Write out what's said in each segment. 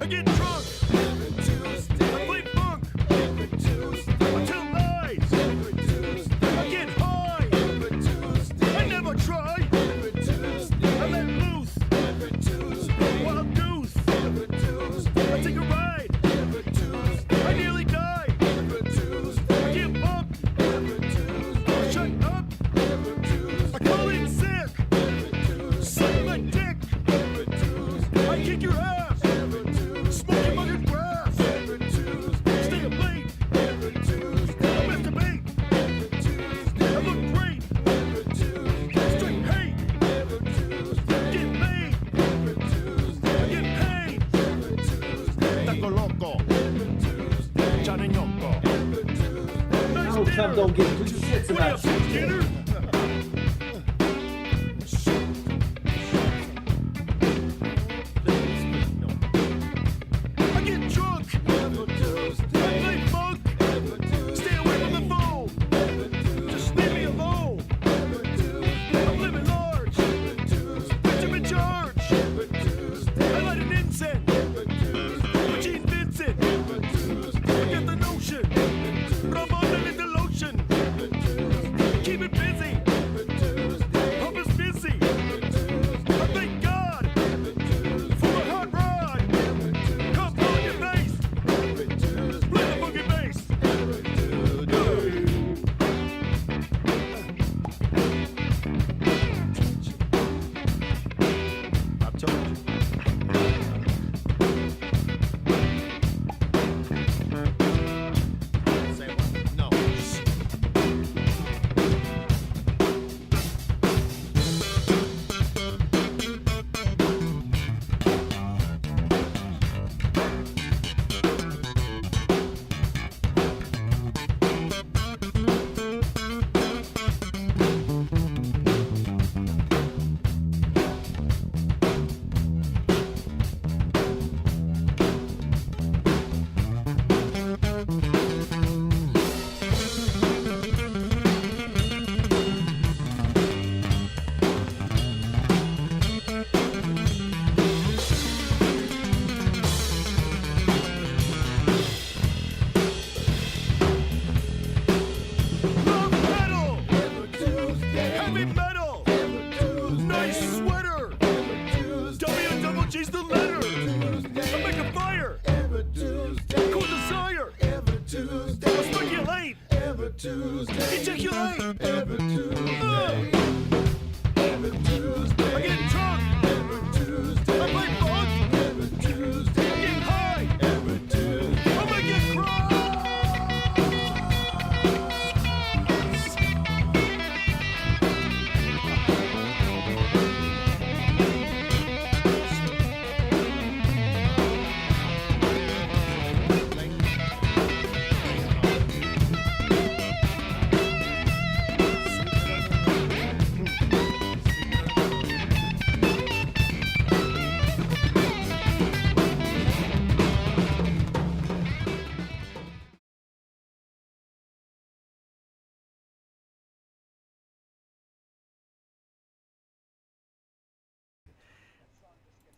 I get drunk. Every Tuesday. I play funk. Every Tuesday. I tell lies. Every Tuesday. I get high. Every Tuesday. I never try. Every Tuesday. I let loose. Every Tuesday. Wild goose. Every Tuesday. I take a ride. Every Tuesday. I nearly die. Every Tuesday. I get bumped. Every Tuesday. I shut up. Every Tuesday. I call in sick. Every Tuesday. Suck my dick. Every Tuesday. I kick your ass. Smoke your fucking grass. Every Tuesday. Stay up late. Every Tuesday. I masturbate. Every Tuesday. I look great. Every Tuesday. Straight hate. Every Tuesday. Get laid. Every Tuesday. I get paid. Every Tuesday. Taco loco. Every Tuesday. Johnny Yoko. Every Tuesday. Donald Trump don't give two shits about you.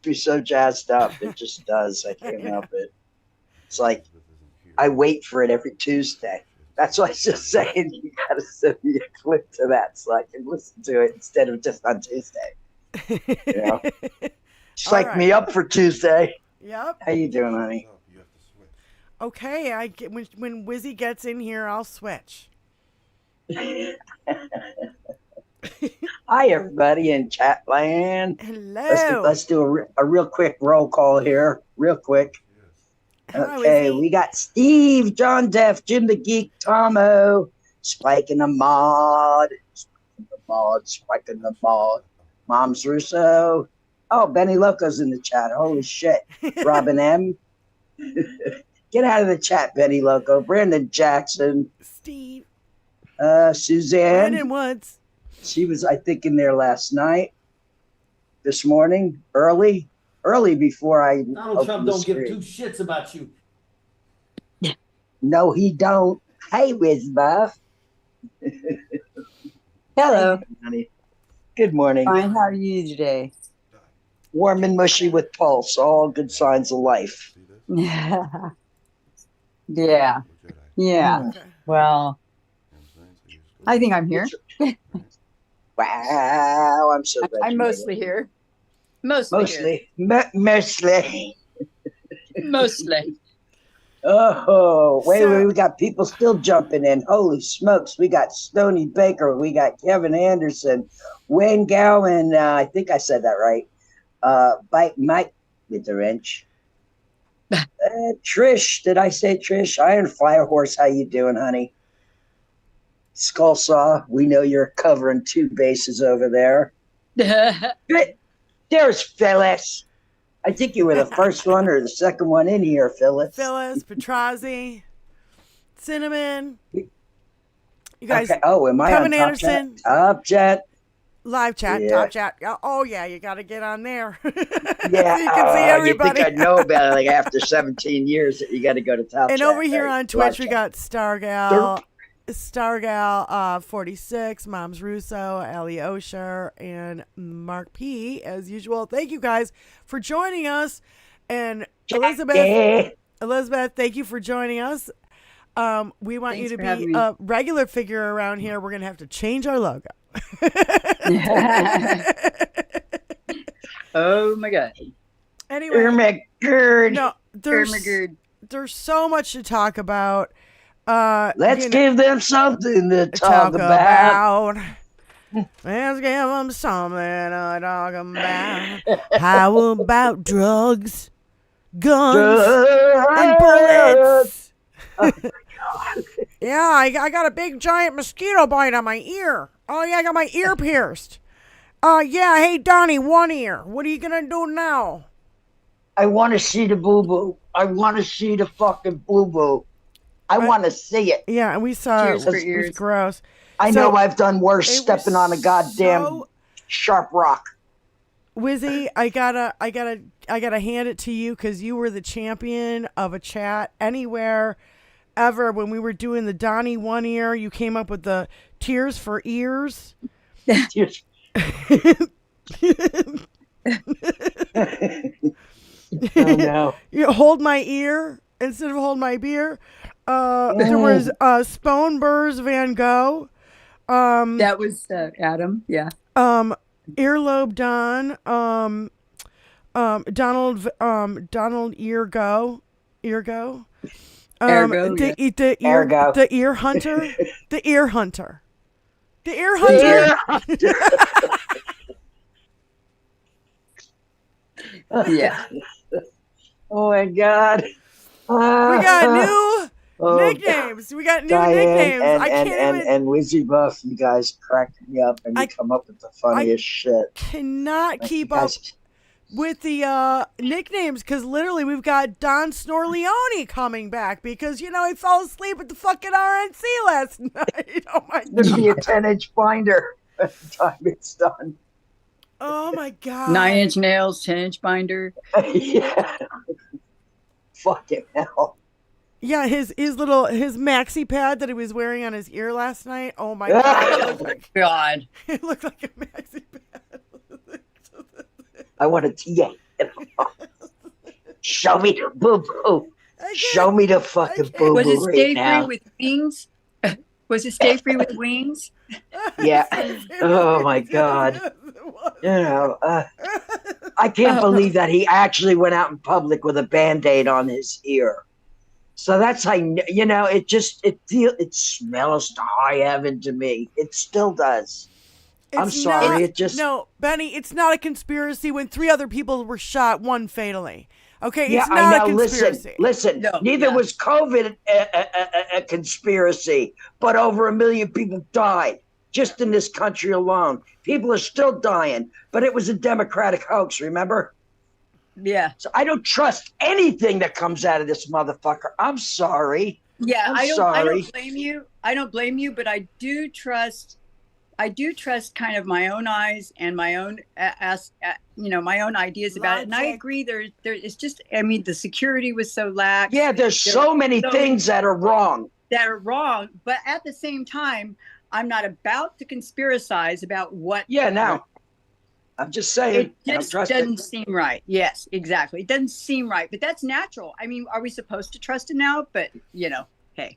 Me so jazzed up. It just does. I can't help it. It's like I wait for it every Tuesday. That's why I was just saying you got to send me a clip to that so I can listen to it instead of just on Tuesday. You know, psych me up for Tuesday. Yep. How you doing, honey? Okay, when Wizzy gets in here, I'll switch. Hi, everybody in chat land. Hello. Let's do a real quick roll call here. Real quick. Okay, we got Steve, John Deaf, Jim the Geek, Tomo, Spike in the Mod, Spike in the Mod, Moms Russo. Oh, Benny Loco's in the chat. Holy shit. Robin M. Get out of the chat, Benny Loco. Brandon Jackson. Steve. Suzanne. Brandon Woods. She was, I think, in there last night, this morning, early before I. Donald Trump don't give two shits about you. No, he don't. Hey, Wizbuff. Hello. Honey. Good morning. Fine. How are you today? Warm and mushy with pulse. All good signs of life. Yeah. Yeah. Yeah. Hmm. Okay. Well, I think I'm here. Wow, I'm so glad I'm you made mostly it. here. Mostly here. Mostly. Mostly. Oh, wait, So- we got people still jumping in. Holy smokes. We got Stoney Baker. We got Kevin Anderson, Wayne Gowan. I think I said that right. Bite Mike with the wrench. Trish, did I say Trish? Iron Firehorse, how you doing, honey? Skull Saw, we know you're covering 2 bases over there. There's Phyllis. I think you were the first one or the second one in here, Phyllis. Phyllis, Petrazi, Cinnamon. You guys, Okay. Oh, am I Kevin on top Anderson. chat? Top chat. live chat, Yeah. top chat. Oh yeah, you got to get on there. Yeah. so you can see everybody. You think I know about it? Like after 17 years, you got to go to top And chat. over here right? on Twitch, Live we chat. got Stargal 46, Moms Russo, Ellie Osher, and Mark P. As usual, thank you guys for joining us. And Elizabeth, thank you for joining us. We want Thanks you to for be having me. a regular figure around here. We're gonna have to change our logo. Oh my God. Anyway, Ermagerd. no, there's Ermagerd. so much to talk about. Let's give them something to talk about. Let's give them something to talk about. How about drugs, guns, and bullets? Yeah, I got a big giant mosquito bite on my ear. Oh yeah, I got my ear pierced. Yeah, hey Donnie, one ear. What are you gonna do now? I want to see the boo boo. I want to see the fucking boo boo. I want to see it. Yeah, and we saw Cheers it. for It was ears. gross. I So, know I've done worse it was stepping on a goddamn so- sharp rock. Wizzy, I gotta hand it to you because you were the champion of a chat anywhere, ever. When we were doing the Donnie One Ear, you came up with the Tears for Ears. Oh no. You hold my ear instead of hold my beer. There was Spone Van Gogh. That was Adam. Yeah. Earlobe Don. Donald Eargo. Ergo, Ergo. The ear hunter. The ear hunter. The ear hunter. Yeah. Oh my God. We got new nicknames. We got new nicknames. I can't even. And Wizzy Buff, you guys cracked me up and you come up with the funniest shit. Cannot Like, keep you up guys- with the nicknames because literally we've got Don Snorleone coming back because he fell asleep at the fucking RNC last night. Oh my There'd be a god! 10-inch binder by the time it's done. Oh my god! 9-inch nails, 10-inch binder. Yeah. Fucking hell. Yeah, his maxi pad that he was wearing on his ear last night. Oh my god! God. It looked like a maxi pad. I want to yank it off. Show me the boo boo. Show me the fucking boo Was it boo stay right now. free with wings? Was it stay free with wings? Yeah. Oh my God. I can't believe that he actually went out in public with a Band-Aid on his ear. So that's how it smells to high heaven to me. It still does. I'm sorry. No, Benny, it's not a conspiracy when 3 other people were shot, one fatally. Okay, Yeah, it's not I know. a conspiracy. Listen. No, Neither yeah. was COVID a conspiracy, but over 1 million people died just in this country alone. People are still dying, but it was a Democratic hoax. Remember? Yeah. So I don't trust anything that comes out of this motherfucker. I'm sorry. Yeah, I'm I sorry. don't blame you. I don't blame you, but I do trust kind of my own eyes and my own my own ideas about it. And I Logic. agree there it's just the security was so lax. Yeah, there's so many things that are wrong. That are wrong, but at the same time, I'm not about to conspiracize about what Yeah, now. I'm just saying. It I just don't trust it. doesn't seem right. Yes, exactly. It doesn't seem right, but that's natural. I mean, are we supposed to trust him now? But hey.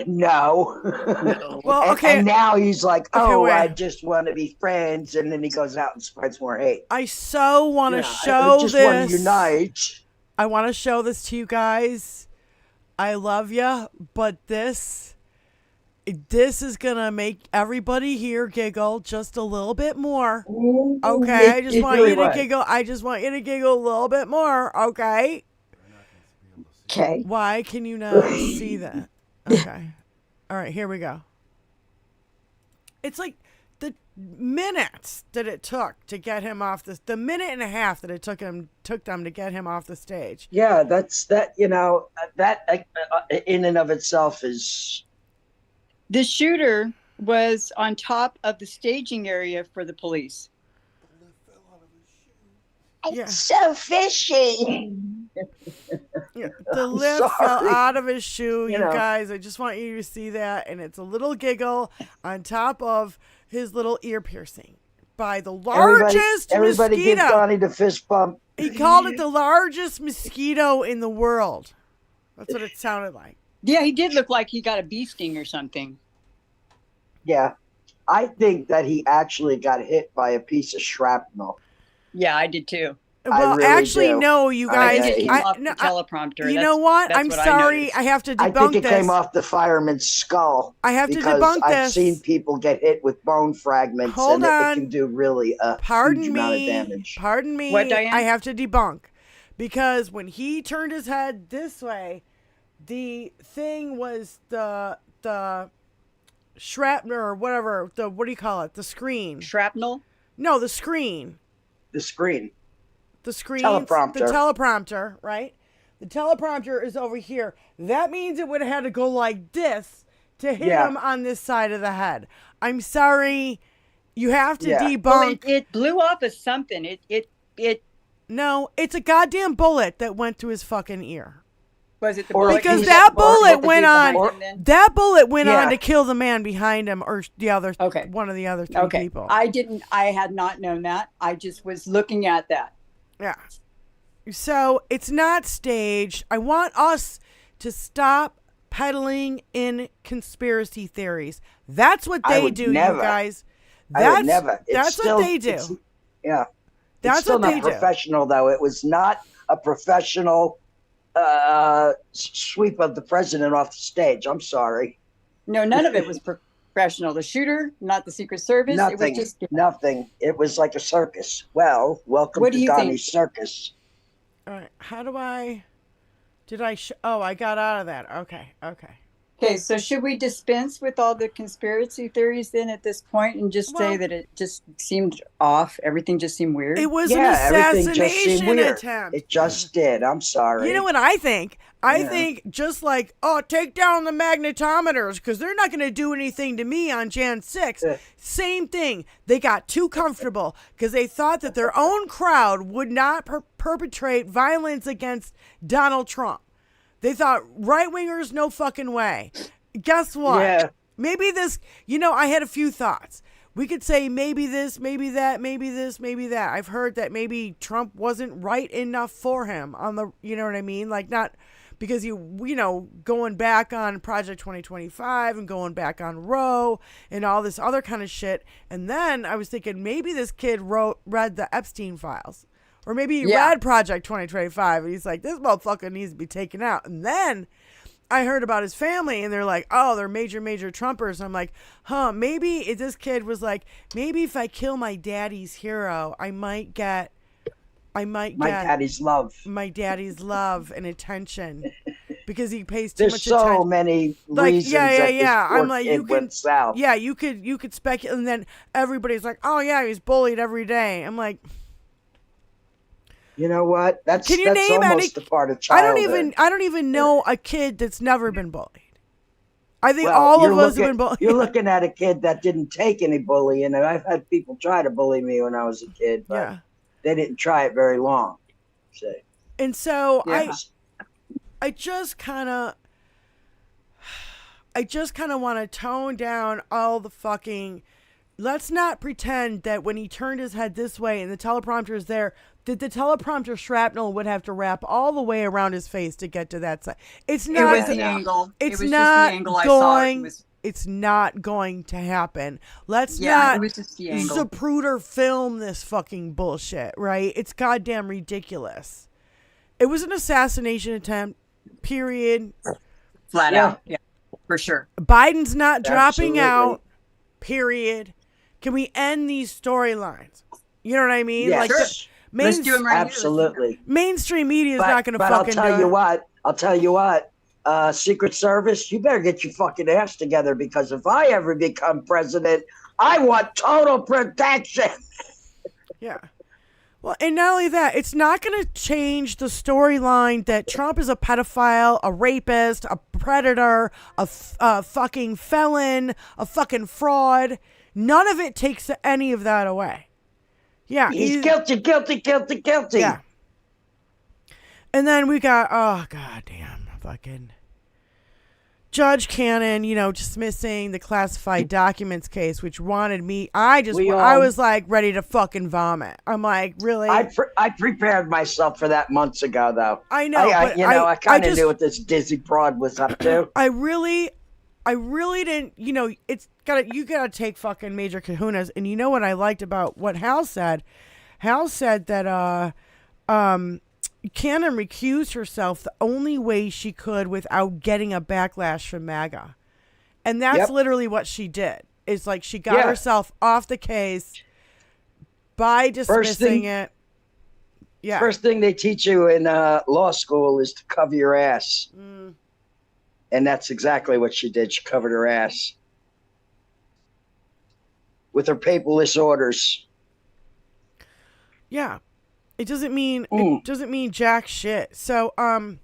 No. No. Well, okay. And now he's like, Okay, oh, wait. I just want to be friends. And then he goes out and spreads more hate. I so want to I show just want this. to unite. I want to show this to you guys. I love you, but this is gonna make everybody here giggle just a little bit more. Okay, I just want you to giggle. I just want you to giggle a little bit more. Okay. Okay. Why can you not see that? Okay. All right, here we go. It's like the minutes that it took to get him off the minute and a half that it took them to get him off the stage. Yeah, that in and of itself is. The shooter was on top of the staging area for the police. Yeah. It's so fishy. Yeah, the I'm lift fell sorry. out of his shoe, you know. guys. I just want you to see that, and it's a little giggle on top of his little ear piercing by the largest Everybody give mosquito. Donnie the fist bump. He called it the largest mosquito in the world. That's what it sounded like. Yeah, he did look like he got a bee sting or something. Yeah. I think that he actually got hit by a piece of shrapnel. Yeah, I did too. Well, really actually, do. no, you I guys. think it came off the teleprompter. You know what? That's I'm what I sorry. noticed. I have to I debunk think it this. came off the fireman's skull. I have to because debunk I've this. seen people get hit with bone fragments, Hold and it on. can do really a Pardon huge me. amount of damage. Pardon me. What, Diane? I have to debunk because when he turned his head this way, the thing was the shrapnel or whatever. What do you call it? The screen. Shrapnel? No, the screen. The screen. The screen. Teleprompter. The teleprompter, right? The teleprompter is over here. That means it would have had to go like this to hit Yeah. him on this side of the head. I'm sorry. You have to Yeah. debunk. Well, it blew off as something. It No, it's a goddamn bullet that went through his fucking ear. was it the Or bullet Because he- that or bullet the went people on. or- That bullet went Yeah. on to kill the man behind him, or the other, Okay. one of the other three Okay. people. I had not known that. I just was looking at that. Yeah. So it's not staged. I want us to stop peddling in conspiracy theories. That's what I they would do, never. you guys. I would never. It's That's still, what they it's- do. Yeah. That's it's still what they not do. professional, though. It was not a professional sweep of the president off the stage. I'm sorry. No, none of it was professional. The shooter, not the Secret Service. Nothing. It was just Nothing. It was like a circus. Well, welcome What do to you think? Donnie's circus. All right. How do I? Did I? Oh, I got out of that. Okay. okay. So should we dispense with all the conspiracy theories then at this point and just say Well- that it just seemed off? Everything just seemed weird. It was Yeah, an everything just seemed assassination weird. attempt. It just did. I'm sorry. You know what I think? I Yeah. think just like, oh, take down the magnetometers because they're not going to do anything to me on Jan 6th. Yeah. Same thing. They got too comfortable because they thought that their own crowd would not perpetrate violence against Donald Trump. They thought right-wingers, no fucking way. Guess what? Yeah. Maybe this, I had a few thoughts. We could say maybe this, maybe that, maybe this, maybe that. I've heard that maybe Trump wasn't right enough for him on the, you know what I mean? Like not because going back on Project 2025 and going back on Roe and all this other kind of shit. And then I was thinking maybe this kid read the Epstein files. Or maybe he Yeah. read Project 2025 and he's like, this motherfucker needs to be taken out. And then I heard about his family and they're like, oh, they're major, major Trumpers. I'm like, maybe if this kid was like, maybe if I kill my daddy's hero, I might get My daddy's love. my daddy's love and attention because he pays too There's much so attention. many Like, reasons yeah. that this I'm poor like, kid you can, went south. yeah, you could speculate, and then everybody's like, oh yeah, he's bullied every day. I'm like, You know what? That's Can you that's name almost any- a part of I childhood. don't even know a kid that's never been bullied. I think Well, all you're of us have looking- been bullied. You're looking at a kid that didn't take any bullying, and I've had people try to bully me when I was a kid, but Yeah. they didn't try it very long. So, And so Yeah. I just kind of want to tone down all the fucking let's not pretend that when he turned his head this way and the teleprompter is there, that the teleprompter shrapnel would have to wrap all the way around his face to get to that side. It's not. It was the angle. It's It was not just the angle I saw. It was, It's not going to happen. Let's yeah, not it was just the angle. Zapruder film this fucking bullshit, right? It's goddamn ridiculous. It was an assassination attempt, period. Flat out. Yeah, for sure. Biden's not dropping Absolutely. out, period. Can we end these storylines? You know what I mean? Yes. Like Sure. Let's do them right Absolutely. mainstream media is not going to But fucking do I'll tell it. you what. I'll tell you what. Secret Service, you better get your fucking ass together, because if I ever become president, I want total protection. Yeah. Well, and not only that, it's not going to change the storyline that Trump is a pedophile, a rapist, a predator, a fucking felon, a fucking fraud. None of it takes any of that away. Yeah. He's guilty, guilty, guilty, guilty. Yeah. And then we got, oh, goddamn, fucking Judge Cannon, dismissing the classified documents case, which wanted me. I was like ready to fucking vomit. I'm like, really? I prepared myself for that months ago, though. I know. I kind of knew what this dizzy broad was up to. I really didn't. You gotta take fucking major kahunas. And you know what I liked about what Hal said? Hal said that Cannon recused herself the only way she could without getting a backlash from MAGA. And that's literally what she did. It's like she got herself off the case by dismissing it. Yeah. First thing they teach you in law school is to cover your ass. Mm. And that's exactly what she did. She covered her ass with her paperless orders. Yeah. It doesn't mean jack shit. So, and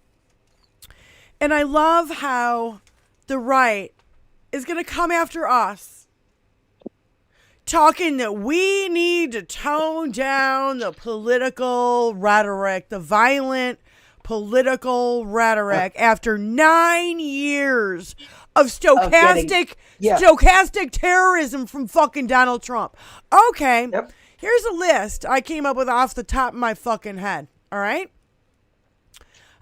I love how the right is going to come after us, talking that we need to tone down the political rhetoric, the violent political rhetoric after 9 years of stochastic terrorism from fucking Donald Trump. Okay. Yep. Here's a list I came up with off the top of my fucking head. All right.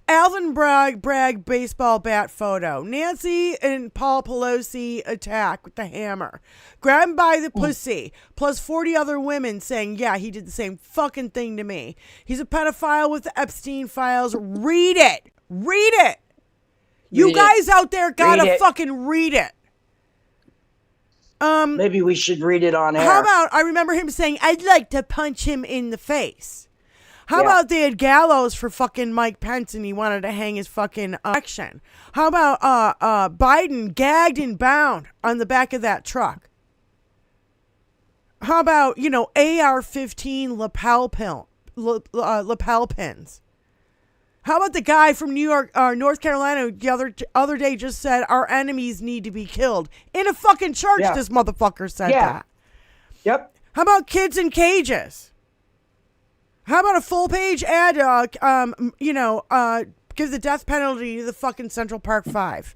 Alvin Bragg baseball bat photo. Nancy and Paul Pelosi attack with the hammer. Grabbed by the pussy. Plus 40 other women saying, yeah, he did the same fucking thing to me. He's a pedophile with the Epstein files. Read it. Read it. You guys out there gotta fucking read it. Maybe we should read it on air. How about, I remember him saying, I'd like to punch him in the face. How about they had gallows for fucking Mike Pence and he wanted to hang his fucking election? How about Biden gagged and bound on the back of that truck? How about, AR-15 lapel pins? How about the guy from North Carolina the other day just said our enemies need to be killed in a fucking church? Yeah. This motherfucker said that. Yep. How about kids in cages? How about a full page ad? Give the death penalty to the fucking Central Park Five.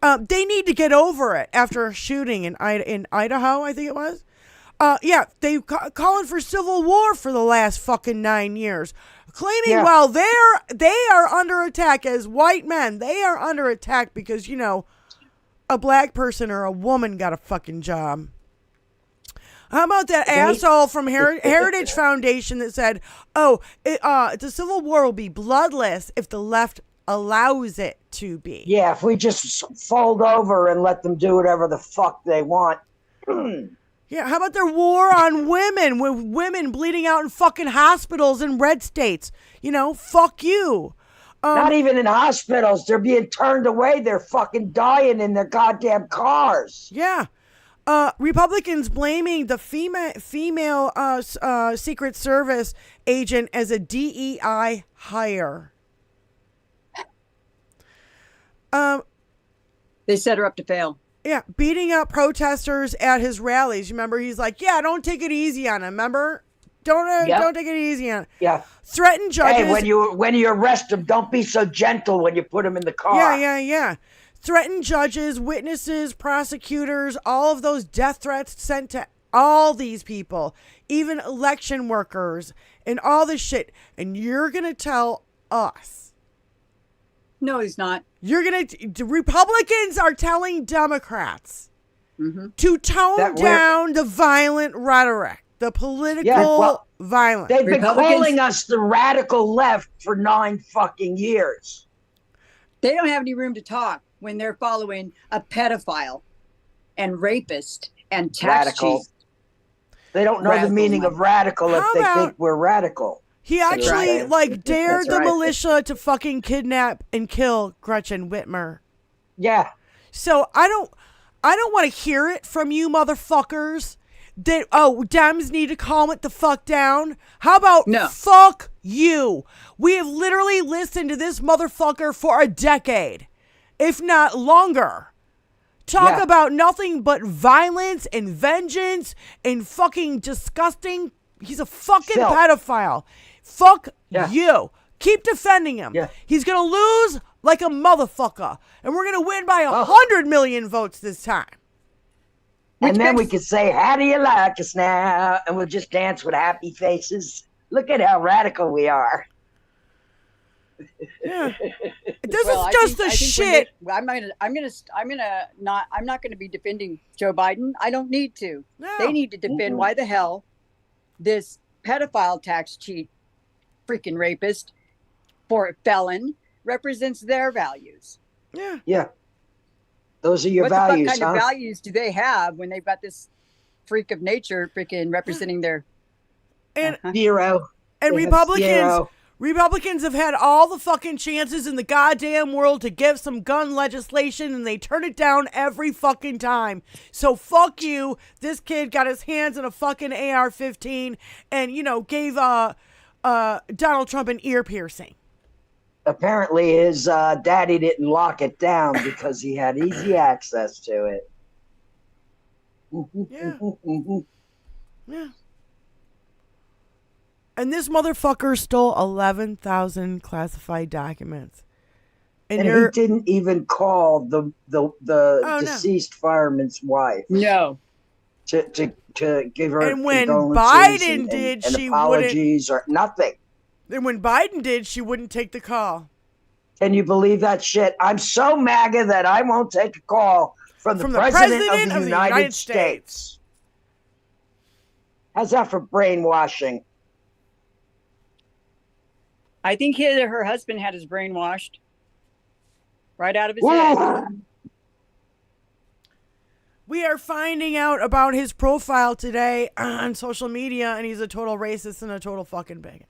They need to get over it after a shooting in Idaho, I think it was. They calling for civil war for the last fucking 9 years. Claiming while they are under attack as white men, they are under attack because, a black person or a woman got a fucking job. How about that asshole from Heritage Foundation that said, the Civil War will be bloodless if the left allows it to be. Yeah, if we just fold over and let them do whatever the fuck they want. Yeah, how about their war on women, with women bleeding out in fucking hospitals in red states? Fuck you. Not even in hospitals. They're being turned away. They're fucking dying in their goddamn cars. Yeah. Republicans blaming the female Secret Service agent as a DEI hire. They set her up to fail. Yeah, beating up protesters at his rallies. Remember, he's like, yeah, don't take it easy on him. Remember? Don't take it easy on him. Yeah. Threatened judges. Hey, when you arrest them, don't be so gentle when you put them in the car. Yeah. Threatened judges, witnesses, prosecutors, all of those death threats sent to all these people, even election workers and all this shit. And you're going to tell us. No, he's not. Republicans are telling Democrats Mm-hmm. to tone down the violent rhetoric, the political violence. They've been calling us the radical left for 9 fucking years. They don't have any room to talk when they're following a pedophile and rapist and tax Radical. cheat. They don't know Radical. the meaning of radical if How they about- think we're radical. He actually right. dared That's the right. militia to fucking kidnap and kill Gretchen Whitmer. Yeah. So I don't want to hear it from you motherfuckers that, Dems need to calm it the fuck down. How about No. fuck you? We have literally listened to this motherfucker for a decade, if not longer. Talk about nothing but violence and vengeance and fucking disgusting. He's a fucking Filth. pedophile. Fuck Yeah. you. Keep defending him. Yeah. He's going to lose like a motherfucker. And we're going to win by 100 million votes this time. And then we can say, how do you like us now? And we'll just dance with happy faces. Look at how radical we are. Yeah. This Well, is I just think- the I think shit. I'm not going to be defending Joe Biden. I don't need to. No. They need to defend why the hell this pedophile tax cheat freaking rapist for a felon represents their values. Yeah. Yeah. Those are your What values, the fuck kind huh? of values do they have when they've got this freak of nature freaking representing their And Zero. and They have Republicans zero. Republicans have had all the fucking chances in the goddamn world to give some gun legislation and they turn it down every fucking time. So fuck you. This kid got his hands on a fucking AR-15 and, gave Donald Trump an ear piercing. Apparently his daddy didn't lock it down because he had easy access to it. Yeah. Yeah. And this motherfucker stole 11,000 classified documents. And he you're didn't even call the no. deceased fireman's wife no. to give her And when condolences Biden and did, she apologies or nothing. and when Biden did, she wouldn't take the call. Can you believe that shit? I'm so MAGA that I won't take a call from the president of the United States. How's that for brainwashing? I think her husband had his brain washed right out of his head. We are finding out about his profile today on social media, and he's a total racist and a total fucking bigot.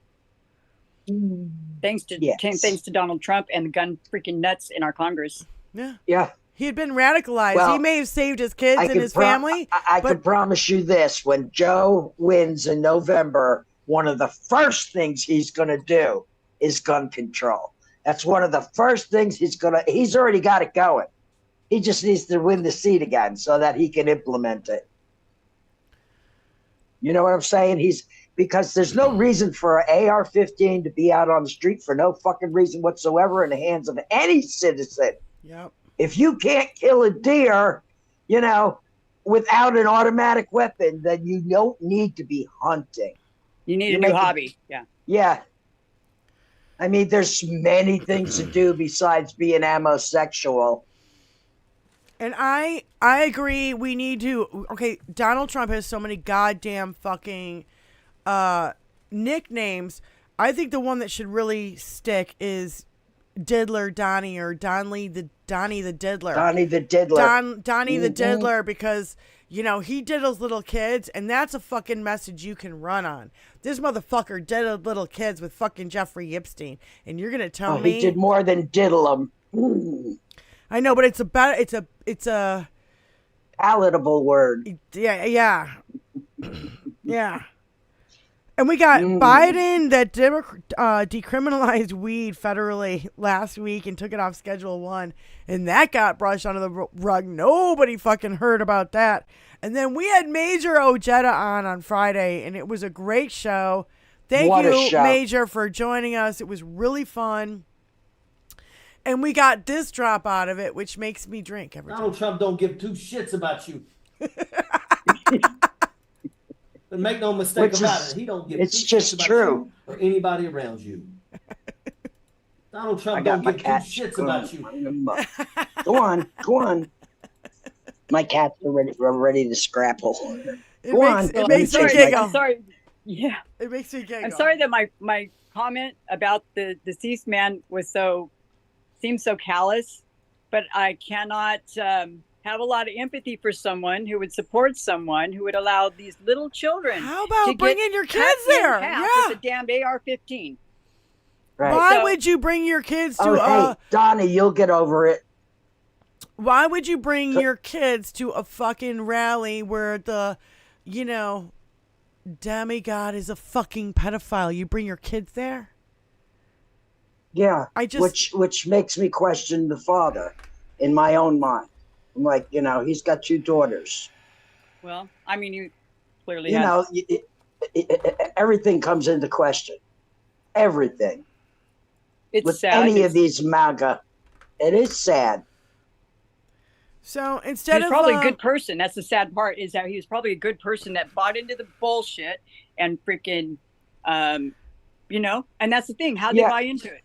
Thanks to Yes. thanks to Donald Trump and the gun freaking nuts in our Congress. Yeah. Yeah. He had been radicalized. Well, he may have saved his kids and can his family. I but can promise you this. When Joe wins in November, one of the first things he's going to do is gun control. That's one of the first things he's already got it going. He just needs to win the seat again so that he can implement it. You know what I'm saying? Because there's no reason for an AR-15 to be out on the street for no fucking reason whatsoever in the hands of any citizen. Yep. If you can't kill a deer, without an automatic weapon, then you don't need to be hunting. You need You a new make it- hobby. Yeah. Yeah. I mean, there's many things to do besides being amosexual. And I agree. We need to. Okay, Donald Trump has so many goddamn fucking nicknames. I think the one that should really stick is Diddler Donnie or Donnie the Diddler. Donnie the Diddler. Donnie the Diddler, because he diddles little kids, and that's a fucking message you can run on. This motherfucker diddled little kids with fucking Jeffrey Epstein, and you're gonna tell me He did more than diddle them. I know, but it's a Palatable word. yeah. And we got Biden that decriminalized weed federally last week and took it off Schedule 1. And that got brushed under the rug. Nobody fucking heard about that. And then we had Major Ojeda on Friday, and it was a great show. Thank What a you, show. Major, for joining us. It was really fun. And we got this drop out of it, which makes me drink every time. Donald Trump don't give two shits about you. But make no mistake Which about is- it, he don't give it's two just shits about true. you or anybody around you. Donald I Trump got don't my give two cat. shits about you. Go on. My cats are ready to scrapple. Go on. It makes me Let me sorry, giggle. I'm sorry. Yeah. It makes me giggle. I'm sorry that my comment about the deceased man seems so callous, but I cannot have a lot of empathy for someone who would support someone who would allow these little children How to about get bringing your cut kids in there? half Yeah. with a damned AR-15. Right. Why So- would you bring your kids to Oh, hey, Donnie, you'll get over it. Why would you bring your kids to a fucking rally where the, demigod is a fucking pedophile? You bring your kids there? Yeah. I just- which makes me question the father in my own mind. I'm like, he's got 2 daughters. Well, I mean, you clearly You have. know, everything comes into question. Everything. It's With sad. any It's- of these MAGA, it is sad. So instead He's of probably a good person. That's the sad part, is that he was probably a good person that bought into the bullshit and freaking, and that's the thing. How they Yeah. buy into it.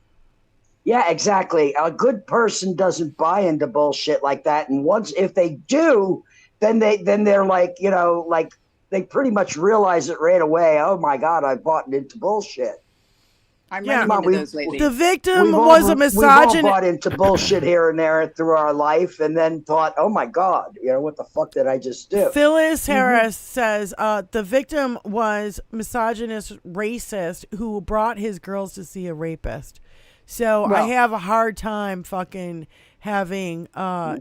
Yeah, exactly. A good person doesn't buy into bullshit like that. And if they do, then they're like, like they pretty much realize it right away. Oh my God, I bought into bullshit. I'm Yeah. running into We- those lately. the victim We've was a all misogynist. bought into bullshit here and there through our life, and then thought, "Oh my God, what the fuck did I just do?" Phyllis Harris says the victim was misogynist racist who brought his girls to see a rapist. So I Well- have a hard time fucking having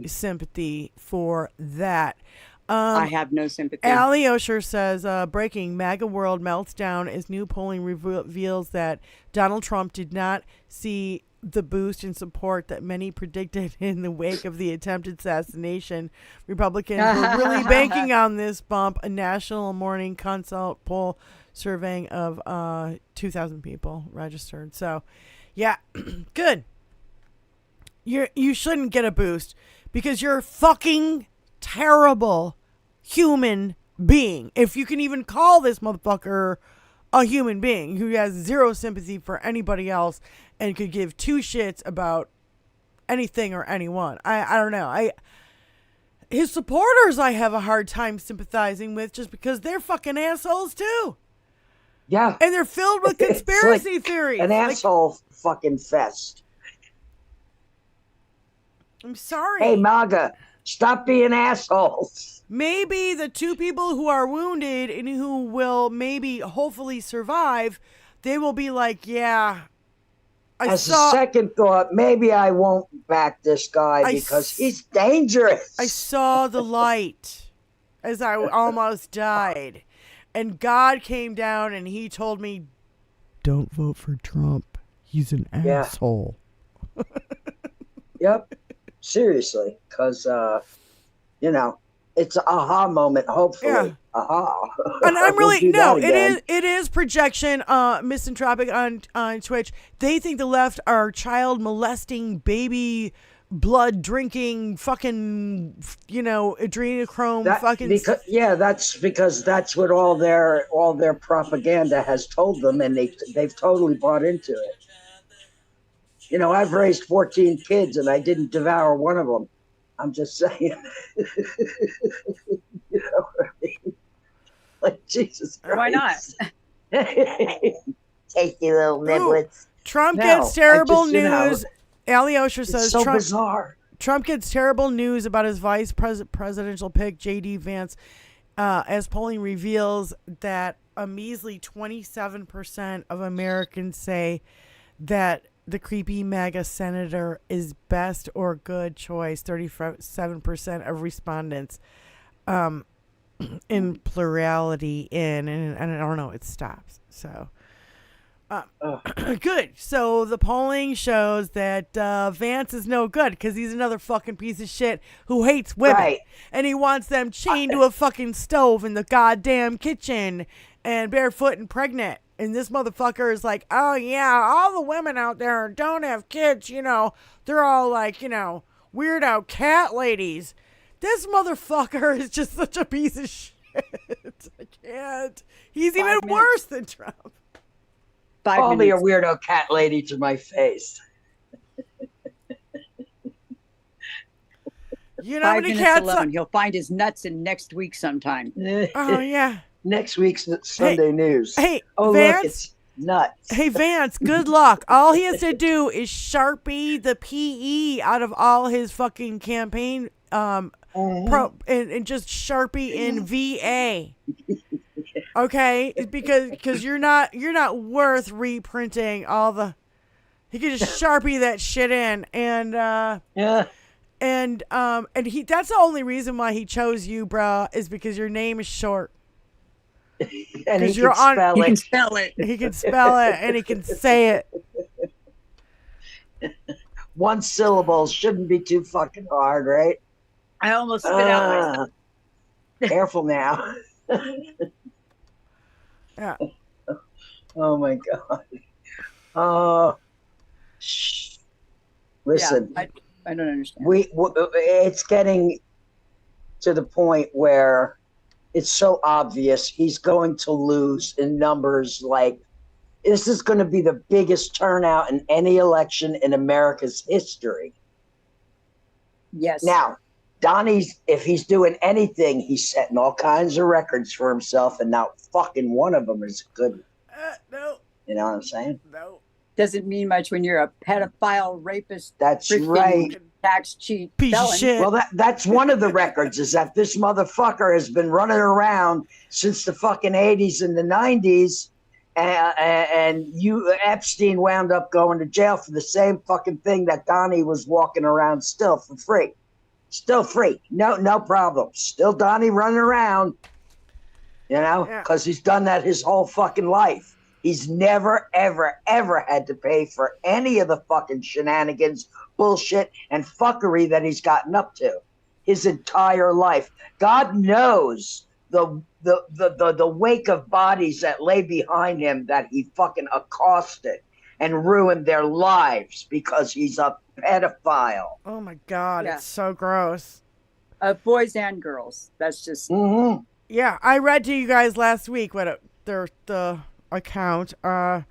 sympathy for that. I have no sympathy. Allie Osher says, breaking, MAGA world melts down as new polling reveals that Donald Trump did not see the boost in support that many predicted in the wake of the attempted assassination. Republicans were really banking on this bump. A national morning consult poll surveying of 2,000 people registered. So, yeah, good. You shouldn't get a boost because you're fucking terrible human being. If you can even call this motherfucker a human being who has zero sympathy for anybody else and could give 2 shits about anything or anyone. I don't know. His supporters I have a hard time sympathizing with just because they're fucking assholes too. Yeah, And they're filled with It's conspiracy like theories. an Like, asshole fucking fest. I'm sorry. Hey, MAGA, stop being assholes. Maybe the 2 people who are wounded and who will maybe hopefully survive, they will be like, yeah, As a second thought, maybe I won't back this guy I because s- he's dangerous. I saw the light as I almost died. And God came down and he told me, don't vote for Trump. He's an Yeah. asshole. Yep, seriously, because it's an aha moment. Hopefully, Yeah. aha. And I'm We'll really do no, that it again. is projection, misanthropic on Twitch. They think the left are child molesting, baby blood drinking, fucking adrenochrome That's because that's what all their propaganda has told them, and they've totally bought into it. I've raised 14 kids, and I didn't devour one of them. I'm just saying. You know what I mean? Like, Jesus Christ. Why not? Tasty little niblets. Trump No, gets terrible I just, news. Ali Osher It's says so Trump bizarre. Trump gets terrible news about his vice presidential pick, J.D. Vance, as polling reveals that a measly 27% of Americans say that the creepy MAGA senator is best or good choice. 37% of respondents in plurality and I don't know, it stops. So good. So the polling shows that Vance is no good because he's another fucking piece of shit who hates women. Right. And he wants them chained to a fucking stove in the goddamn kitchen and barefoot and pregnant. And this motherfucker is like, oh yeah, all the women out there don't have kids, they're all like, weird out cat ladies. This motherfucker is just such a piece of shit. I can't. He's 5 even minutes. worse than Trump. 5 Call me a minutes. weirdo cat lady to my face. You know how 5 many minutes cats? alone. He'll find his nuts in next week sometime. Oh yeah. Next week's Sunday news. Hey, Oh, Vance. look, it's nuts. Hey Vance, good luck. All he has to do is Sharpie the PE out of all his fucking campaign and just Sharpie in VA. Okay? Because you're not worth reprinting all the. He could just Sharpie that shit in and Yeah. and he that's the only reason why he chose you, bro, is because your name is short. And he you're can on- spell You can it. spell it. He can spell it and he can say it. One syllable shouldn't be too fucking hard, right? I almost spit out myself. Careful now. Yeah. Oh my god. Oh, listen. Yeah, I don't understand. It's getting to the point where it's so obvious he's going to lose in numbers. Like, this is going to be the biggest turnout in any election in America's history. Yes. Now, Donnie's, if he's doing anything, he's setting all kinds of records for himself, and not fucking one of them is good. No. You know what I'm saying? No. Doesn't mean much when you're a pedophile, rapist, That's freaking right. tax cheat Piece of felon. shit. Well, that's one of the records, is that this motherfucker has been running around since the fucking 80s and the 90s, and Epstein wound up going to jail for the same fucking thing that Donnie was walking around still for free. Still free. No problem. Still Donnie running around, you know, Yeah. because he's done that his whole fucking life. He's never, ever, ever had to pay for any of the fucking shenanigans, bullshit, and fuckery that he's gotten up to his entire life. God knows the wake of bodies that lay behind him that he fucking accosted and ruined their lives because he's a pedophile. Oh my god, Yeah. it's so gross. Boys and girls. That's just Mm-hmm. Yeah, I read to you guys last week what the account and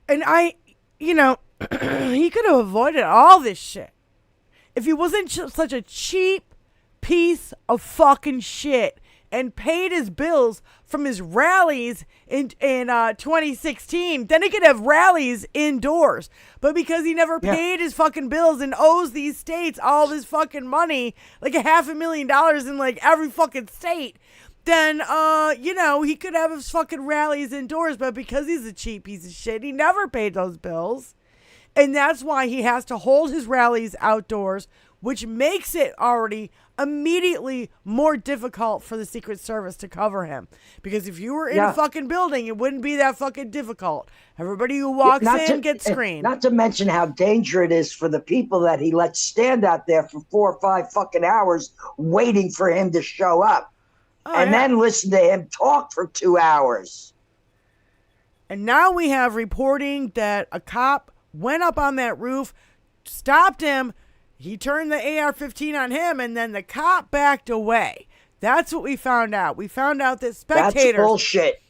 I, you know, he could have avoided all this shit if he wasn't such a cheap piece of fucking shit and paid his bills from his rallies in 2016. Then he could have rallies indoors. But because he never paid his fucking bills and owes these states all this fucking money, like $500,000 in like every fucking state, then, you know, he could have his fucking rallies indoors. But because he's a cheap piece of shit, he never paid those bills. And that's why he has to hold his rallies outdoors, which makes it already immediately more difficult for the Secret Service to cover him. Because if you were in a fucking building, it wouldn't be that fucking difficult. Everybody who walks in gets screened. Not to mention how dangerous it is for the people that he lets stand out there for 4 or 5 fucking hours waiting for him to show up. Then listen to him talk for 2 hours. And now we have reporting that a cop went up on that roof, stopped him. He turned the AR-15 on him, and then the cop backed away. That's what we found out. We found out that spectators. That's bullshit.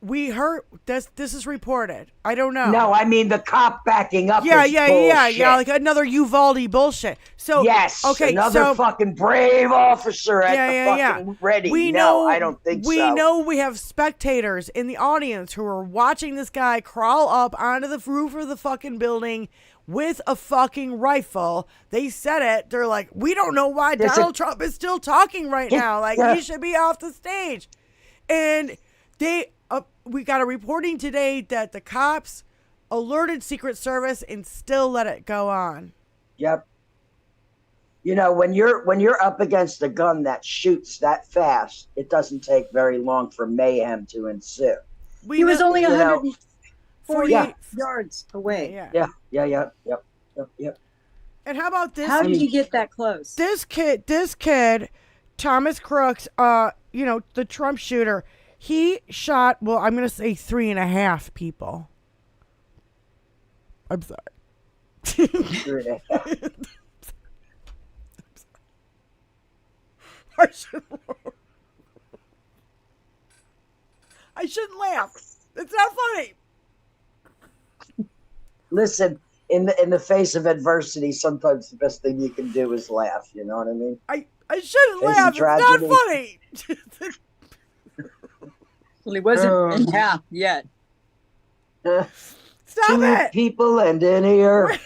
We heard this. This is reported. I don't know. No, I mean the cop backing up. Yeah, is yeah, bullshit. like another Uvalde bullshit. So yes, okay, another so, fucking brave officer at the fucking ready. I don't think so. We know we have spectators in the audience who are watching this guy crawl up onto the roof of the fucking building with a fucking rifle. They said it. They're like, we don't know why Donald Trump is still talking right now. Like, he should be off the stage. And we got a reporting today that the cops alerted Secret Service and still let it go on. Yep. You know, when you're up against a gun that shoots that fast, it doesn't take very long for mayhem to ensue. He was only 140 Yeah. yards away. Yeah. Yep. And how about this? How did he get that close? This kid, Thomas Crooks, the Trump shooter, he shot, well, I'm going to say 3.5 people. I'm sorry. I shouldn't laugh. It's not funny. Listen, in the face of adversity, sometimes the best thing you can do is laugh. You know what I mean? I shouldn't Facing laugh. tragedy. It's not funny. Well, he wasn't in half yet. Uh, Stop Two it. people and an ear.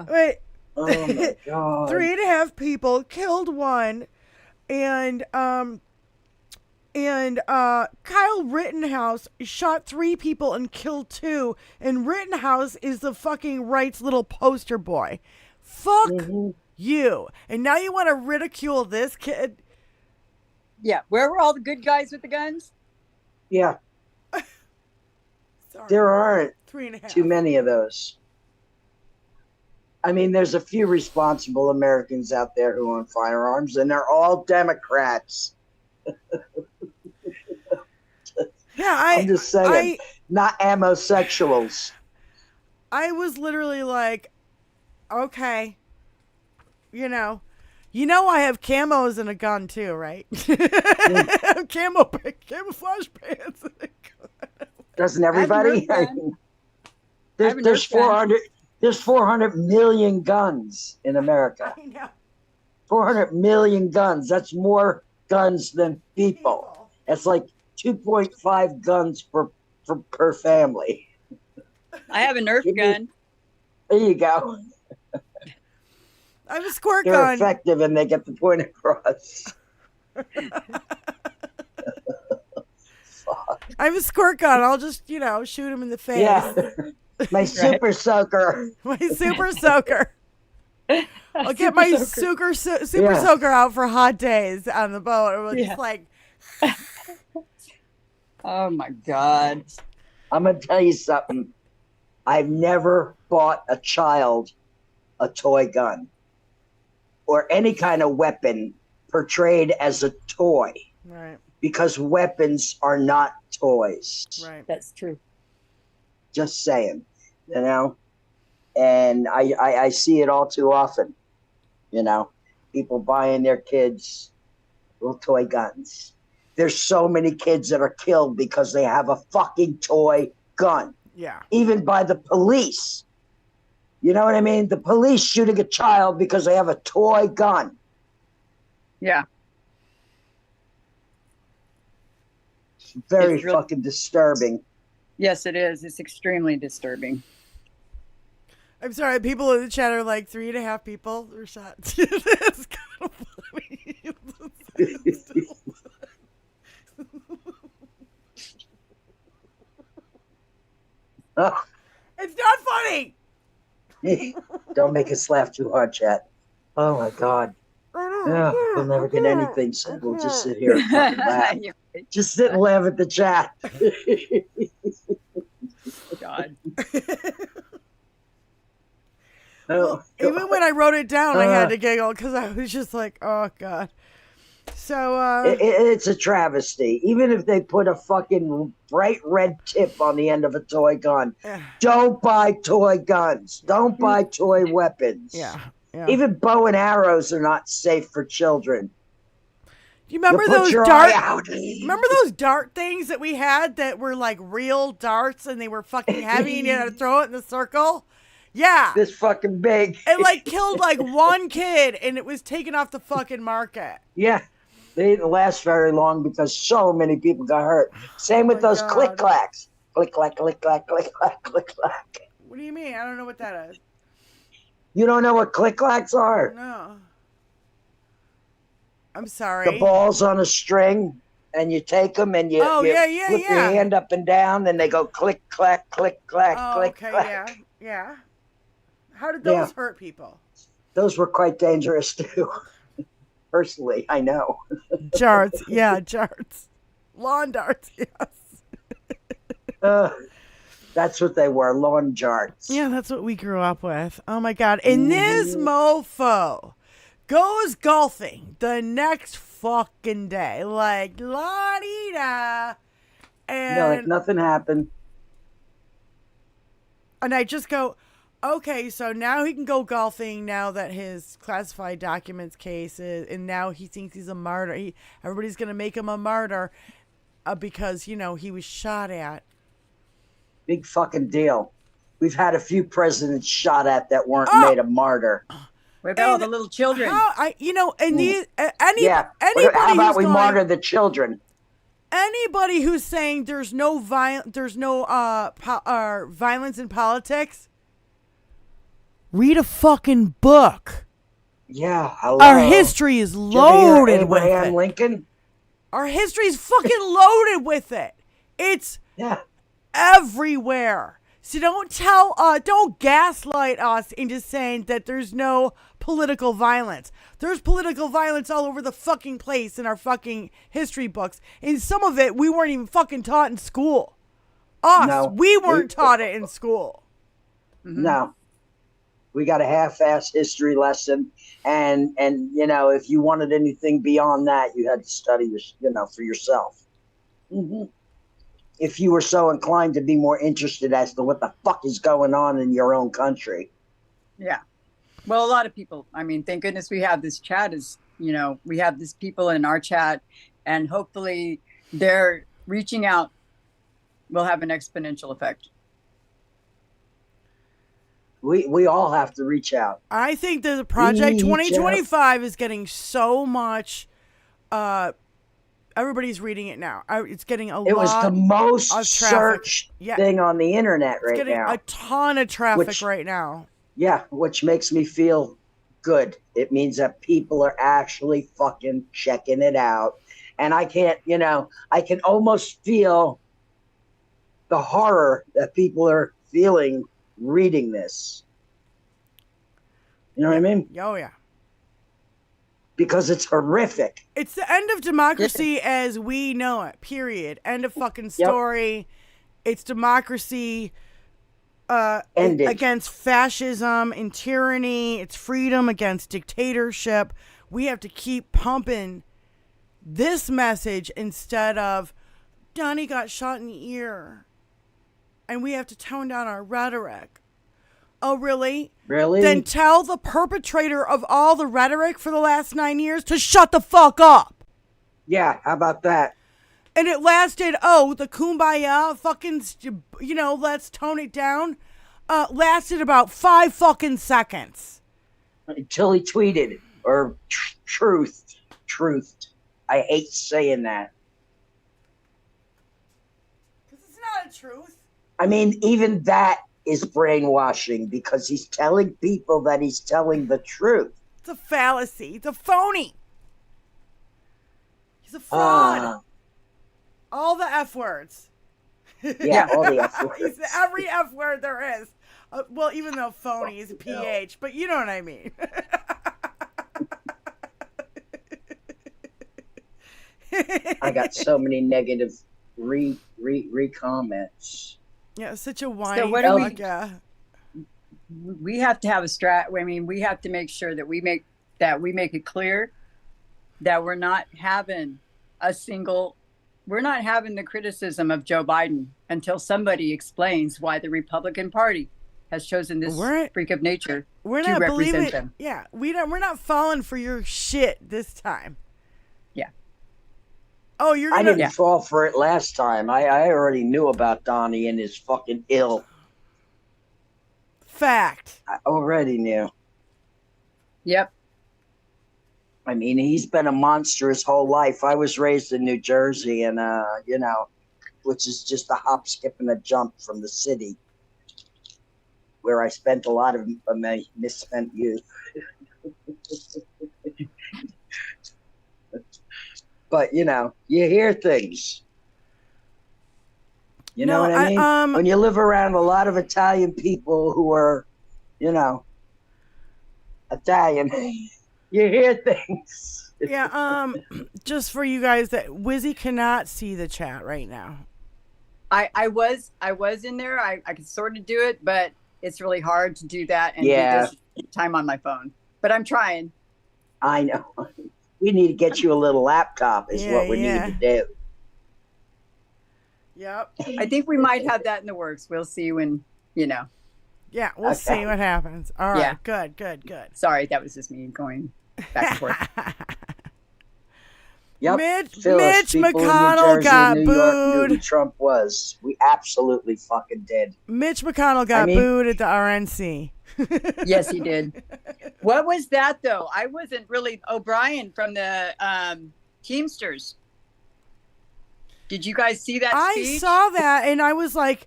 Wait. Oh my god. 3.5 people killed one, and Kyle Rittenhouse shot 3 people and killed 2, and Rittenhouse is the fucking right's little poster boy. Fuck you. And now you want to ridicule this kid? Yeah. Where were all the good guys with the guns? Yeah, Sorry. there aren't 3.5. too many of those. I mean, there's a few responsible Americans out there who own firearms, and they're all Democrats. Yeah, I'm just saying, not homosexuals. I was literally like, okay, you know, I have camos and a gun too, right? I have camouflage pants and a gun. Doesn't everybody? I have a Nerf gun. There's 400. There's 400 million guns in America. I know. 400 million guns. That's more guns than people. That's like 2.5 guns per family. I have a Nerf gun. There you go. I have a squirt They're gun. effective and they get the point across. I have a squirt gun. I'll just, shoot him in the face. Yeah. My super soaker. My super soaker. I'll get my super Yeah. soaker out for hot days on the boat. It was just like, Oh my God. I'm going to tell you something. I've never bought a child a toy gun or any kind of weapon portrayed as a toy, right, because weapons are not toys. right. That's true. Just saying, and I see it all too often, people buying their kids little toy guns. There's so many kids that are killed because they have a fucking toy gun, Yeah. even by the police. You know what I mean? The police shooting a child because they have a toy gun. Yeah. It's very It's really- fucking disturbing. Yes, it is. It's extremely disturbing. I'm sorry, people in the chat are like 3.5 people were shot. It's kind of funny. Oh, It's not funny. don't make us laugh too hard, chat. Oh my God. Yeah, we'll never get anything, so we'll just sit here and fucking laugh. Just sit and laugh at the chat. God. Oh, Even when I wrote it down, I had to giggle because I was just like, oh, God. So, it's a travesty. Even if they put a fucking bright red tip on the end of a toy gun, don't buy toy guns. Don't buy toy weapons. yeah. Even bow and arrows are not safe for children. You remember You put those your dart? eye out. Remember those dart things that we had that were like real darts and they were fucking heavy and you had to throw it in the circle? Yeah. This fucking big. It like killed like one kid and it was taken off the fucking market. Yeah. They didn't last very long because so many people got hurt. Same with my those God. click clacks. Click clack, click clack, click clack, click clack. What do you mean? I don't know what that is. You don't know what click clacks are? No. I'm sorry. The balls on a string, and you take them and you, Oh, you yeah, flip your yeah. hand up and down, and they go click clack, click clack, Oh, click okay, clack. yeah. How did those Yeah. hurt people? Those were quite dangerous too. Personally, I know. Jarts, yeah, jarts. Lawn darts, yes. That's what they were, lawn jarts. Yeah, that's what we grew up with. Oh my God. And this mofo goes golfing the next fucking day. Like, la-dee-da. Like And, nothing happened. and I just go, okay, so now he can go golfing now that his classified documents case is, and now he thinks he's a martyr. Everybody's going to make him a martyr. because he was shot at. Big fucking deal. We've had a few presidents shot at that weren't made a martyr. What about all the little children? Yeah. Anybody How about who's we going, martyr the children? anybody who's saying there's no violence in politics, read a fucking book. Yeah, hello. Our history is Did you ever hear loaded with Abraham it. Lincoln? Our history is fucking loaded with it. It's Yeah. everywhere. So don't gaslight us into saying that there's no political violence. There's political violence all over the fucking place in our fucking history books. And some of it we weren't even fucking taught in school. We weren't taught it in school. Mm-hmm. No. We got a half-ass history lesson, and if you wanted anything beyond that, you had to study for yourself. Mm-hmm. If you were so inclined to be more interested as to what the fuck is going on in your own country. Yeah. Well, a lot of people, thank goodness we have this chat we have these people in our chat, and hopefully they're reaching out will have an exponential effect. We all have to reach out. I think that the Project 2025 is getting so much. Everybody's reading it now. It's getting a lot. It was the most of traffic. searched thing on the internet right now. It's getting a ton of traffic right now. Yeah, which makes me feel good. It means that people are actually fucking checking it out. And I can almost feel the horror that people are feeling reading this. You know what I mean? Oh, yeah. Because it's horrific. It's the end of democracy as we know it, period. End of fucking story. Yep. It's democracy against fascism and tyranny. It's freedom against dictatorship. We have to keep pumping this message instead of Donnie got shot in the ear. And we have to tone down our rhetoric. Oh, really? Really? Then tell the perpetrator of all the rhetoric for the last 9 years to shut the fuck up. Yeah, how about that? And it lasted, the kumbaya fucking, let's tone it down, lasted about 5 fucking seconds. Until he tweeted, or truth. I hate saying that. Because it's not a truth. Even that is brainwashing because he's telling people that he's telling the truth. It's a fallacy. It's a phony. He's a fraud. All the F words. Yeah, all the F words. He's every F word there is. Well, even though phony is a PH, but you know what I mean. I got so many negative comments. Yeah, such a whiny. So what do we have to have a we have to make sure that we make it clear that we're not having the criticism of Joe Biden until somebody explains why the Republican Party has chosen this freak of nature to represent them. Yeah, we're not falling for your shit this time. Yeah. Oh, you're gonna... I didn't fall for it last time. I already knew about Donnie and his fucking ill. Fact. I already knew. Yep. He's been a monster his whole life. I was raised in New Jersey and, which is just a hop, skip, and a jump from the city where I spent a lot of my misspent youth. But, you hear things. You know what I mean? When you live around a lot of Italian people who are, Italian, you hear things. Yeah, just for you guys that Wizzy cannot see the chat right now. I was in there. I could sort of do it, but it's really hard to do that and do this time on my phone. But I'm trying. I know. We need to get you a little laptop is what we need to do. Yep. I think we might have that in the works. We'll see when, Yeah, we'll see what happens. All right. Yeah. Good. Sorry, that was just me going back and forth. Yep. Mitch Phyllis, people in New McConnell Jersey got and New York knew who booed. Trump was. We absolutely fucking did. Mitch McConnell got booed at the RNC. Yes, he did. What was that though? I wasn't really O'Brien from the Teamsters. Did you guys see that I speech? saw that and I was like,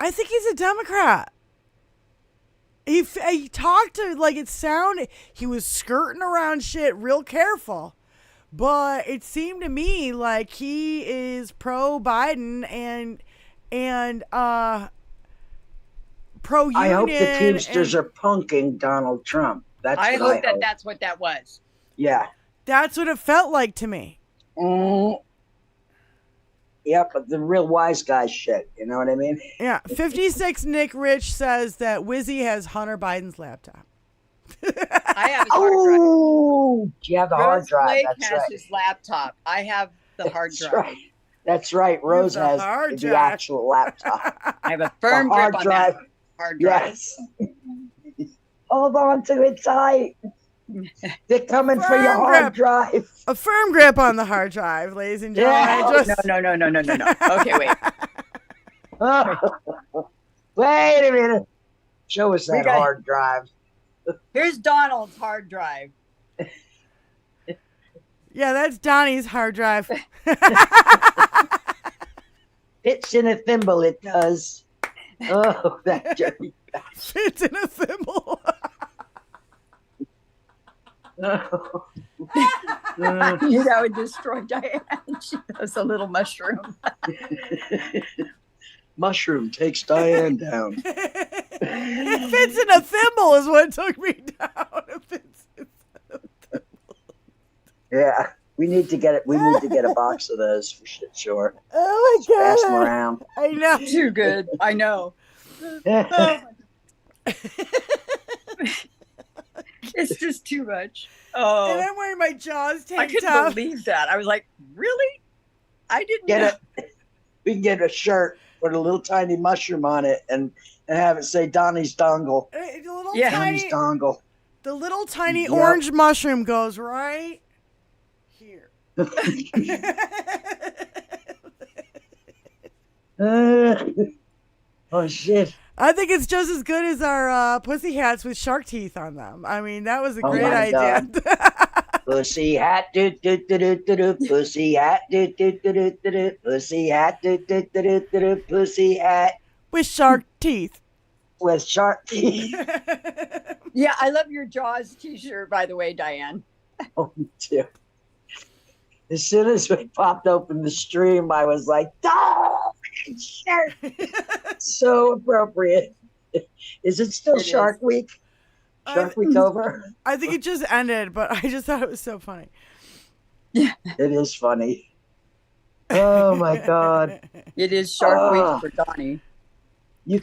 I think he's a Democrat. He talked to like it sounded. He was skirting around shit real careful. But it seemed to me like he is pro Biden and pro union. I hope the Teamsters are punking Donald Trump. That's I what hope that's what that was. Yeah. That's what it felt like to me. Yeah, but the real wise guy shit. You know what I mean? Yeah. 56 Nick Rich says that Wizzy has Hunter Biden's laptop. I have his hard drive. Oh, you have the hard drive. Blake That's has right. his laptop. I have the hard That's drive. right. That's right. Rose the has hard the drive. actual laptop. I have a firm The hard grip on drive. that hard drive. Yes. Hold on to it tight. They're coming for your Firm hard grip. drive. A firm grip on the hard drive, ladies and gentlemen. Yeah. I just- No. Okay, wait. Wait a minute. Show us that got- hard drive. Here's Donald's hard drive. Yeah, that's Donnie's hard drive. Fits in a thimble, it does. Oh, that dirty Fits in a thimble. Oh. That would destroy Diane. She does a little mushroom. Mushroom takes Diane down. It fits in a thimble is what took me down. It fits in a thimble. Yeah, we need to get it. We need to get a box of those for shit, sure. Oh my Pass them god. around. I know. Too good. I know. It's just too much. And Oh, I'm wearing my Jaws I tank couldn't top. believe that. I was like, really? I didn't know. Get it. We can get a shirt with a little tiny mushroom on it and have it say Donnie's dongle. The little Yeah. Donnie's tiny, dongle. the little tiny Yep. orange mushroom goes right here. Oh shit! I think it's just as good as our pussy hats with shark teeth on them. I mean, that was a Oh great my idea. Pussy hat, do do do do do do. Pussy hat, do do do do do do. Pussy hat, do do do do do do. Pussy hat With shark teeth. with sharp teeth. Yeah, I love your Jaws t-shirt, by the way, Diane. Oh, me too. As soon as we popped open the stream, I was like, "Oh, shark!" So appropriate. Is it still It Shark is. Week? Shark Week over? I think it just ended, but I just thought it was so funny. It is funny. Oh my god! It is Shark Ah. Week for Donnie. We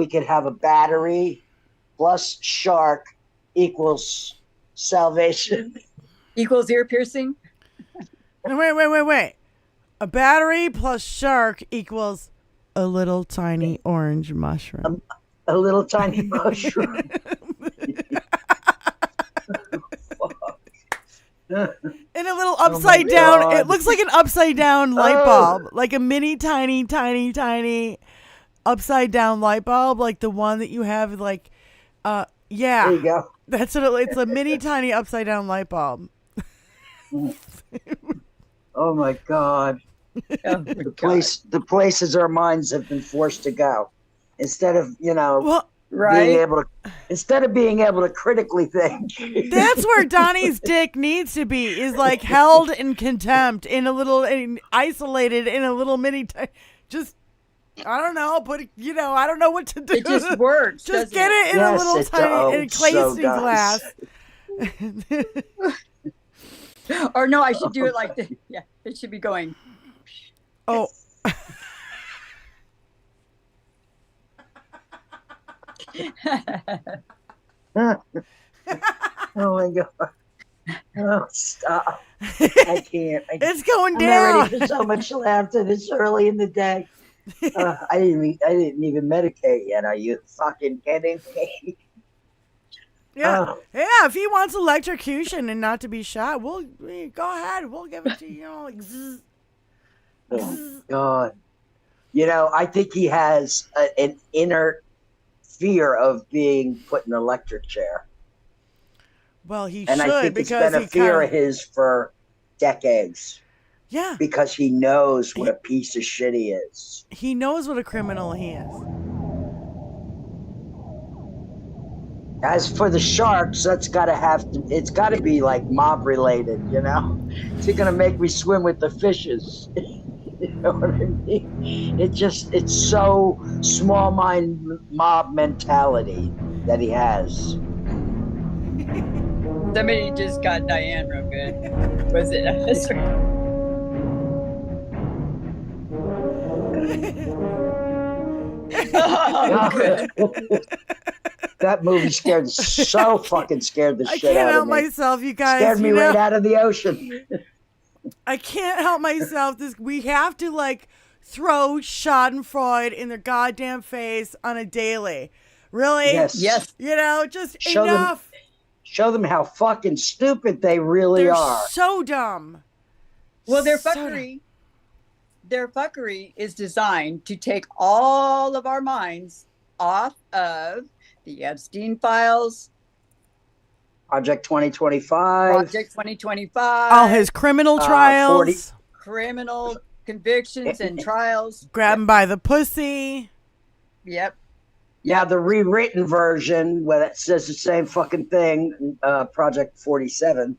could have a battery plus shark equals salvation. Equals ear piercing. No, wait. A battery plus shark equals a little tiny orange mushroom. A little tiny mushroom. And a little upside down. God. It looks like an upside down light Oh. bulb. Like a mini tiny upside down light bulb. Like the one that you have like, There yeah. you go. That's what it's a mini tiny upside down light bulb. Oh my god. Oh, The places our minds have been forced to go. Instead of, Well, right? instead of being able to critically think. that's where Donnie's dick needs to be, is like held in contempt isolated in a little just, I don't know, but I don't know what to do. It just works. Just doesn't get it in a Yes, little it tiny encased in does. glass. Or no, I should do it like this. Yeah, it should be going. Oh, Oh my god. Oh, stop. I can't. it's going I'm not down. ready for so much laughter this early in the day. I didn't even medicate yet. Are you fucking kidding me? Yeah, if he wants electrocution and not to be shot, go ahead. We'll give it to you. Like, zzz. Oh, God. I think he has an inner fear of being put in an electric chair. Well, he And should, I think it's because been a fear of his for decades. Yeah. Because he knows what a piece of shit he is. He knows what a criminal he is. As for the sharks, it's got to be like mob related, Is he going to make me swim with the fishes? You know what I mean? It's so small mind mob mentality that he has. Somebody just got Diane real good. Was it us? Oh, good. That movie scared the shit out of me. I can't help myself, you guys. Scared me right out of the ocean. I can't help myself. We have to throw Schadenfreude in their goddamn face on a daily. Really? Yes. Just enough. Show them how fucking stupid they really are. They're so dumb. Well, their fuckery is designed to take all of our minds off of the Epstein files, Project 2025, all his criminal trials, criminal convictions and trials. Grab him by the pussy. Yep. Yeah, the rewritten version where it says the same fucking thing, Project 47.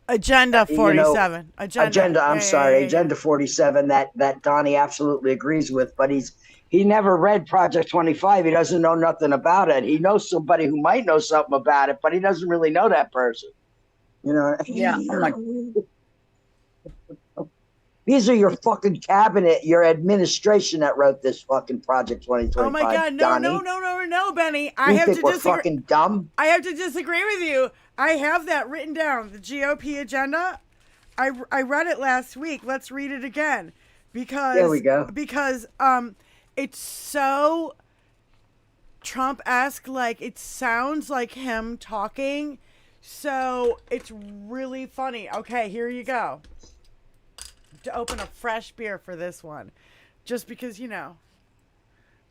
Agenda 47. Agenda. I'm sorry, Agenda 47. That Donnie absolutely agrees with, but he never read Project 25. He doesn't know nothing about it. He knows somebody who might know something about it, but he doesn't really know that person. Yeah. I'm like, these are your fucking cabinet, your administration that wrote this fucking Project 2025. Oh my God, no, Benny. I have to we're disagree. Fucking dumb? I have to disagree with you. I have that written down. The GOP agenda. I read it last week. Let's read it again, because there we go. Because it's so Trump-esque. It sounds like him talking. So it's really funny. Okay, here you go. To open a fresh beer for this one, just because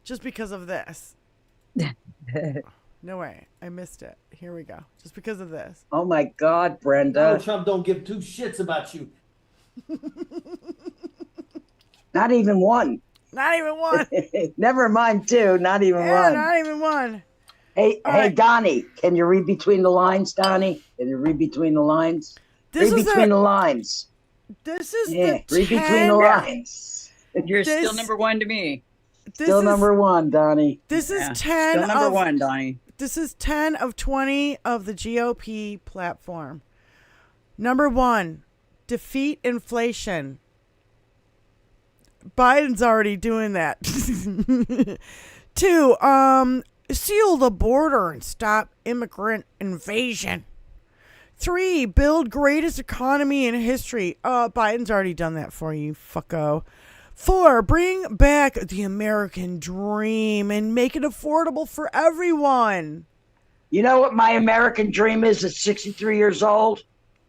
just because of this. No way, I missed it. Here we go. Just because of this. Oh my God, Brenda! Donald Trump don't give two shits about you. Not even one. Not even one. Never mind two. Not even one. Not even one. Hey, Donnie, can you read between the lines, Donnie? Can you read between the lines? Read between the lines. This is read between the lines. You're still number one to me. Still number one, Donnie. This is 10 still number one, Donnie. This is 10 of 20 of the GOP platform. Number 1, defeat inflation. Biden's already doing that. 2, seal the border and stop immigrant invasion. 3, build greatest economy in history. Biden's already done that for you, fucko. 4, bring back the American dream and make it affordable for everyone. You know what my American dream is at 63 years old?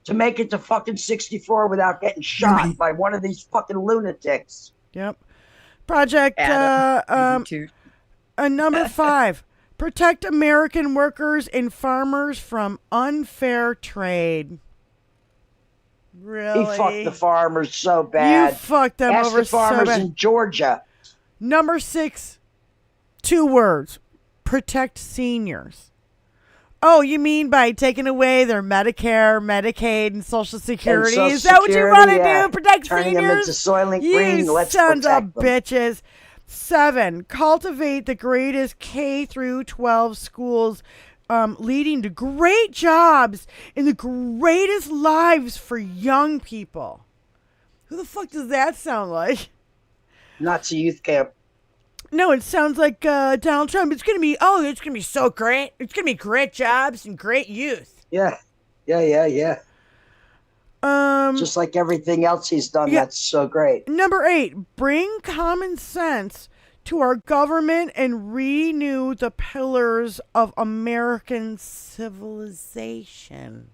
To make it to fucking 64 without getting shot by one of these fucking lunatics. Yep. Project number 5. Protect American workers and farmers from unfair trade. Really? He fucked the farmers so bad. You fucked them Ask over the farmers so bad. in Georgia. Number 6. 2 words. Protect seniors. Oh, you mean by taking away their Medicare, Medicaid, and Social Security? Social Is that what you want to do? Protect Turning seniors? them into Soylent You Green. Let's sons of protect them. bitches. 7, cultivate the greatest K through 12 schools, leading to great jobs and the greatest lives for young people. Who the fuck does that sound like? Nazi youth camp. No, it sounds like Donald Trump. It's gonna be so great. It's gonna be great jobs and great youth. Yeah. Just like everything else he's done, that's so great. Number 8, bring common sense to our government and renew the pillars of American civilization.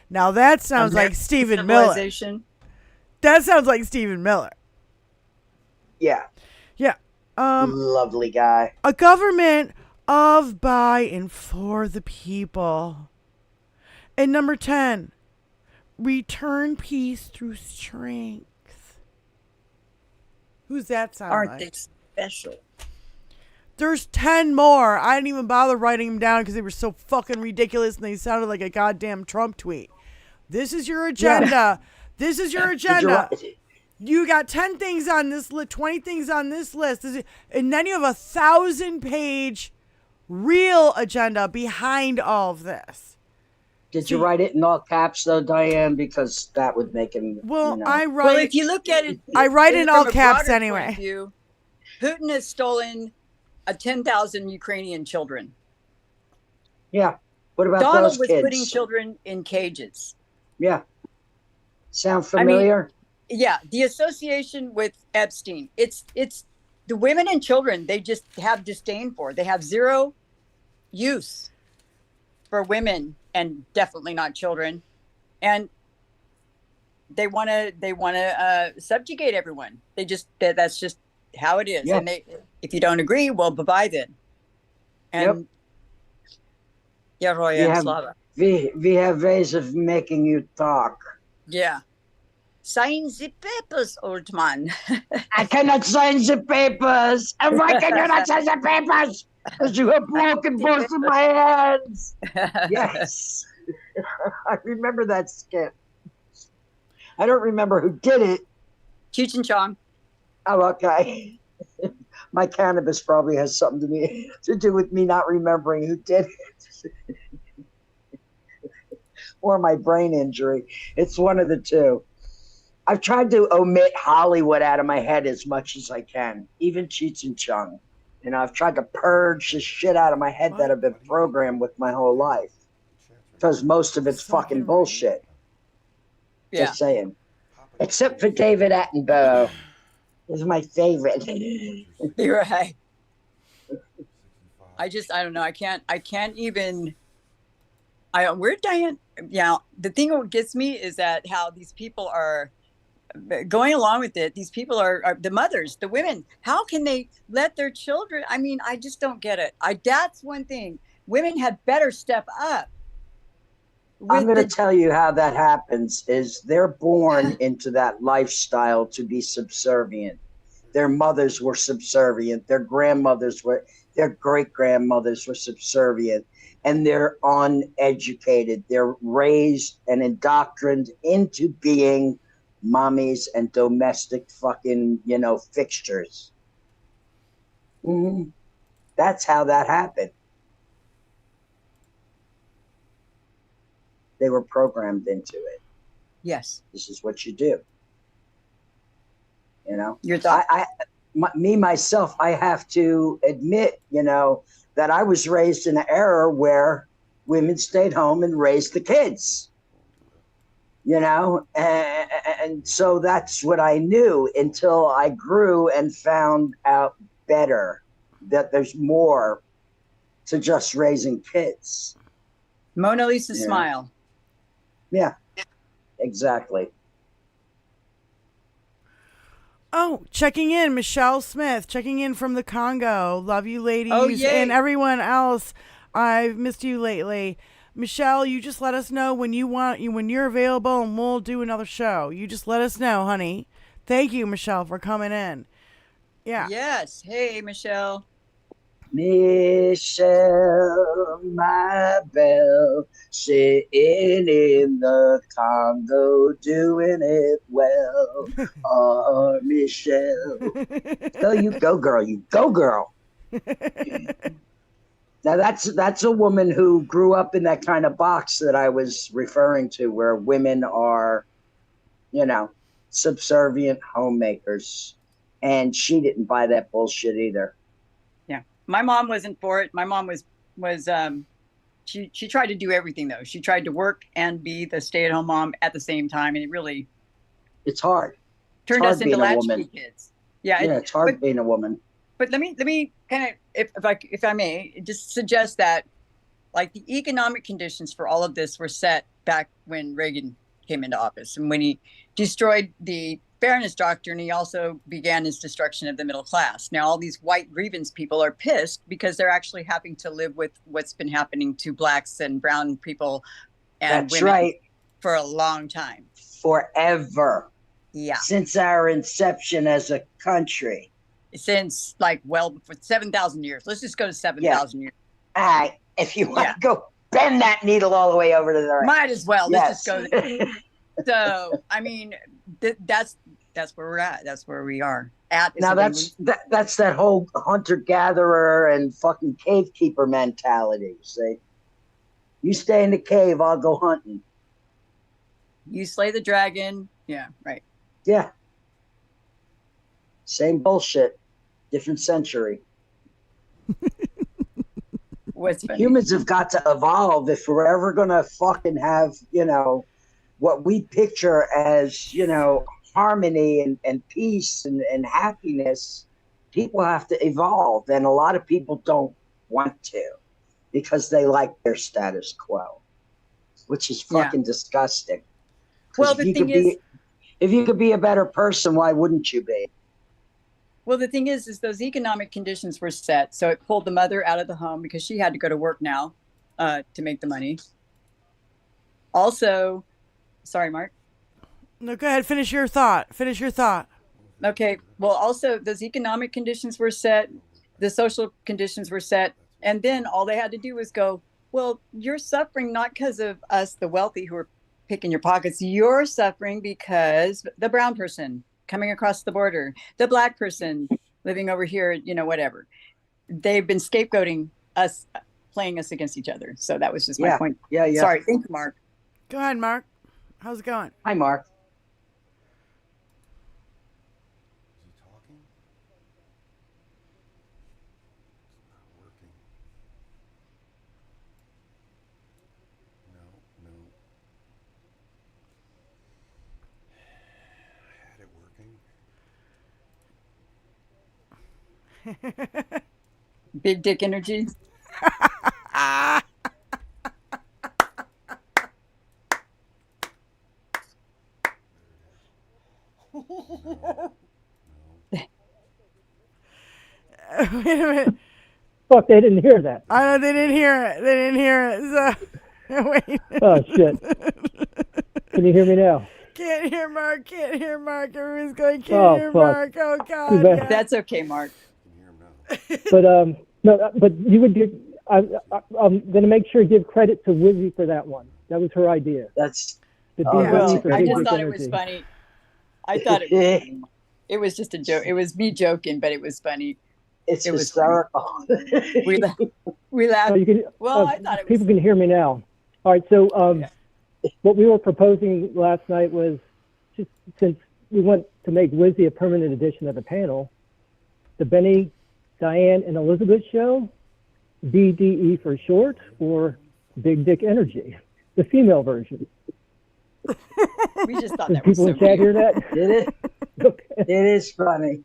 Now that sounds like Stephen Miller. Civilization. That sounds like Stephen Miller. Yeah. Yeah. Lovely guy. A government of, by, and for the people. And number 10, return peace through strength. Who's that sound Aren't like? they special? There's 10 more. I didn't even bother writing them down because they were so fucking ridiculous and they sounded like a goddamn Trump tweet. This is your agenda. Yeah. This is your Did you agenda. write- You got 10 things on this list, 20 things on this list. And then you have 1,000-page real agenda behind all of this. Did you write it in all caps though, Diane? Because that would make him. Well, you know. I write. Well, if you look at it, I write in all from a caps broader point anyway. of view, Putin has stolen 10,000 Ukrainian children. Yeah. What about Donald those was kids? putting children in cages. Yeah. Sound familiar? Yeah, the association with Epstein. It's the women and children they just have disdain for. They have zero use for women and definitely not children. And they want to subjugate everyone. That's just how it is. Yeah. And if you don't agree, well, bye-bye then. And yeah, Roy and Slava. We have ways of making you talk. Yeah. Sign the papers, old man. I cannot sign the papers. And why can you not sign the papers? Because you have broken both of my hands. Yes. I remember that skit. I don't remember who did it. Cheech and Chong. Oh, okay. My cannabis probably has something to do with me not remembering who did it. Or my brain injury. It's one of the two. I've tried to omit Hollywood out of my head as much as I can, even Cheech and Chong. You know, I've tried to purge the shit out of my head that I've been programmed with my whole life. Because most of it's fucking bullshit. Yeah. Just saying. Except for David Attenborough. He's my favorite. You're right. I don't know. I can't even. Where Diane? Yeah. The thing that gets me is that how these people are going along with it. These people are the mothers, the women. How can they let their children? I mean, I just don't get it. That's one thing. Women had better step up. I'm going to tell you how that happens is they're born into that lifestyle to be subservient. Their mothers were subservient. Their grandmothers were, their great-grandmothers were subservient. And they're uneducated. They're raised and indoctrined into being mommies and domestic fucking, fixtures. Mm-hmm. That's how that happened. They were programmed into it. Yes. This is what you do. Your thought. Myself, I have to admit, that I was raised in an era where women stayed home and raised the kids. And so that's what I knew until I grew and found out better that there's more to just raising kids. Mona Lisa smile. Yeah, exactly. Oh, checking in, Michelle Smith, checking in from the Congo. Love you, ladies, Oh, yay. and everyone else. I've missed you lately. Michelle, you just let us know when you're available, and we'll do another show. You just let us know, honey. Thank you, Michelle, for coming in. Yeah. Yes. Hey, Michelle. Michelle, my belle, sitting in the Congo, doing it well. Oh, Michelle. Oh, you go, girl. You go, girl. Now, that's a woman who grew up in that kind of box that I was referring to, where women are, subservient homemakers. And she didn't buy that bullshit either. My mom wasn't for it. My mom was she tried to do everything though. She tried to work and be the stay-at-home mom at the same time, and it's hard. Turned us into latchkey kids. Yeah, it's hard being a woman. But let me kind of, if I may, just suggest that, like, the economic conditions for all of this were set back when Reagan came into office, and when he destroyed the fairness doctrine, he also began his destruction of the middle class. Now, all these white grievance people are pissed because they're actually having to live with what's been happening to blacks and brown people and That's women right. for a long time. Forever. Yeah. Since our inception as a country. Since, like, well, for 7,000 years. Let's just go to 7,000 years. All right. If you want to go bend that needle all the way over to the right. Might as well. Let's Yes. just go there. So, I mean, that's where we're at. That's where we are at. Now that's that whole hunter-gatherer and fucking cave keeper mentality. See, you stay in the cave, I'll go hunting. You slay the dragon. Yeah, right. Yeah. Same bullshit, different century. What's funny? Humans have got to evolve if we're ever gonna fucking have, what we picture as, harmony and peace and happiness. People have to evolve, and a lot of people don't want to because they like their status quo, which is fucking disgusting. Well, the thing is, if you could be a better person, why wouldn't you be? well, the thing is those economic conditions were set, so it pulled the mother out of the home because she had to go to work now to make the money. Also, sorry, Mark. No, go ahead. Finish your thought. Okay. Well, also, those economic conditions were set, the social conditions were set, and then all they had to do was go, well, you're suffering not because of us, the wealthy, who are picking your pockets. You're suffering because the brown person coming across the border, the black person living over here, whatever. They've been scapegoating us, playing us against each other. So that was just my point. Yeah. Sorry. Thank you, Mark. Go ahead, Mark. How's it going? Hi, Mark. Is he talking? It's not working. No. I had it working. Big dick energy. Wait a minute. Fuck, they didn't hear that. I know they didn't hear it. So, wait. Oh, shit. Can you hear me now? Can't hear Mark. Everyone's going, can't Oh, hear fuck. Mark. Oh, Too God. bad. Yeah. That's okay, Mark. I can hear him now. But no, but you would do. I'm going to make sure to give credit to Wizzy for that one. That was her idea. That's The Oh, BBE that's for I Big just Dick thought it was Energy. funny. I thought it was just a joke. It was me joking, but it was funny. it's It was hysterical. We laughed. So you can, Well, I thought it was. people can hear me now. All right. So what we were proposing last night was just since we want to make Wizzy a permanent addition of the panel, the Benny, Diane, and Elizabeth show, BDE for short, or Big Dick Energy, the female version. We just thought Did that was people so in chat weird. hear that? Did it? Okay. It is funny.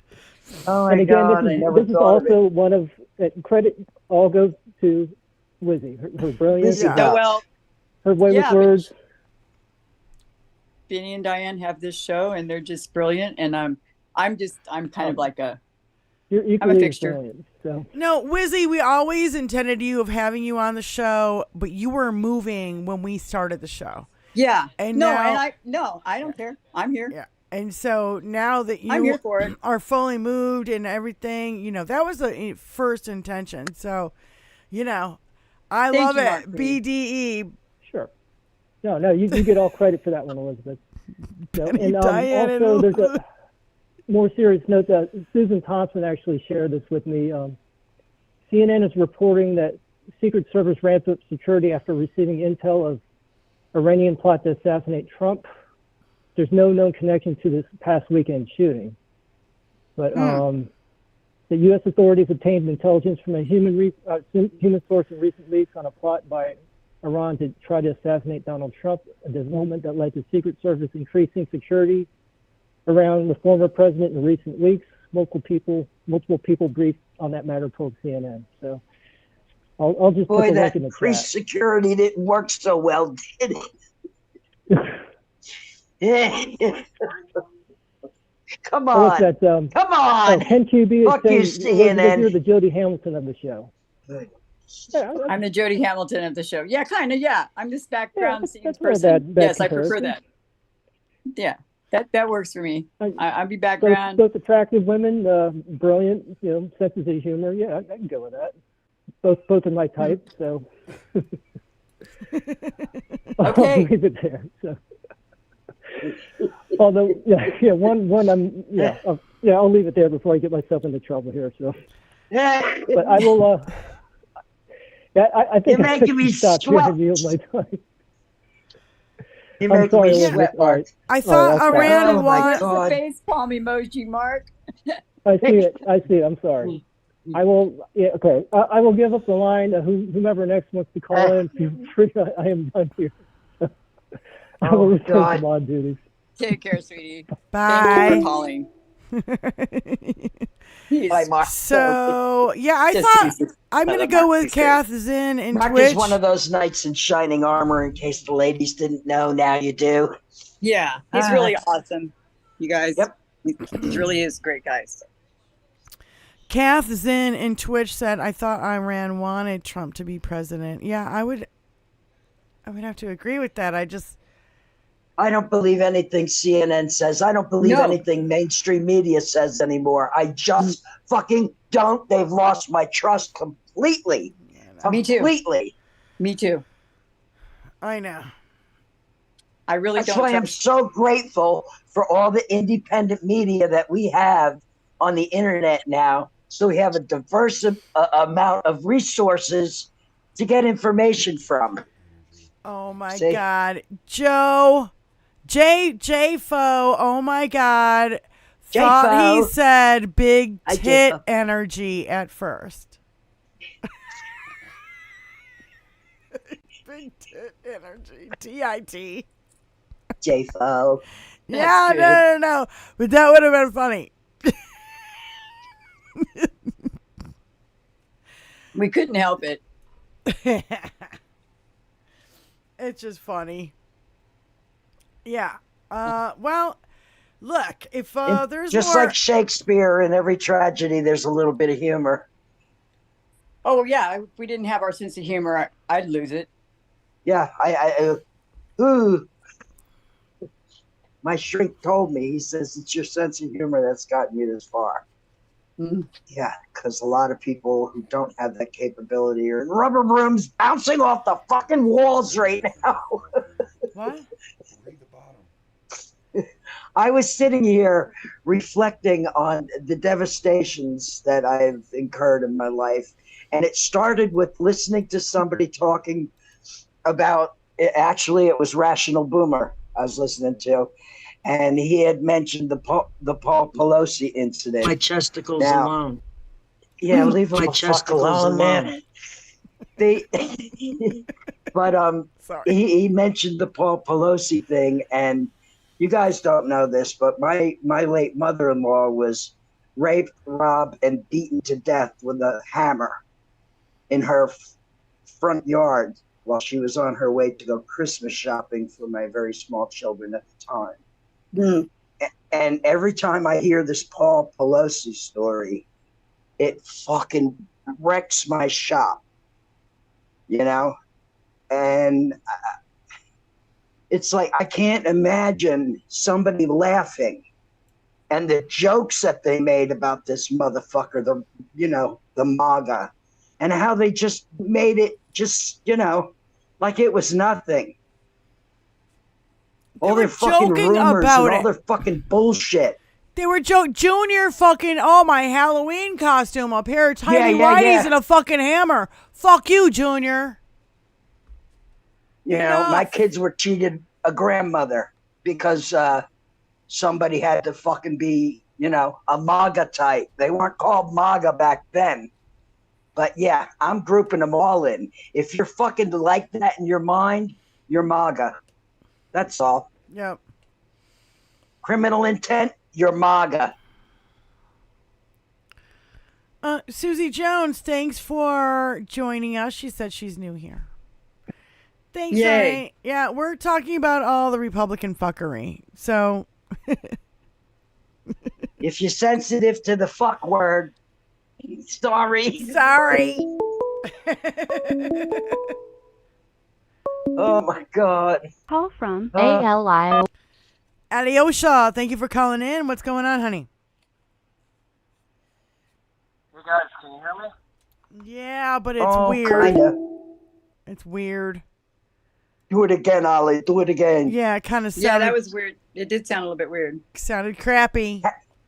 Oh my And again, God, I never this is thought of it. also one of credit all goes to Wizzy, her brilliance, Wizzy So, does. well, her way yeah, with words. Benny and Diane have this show, and they're just brilliant. And I'm kind of like You're I'm a equally as fixture. brilliant. So No, Wizzy, we always intended you of having you on the show, but you were moving when we started the show. yeah. And no, now- and I don't care. I'm here. Yeah. And so now that I'm you here for it. are fully moved and everything, that was the first intention. So, I Thank love you, it. Mark. BDE. sure. No, you get all credit for that one, Elizabeth. So, and Diane, and also, there's a more serious note that Susan Thompson actually shared this with me. CNN is reporting that Secret Service ramped up security after receiving intel of Iranian plot to assassinate Trump. There's no known connection to this past weekend shooting. But the U.S. authorities obtained intelligence from a human source in recent weeks on a plot by Iran to try to assassinate Donald Trump, a development that led to Secret Service increasing security around the former president in recent weeks. Multiple people multiple people briefed on that matter told CNN. So I'll just put Boy, the that link in the increased chat. security didn't work so well, did it? Come Oh, what's on. that? Come Oh, on. Ken QB is Fuck you, saying, Elizabeth, you're CNN. the Jody Hamilton of the show. Yeah, I'm the Jody Hamilton of the show. Yeah, kind of. Yeah, I'm this background scenes that's not person. bad Yes, I prefer comparison. that. Yeah, that works for me. I'll be Both, background. both attractive women, brilliant, senses of humor. Yeah, I can go with that. Both in my type, so I'll Okay. leave it there. So, although, one, I'll leave it there before I get myself into trouble here. So, but I will. I think You're I making me should stop here sweat. and yield my time. You're I'm making sorry, me Elizabeth. sweat, All Mark. right. I All thought right, I'll Iran stop. Oh, my won. God. Where's the face palm emoji, Mark? I see it. I'm sorry. I will. Yeah, okay. I will give up the line. Whomever next wants to call in, feel free. I am done here. I will return God. to lawn duties. Take care, sweetie. Thank you Bye. for calling. Bye, Mark. So yeah, I Just thought teasing. I'm I gonna love go Mark. with He's great. Kath Zinn in Mark Twitch. is one of those knights in shining armor. In case the ladies didn't know, now you do. Yeah, he's really awesome. You guys. Yep. He really is a great guy. So. Kath Zinn in Twitch said, "I thought Iran wanted Trump to be president." Yeah, I would have to agree with that. I don't believe anything CNN says. I don't believe No. anything mainstream media says anymore. I just fucking don't. They've lost my trust completely. Me too. Completely. Me too. I know. I really That's don't why I'm trust. so grateful for all the independent media that we have on the internet now. So we have a diverse amount of resources to get information from. Oh my See? God, Joe, J Fo. Oh my God, thought J-Fo. he said big Hi, tit J-Fo. energy at first. Big tit energy, TIT. JFO. Yeah, good. no, but that would have been funny. We couldn't help it. It's just funny. Yeah. Well, look, if there's Just more, like Shakespeare, in every tragedy, there's a little bit of humor. Oh yeah, if we didn't have our sense of humor, I'd lose it. Yeah, my shrink told me, he says, it's your sense of humor that's gotten you this far. Mhm. Yeah, because a lot of people who don't have that capability are in rubber rooms bouncing off the fucking walls right now. what? I was sitting here reflecting on the devastations that I've incurred in my life. And it started with listening to somebody talking about, actually, it was Rational Boomer I was listening to. And he had mentioned the Paul Pelosi incident. My chesticles Now- alone. Yeah, leave My him the fuck chesticles alone, man. alone. But Sorry. he mentioned the Paul Pelosi thing, and you guys don't know this, but my late mother-in-law was raped, robbed, and beaten to death with a hammer in her front yard while she was on her way to go Christmas shopping for my very small children at the time. Mm. And every time I hear this Paul Pelosi story, it fucking wrecks my shop, you know? And it's like, I can't imagine somebody laughing and the jokes that they made about this motherfucker, the MAGA, and how they just made it just, like it was nothing. All were their fucking joking rumors about and all it. their fucking bullshit. They were Junior fucking, my Halloween costume, a pair of tidy Yeah, whities yeah. and a fucking hammer. Fuck you, Junior. You know, my kids were cheated a grandmother because somebody had to fucking be, a MAGA type. They weren't called MAGA back then. But yeah, I'm grouping them all in. If you're fucking like that in your mind, you're MAGA. That's all. Yep. Criminal intent, you're MAGA. Susie Jones, thanks for joining us. She said she's new here. Thanks, Yay. Ray. Yeah, we're talking about all the Republican fuckery. So, If you're sensitive to the fuck word, sorry. sorry. Oh my God. Call from Uh, ALI. Alyosha, thank you for calling in. What's going on, honey? You guys, can you hear me? Yeah, but it's Oh, weird. kinda. It's weird. Do it again, Ollie. Do it again. Yeah, it kind of Yeah, sounded, that was weird. It did sound a little bit weird. sounded crappy.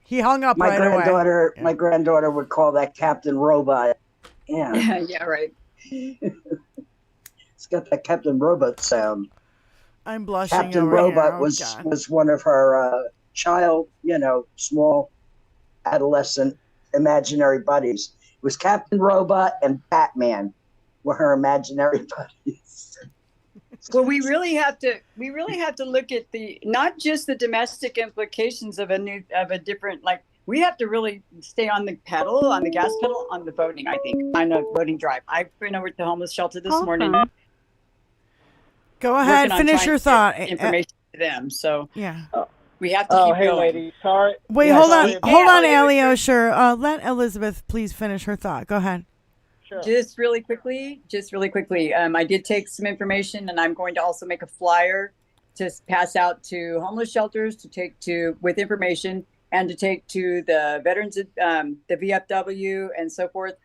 He hung up My right away. granddaughter, Yeah. my granddaughter would call that Captain Robot. Yeah, Yeah, right. it's got that Captain Robot sound. I'm blushing Captain over Robot here. Oh, was God. was one of her child, small adolescent imaginary buddies. It was Captain Robot and Batman were her imaginary buddies. Well, we really have to look at the not just the domestic implications of a different, like, we have to really stay on the pedal, on the gas pedal, on the voting. I think on a voting drive. I've been over at the homeless shelter this Call morning. from Go ahead, working on finish trying your to get thought. Information to them. So Yeah. we have to Oh, keep hey, going. lady. Sorry. Wait, Yeah, hold sorry. on. Hold on, Elliot. Alyosha. Let Elizabeth please finish her thought. Go ahead. Sure. Just really quickly. I did take some information, and I'm going to also make a flyer to pass out to homeless shelters, to take to with information, and to take to the veterans, the VFW, and so forth.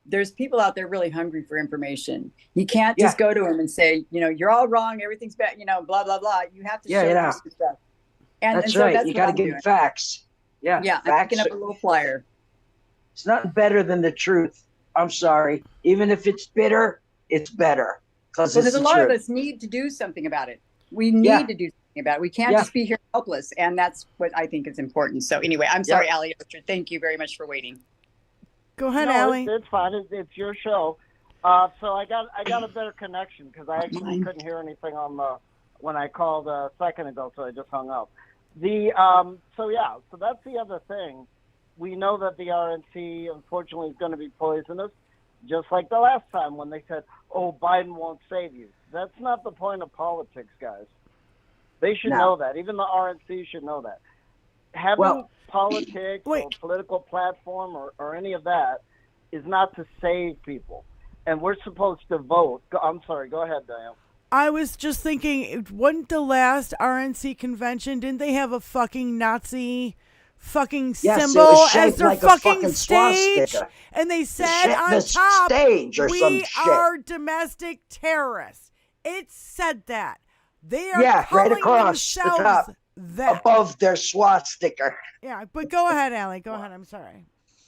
There's people out there really hungry for information. You can't just go to them and say, you're all wrong, everything's bad, blah blah blah. You have to show them some stuff. That's so right. that's You what got to I'm give doing. facts. Yeah, Yeah, I'm facts. picking up a little flyer. It's not better than the truth. I'm sorry. Even if it's bitter, it's better because So it's there's a the lot of truth. us need to do something about it. We need Yeah. to do something about it. We can't Yeah. just be here helpless, and that's what I think is important. So anyway, I'm sorry, Allie. Thank you very much for waiting. Go ahead, No, Allie. it's fine. It's your show. So I got a better connection because I actually couldn't hear anything on when I called a second ago, so I just hung up. So that's the other thing. We know that the RNC unfortunately is going to be poisonous, just like the last time when they said, "Oh, Biden won't save you." That's not the point of politics, guys. They should know that. Even the RNC should know that. Having politics or political platform or any of that is not to save people. And we're supposed to vote. I'm sorry. Go ahead, Diane. I was just thinking, wasn't the last RNC convention, didn't they have a fucking Nazi fucking Yes, it symbol was as shaped their like a fucking fucking stage? swastika. And they said The on top, stage or some we shit. are domestic terrorists. It said that. They are Yeah, right calling across the themselves top. that. Above their swastika. Yeah, but go ahead, Allie. Go ahead. I'm sorry.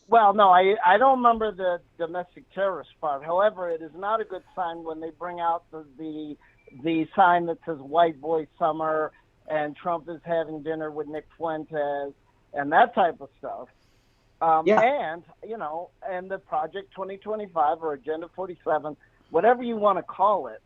Well, no, I don't remember the domestic terrorist part. However, it is not a good sign when they bring out the sign that says "White Boy Summer" and Trump is having dinner with Nick Fuentes and that type of stuff. And and the Project 2025 or Agenda 47, whatever you want to call it,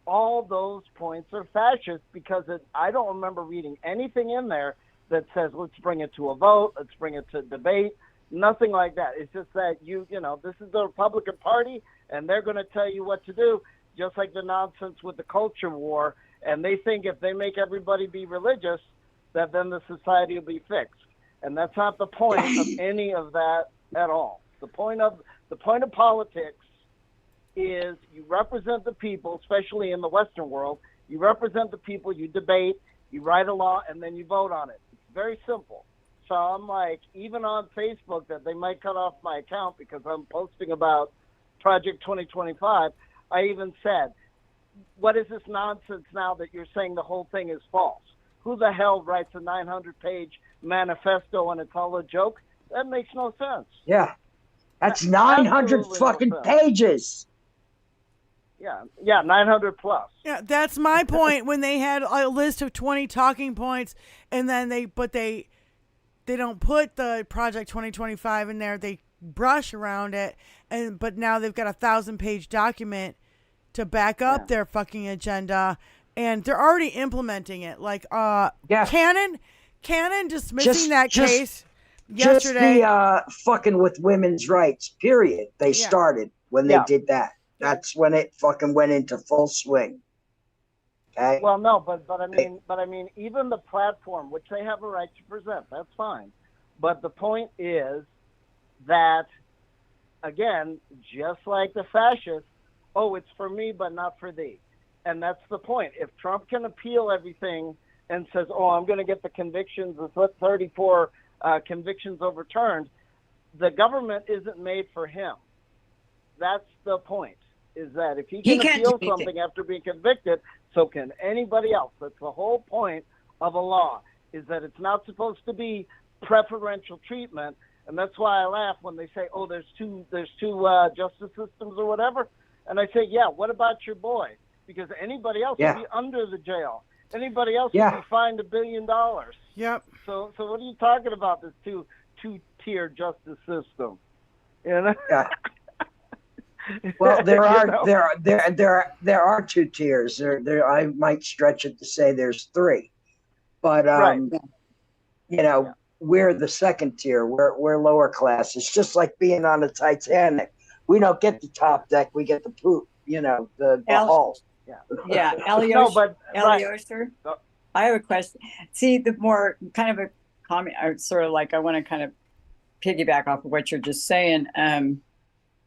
all those points are fascist because I don't remember reading anything in there that says let's bring it to a vote, let's bring it to debate. Nothing like that. It's just that this is the Republican Party, and they're going to tell you what to do, just like the nonsense with the culture war. And they think if they make everybody be religious, that then the society will be fixed. And that's not the point of any of that at all. The point of politics is you represent the people, especially in the Western world. You represent the people, you debate, you write a law, and then you vote on it. It's very simple. So I'm like, even on Facebook, that they might cut off my account because I'm posting about Project 2025. I even said, what is this nonsense now that you're saying the whole thing is false? Who the hell writes a 900-page manifesto and it's all a joke? That makes no sense. Yeah. That's 900 Absolutely fucking no sense. pages. Yeah, 900 plus. Yeah, that's my point. When they had a list of 20 talking points, and then they don't put the Project 2025 in there. They brush around it, but now they've got a 1,000-page document to back up their fucking agenda, and they're already implementing it. Like, Cannon dismissing that case yesterday. Just the fucking with women's rights, period. They started when they did that. That's when it fucking went into full swing. Okay. Well, no, but I mean, even the platform, which they have a right to present, that's fine. But the point is that, again, just like the fascists, oh, it's for me, but not for thee. And that's the point. If Trump can appeal everything and says, oh, I'm going to get the convictions, the 34 convictions overturned, the government isn't made for him. That's the point, is that if he can appeal something after being convicted, so can anybody else. That's the whole point of a law, is that it's not supposed to be preferential treatment. And that's why I laugh when they say, oh, there's two justice systems or whatever. And I say, yeah, what about your boy? Because anybody else would be under the jail. Anybody else would be fined $1 billion. Yep. So what are you talking about, this two-tier justice system? You know? Yeah. Well, there are two tiers. There I might stretch it to say there's three, but you know, we're the second tier. We're lower class. It's just like being on the Titanic. We don't get the top deck. We get the poop. You know, the hull. Yeah, Eliosher, I have a question. See, the more kind of a comment, or sort of like I want to kind of piggyback off of what you're just saying.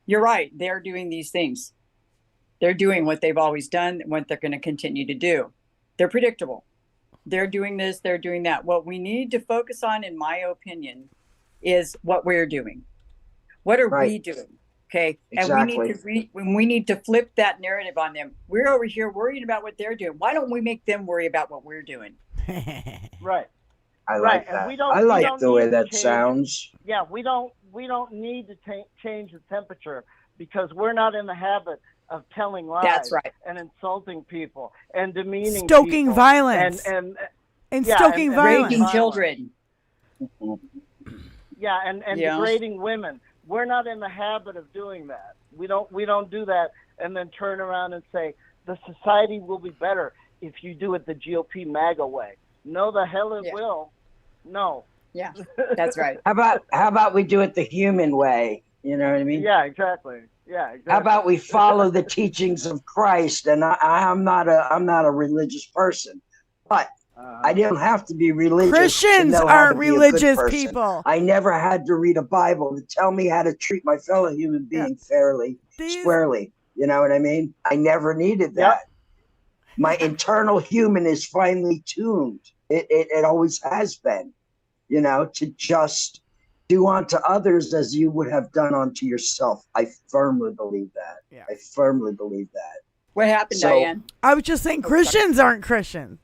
You're right. They're doing these things. They're doing what they've always done, and what they're going to continue to do. They're predictable. They're doing this. They're doing that. What we need to focus on, in my opinion, is what we're doing. What are we doing? Okay. Exactly. And we need to flip that narrative on them. We're over here worrying about what they're doing. Why don't we make them worry about what we're doing? Right. I like that. I like the way that sounds. Yeah, we don't need to change the temperature, because we're not in the habit of telling lies. That's right. And insulting people and demeaning stoking people. violence and stoking violence, raping children. Yeah, and degrading women. We're not in the habit of doing that. We don't do that and then turn around and say the society will be better if you do it the GOP MAGA way. No, the hell it will. No. Yeah, that's right. How about we do it the human way? You know what I mean? Yeah, exactly. How about we follow the teachings of Christ? And I'm not a religious person, but I didn't have to be religious. Christians aren't religious people. I never had to read a Bible to tell me how to treat my fellow human being fairly, squarely. You know what I mean? I never needed that. My internal human is finely tuned. It always has been, you know, to just do unto others as you would have done unto yourself. I firmly believe that. Yeah. I firmly believe that. What happened, Diane? I was just saying Christians aren't Christian.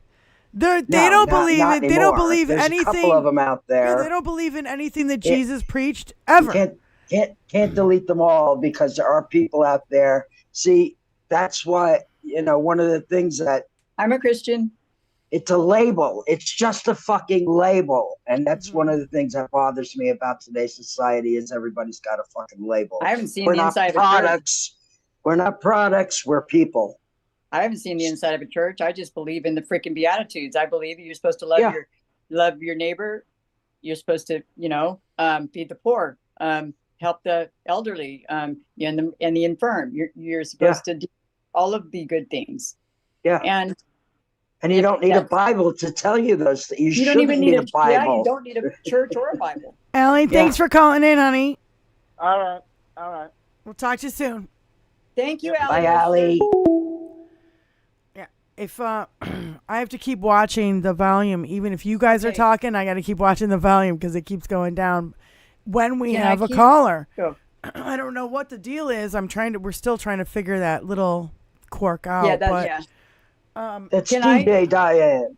They don't believe it. They don't believe There's anything. A couple of them out there. Yeah, they don't believe in anything that Jesus preached ever. Can't delete them all, because there are people out there. See, that's why, you know, one of the things that I'm a Christian. It's a label. It's just a fucking label. And that's one of the things that bothers me about today's society, is everybody's got a fucking label. I haven't seen the inside of a church. We're not products. We're people. I haven't seen the inside of a church. I just believe in the freaking Beatitudes. I believe you're supposed to love your neighbor. You're supposed to, you know, feed the poor, help the elderly, and the infirm. You're supposed to do all of the good things. Yeah. And you don't need a Bible to tell you those things. You don't even need a Bible. Yeah, you don't need a church or a Bible. Allie, thanks for calling in, honey. All right. We'll talk to you soon. Thank you, Allie. Bye, Allie. Yeah. If I have to keep watching the volume, even if you guys are talking, I got to keep watching the volume because it keeps going down when we have a caller. Go. I don't know what the deal is. We're still trying to figure that little quirk out. Yeah, That's DJ Diane.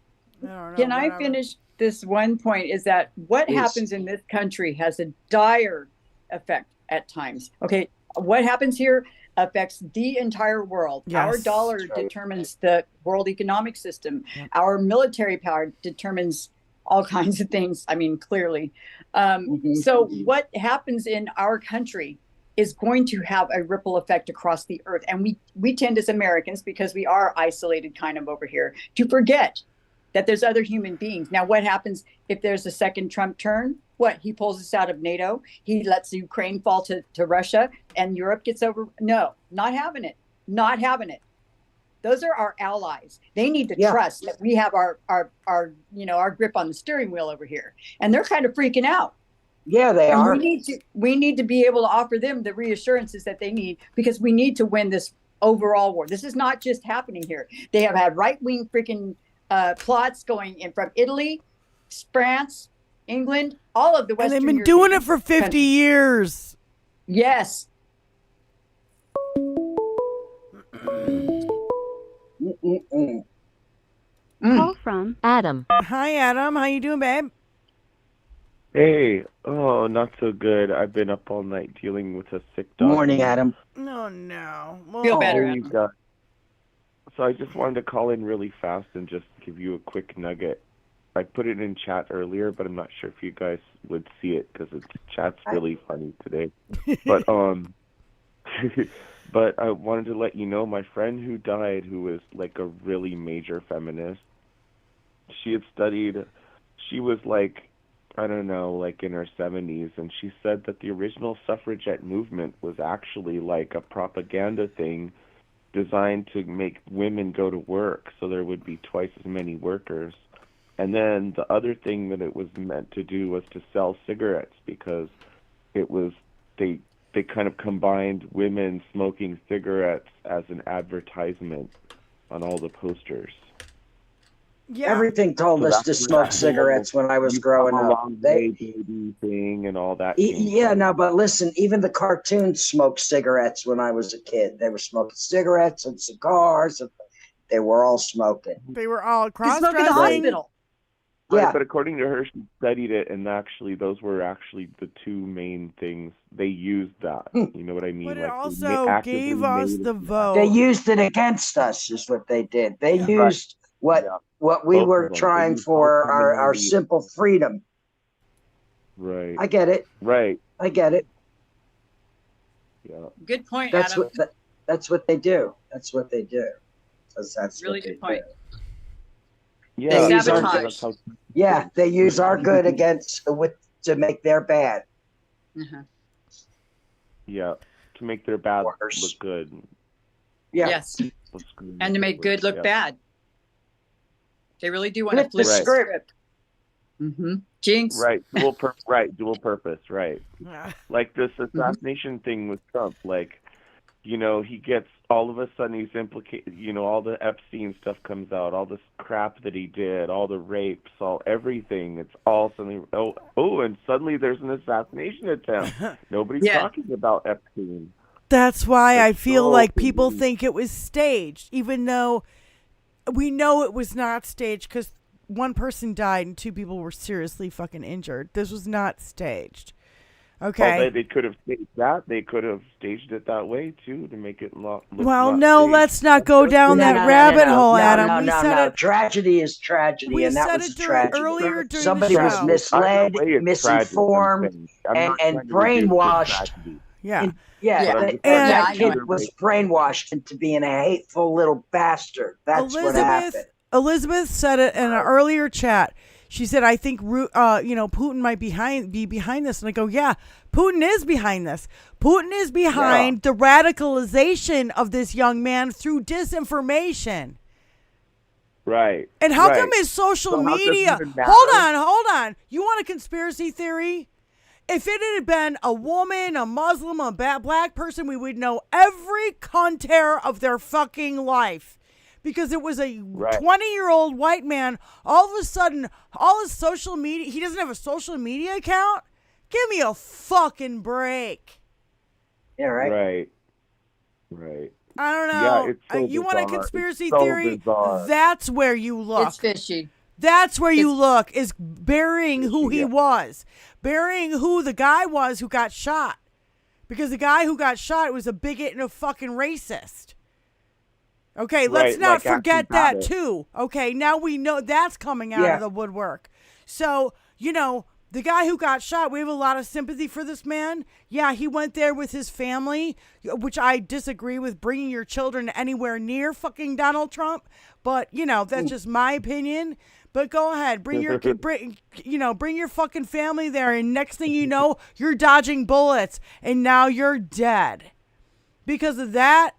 Can I finish this one point? Is that what happens in this country has a dire effect at times. Okay, what happens here affects the entire world. Yes. Our dollar determines the world economic system. Yep. Our military power determines all kinds of things. I mean, clearly. So what happens in our country is going to have a ripple effect across the earth. And we tend as Americans, because we are isolated kind of over here, to forget that there's other human beings. Now, what happens if there's a second Trump turn? What? He pulls us out of NATO. He lets Ukraine fall to Russia and Europe gets over. No, not having it. Not having it. Those are our allies. They need to trust that we have our our grip on the steering wheel over here. And they're kind of freaking out. Yeah, they are. We need to be able to offer them the reassurances that they need, because we need to win this overall war. This is not just happening here. They have had right-wing freaking plots going in from Italy, France, England, all of the Western. And they've been doing it for 50 years. Yes. Call from Adam. Hi, Adam. How you doing, babe? Hey, oh, not so good. I've been up all night dealing with a sick dog. Morning, Adam. No. Well, Feel better, Oh, Adam. you got- So I just wanted to call in really fast and just give you a quick nugget. I put it in chat earlier, but I'm not sure if you guys would see it because chat's really funny today. But but I wanted to let you know my friend who died, who was like a really major feminist. She had studied. She was like, I don't know, like in her 70s, and she said that the original suffragette movement was actually like a propaganda thing designed to make women go to work so there would be twice as many workers. And then the other thing that it was meant to do was to sell cigarettes, because it was they kind of combined women smoking cigarettes as an advertisement on all the posters. yeah. Everything told So us that's to where smoke that cigarettes when I was You growing Come a up. long way, baby thing and all that. came Yeah, from. no, but listen, even the cartoons smoked cigarettes when I was a kid. They were smoking cigarettes and cigars, and they were all smoking. They were all They smoke in the cross-dressing. hospital. Right, Yeah. but according to her, she studied it, and actually, those were actually the two main things. They used that. You know what I mean? But it Like, they also actively gave us made the it- vote. They used it against us, is what they did. They Yeah. used what Yeah. what we Both were of them. trying They used for, both our minority- simple freedom. Right. I get it. Right. I get it. Yeah. Good point, That's Adam. that's what they do. That's what they do. That's Really what they good point. do. Yeah. use our- that's how- Yeah, they use our good to make their bad. Uh-huh. Yeah. To make their bad Worse. look good. Yeah. Yes. Let's go And to make good look yeah. bad. They really do want to Flip the flip the script. script. Mm-hmm. Jinx. Right. Dual purpose. Right. Like this assassination thing with Trump, like, you know, he gets all of a sudden he's implicated, you know, all the Epstein stuff comes out, all this crap that he did, all the rapes, all everything. It's all suddenly, and suddenly there's an assassination attempt. Nobody's Yeah. talking about Epstein. That's why I It's feel so like people easy. think it was staged, even though we know it was not staged, because one person died and two people were seriously fucking injured. This was not staged. Okay. Well, they could have staged that. They could have staged it that way too to make it look. Well, not no, staged. let's not go down No, that no, no, rabbit no, hole, no, Adam. No, we no, said no. it. Tragedy is tragedy, We and that said was it a tragedy. earlier during Somebody the was show. misled, Either way, it's misinformed, tragic, I'm saying. I'm not and trying to reduce it to brainwashed. tragedy. Yeah. Yeah, Yeah. But I'm that, just And- that I know kid it. was brainwashed into being a hateful little bastard. That's what happened. Elizabeth said it in an earlier chat. She said, "I think Putin might be behind this." And I go, "Yeah, Putin is behind this. Putin is behind the radicalization of this young man through disinformation." Right. And how right. come his social So how does it media? even matter? Hold on. You want a conspiracy theory? If it had been a woman, a Muslim, a black person, we would know every contour of their fucking life. Because it was a 20-year-old white man. All of a sudden, all his social media, he doesn't have a social media account? Give me a fucking break. Yeah, right. Right. I don't know. Yeah, it's so You want a bizarre. conspiracy It's so theory? bizarre. That's where you look. It's fishy. That's where you look, is burying who he Yeah. was. Burying who the guy was who got shot. Because the guy who got shot was a bigot and a fucking racist. Okay, let's Right, not like forget actually that got it. too. Okay, now we know that's coming out Yeah. of the woodwork. So, the guy who got shot, we have a lot of sympathy for this man. Yeah, he went there with his family, which I disagree with, bringing your children anywhere near fucking Donald Trump. But, that's just my opinion. But go ahead, bring your bring your fucking family there, and next thing you know, you're dodging bullets, and now you're dead because of that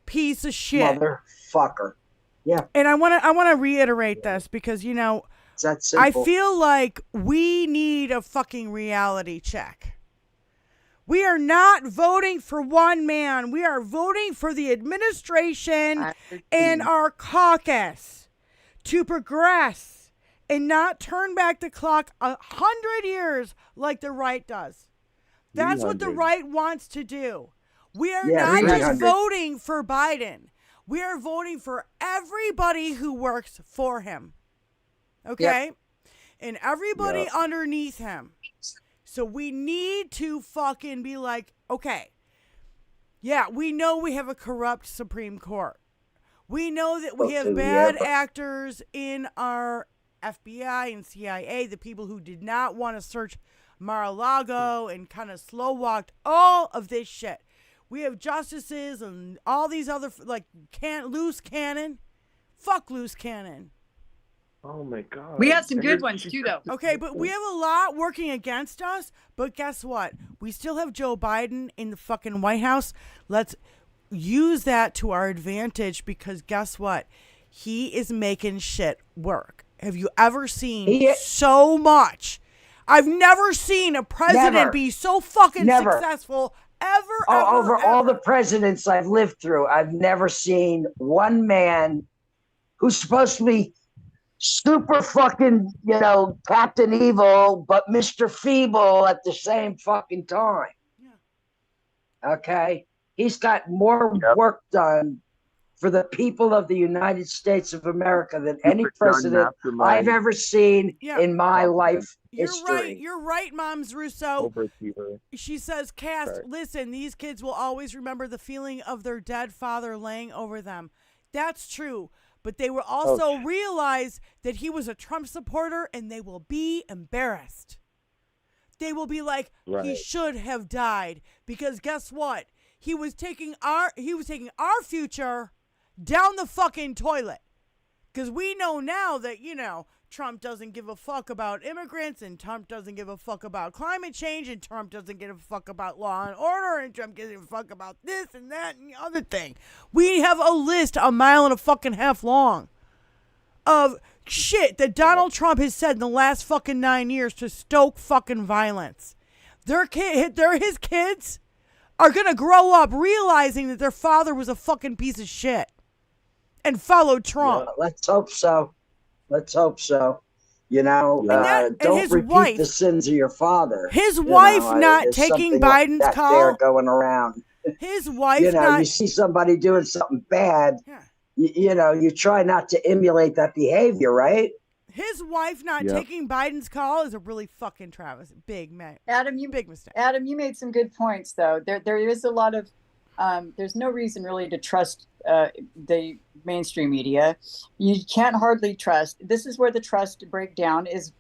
piece of shit. Motherfucker. Yeah. And I want to reiterate this because It's that simple. I feel like we need a fucking reality check. We are not voting for one man. We are voting for the administration and our caucus to progress and not turn back the clock 100 years like the right does. That's what the right wants to do. We are not just voting for Biden. We are voting for everybody who works for him. Okay? Yep. And everybody underneath him. So we need to fucking be like, okay, yeah, we know we have a corrupt Supreme Court. We know that we have bad actors in our FBI and CIA, the people who did not want to search Mar-a-Lago and kind of slow walked all of this shit. We have justices and all these other, like, loose cannon. Fuck loose cannon. Oh my God. We have some good ones too, though. Okay, but we have a lot working against us. But guess what? We still have Joe Biden in the fucking White House. Let's use that to our advantage because guess what? He is making shit work. Have you ever seen so much? I've never seen a president be so fucking successful ever. Over all the presidents I've lived through, I've never seen one man who's supposed to be super fucking, Captain Evil, but Mr. Feeble at the same fucking time. Yeah. Okay? He's got more work done for the people of the United States of America than any president I've ever seen in my life history. You're right, Moms Russo. Overachiever. She says, Cass, listen, these kids will always remember the feeling of their dead father laying over them. That's true. But they will also realize that he was a Trump supporter and they will be embarrassed. They will be like, he should have died. Because guess what? He was taking our future down the fucking toilet. Because we know now that, Trump doesn't give a fuck about immigrants, and Trump doesn't give a fuck about climate change, and Trump doesn't give a fuck about law and order, and Trump doesn't give a fuck about this and that and the other thing. We have a list a mile and a fucking half long of shit that Donald Trump has said in the last fucking 9 years to stoke fucking violence. His kids are going to grow up realizing that their father was a fucking piece of shit and followed Trump. Yeah, let's hope so. Don't repeat the sins of your father. His wife not taking Biden's like call. there going around. His wife you see somebody doing something bad, you try not to emulate that behavior, right? His wife not taking Biden's call is a really fucking big mistake. Adam, you made some good points, though. There is a lot of there's no reason really to trust the mainstream media. You can't hardly trust. This is where the trust breakdown is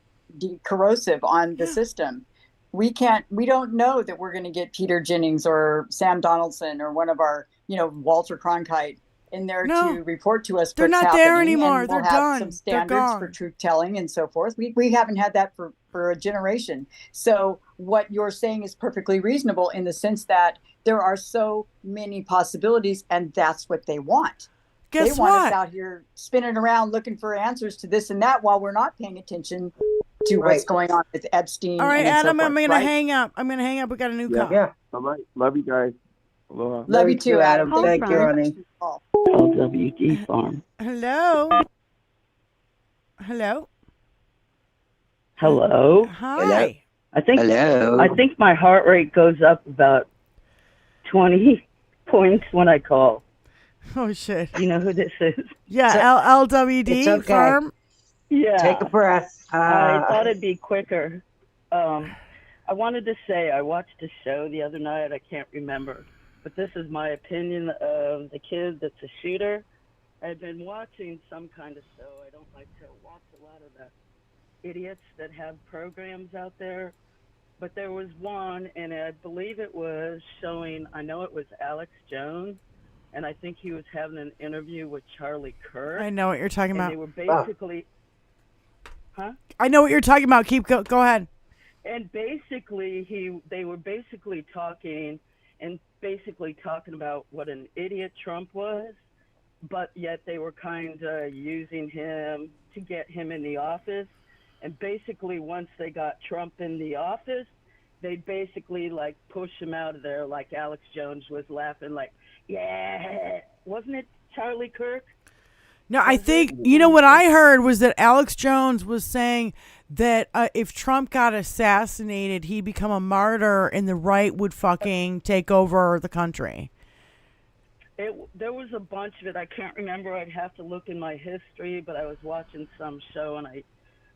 corrosive on the system. We don't know that we're going to get Peter Jennings or Sam Donaldson or one of our, Walter Cronkite in there to report to us. They're what's not happening, there anymore. and we'll They're have done. some standards for truth telling and so forth. We haven't had that for a generation. So what you're saying is perfectly reasonable in the sense that there are so many possibilities, and that's what they want. Guess they want what? us out here spinning around looking for answers to this and that while we're not paying attention to what's going on with Epstein. All right, Adam, so I'm going to hang up. We got a new call. Yeah. All right. Love you guys. Aloha. Love you too, Adam. Thank you, honey. LWD Farm. Hello. Hello. Hello. Hi. I think my heart rate goes up about 20 points when I call. Oh shit. You know who this is? Yeah, LWD Farm. Yeah. Take a breath. I thought it'd be quicker. I wanted to say I watched a show the other night. I can't remember, but this is my opinion of the kid that's a shooter. I've been watching some kind of show. I don't like to watch a lot of the idiots that have programs out there, but there was one, and I believe it was showing, I know it was Alex Jones, and I think he was having an interview with Charlie Kirk. I know what you're talking about. They were basically, Huh? I know what you're talking about. Go ahead. And basically, they were basically talking about what an idiot Trump was, but yet they were kind of using him to get him in the office. And basically, once they got Trump in the office, they basically like push him out of there. Like Alex Jones was laughing, like, "Yeah, wasn't it Charlie Kirk?" No, I think, you know, what I heard was that Alex Jones was saying that if Trump got assassinated, he'd become a martyr and the right would fucking take over the country. There was a bunch of it. I can't remember. I'd have to look in my history, but I was watching some show and I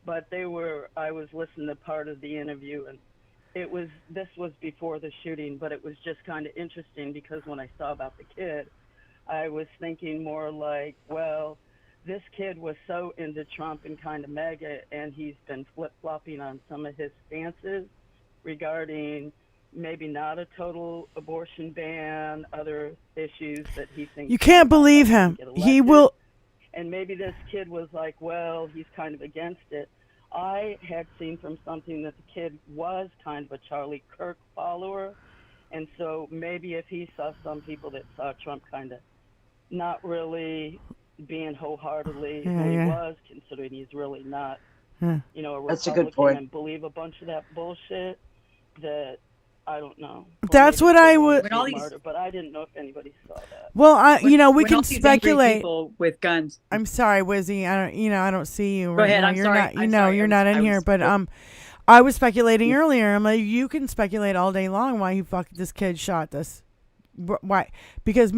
was listening to part of the interview, and this was before the shooting, but it was just kind of interesting because when I saw about the kid, I was thinking more like, well, this kid was so into Trump and kind of MAGA, and he's been flip-flopping on some of his stances regarding maybe not a total abortion ban, other issues that he thinks. You can't believe him. He will. And maybe this kid was like, well, he's kind of against it. I had seen from something that the kid was kind of a Charlie Kirk follower. And so maybe if he saw some people that saw Trump kind of not really being wholeheartedly who he was, considering he's really not, you know, a Republican, that's a good point, and believe a bunch of that bullshit, that I don't know. That's what I would. But I didn't know if anybody saw that. Well, you know, we can speculate. People with guns. I'm sorry, Wizzy. I don't see you. Go ahead. Now. I'm you're sorry. Not, you're not in here. But I was speculating earlier. I'm like, you can speculate all day long why this kid shot this. Why? Because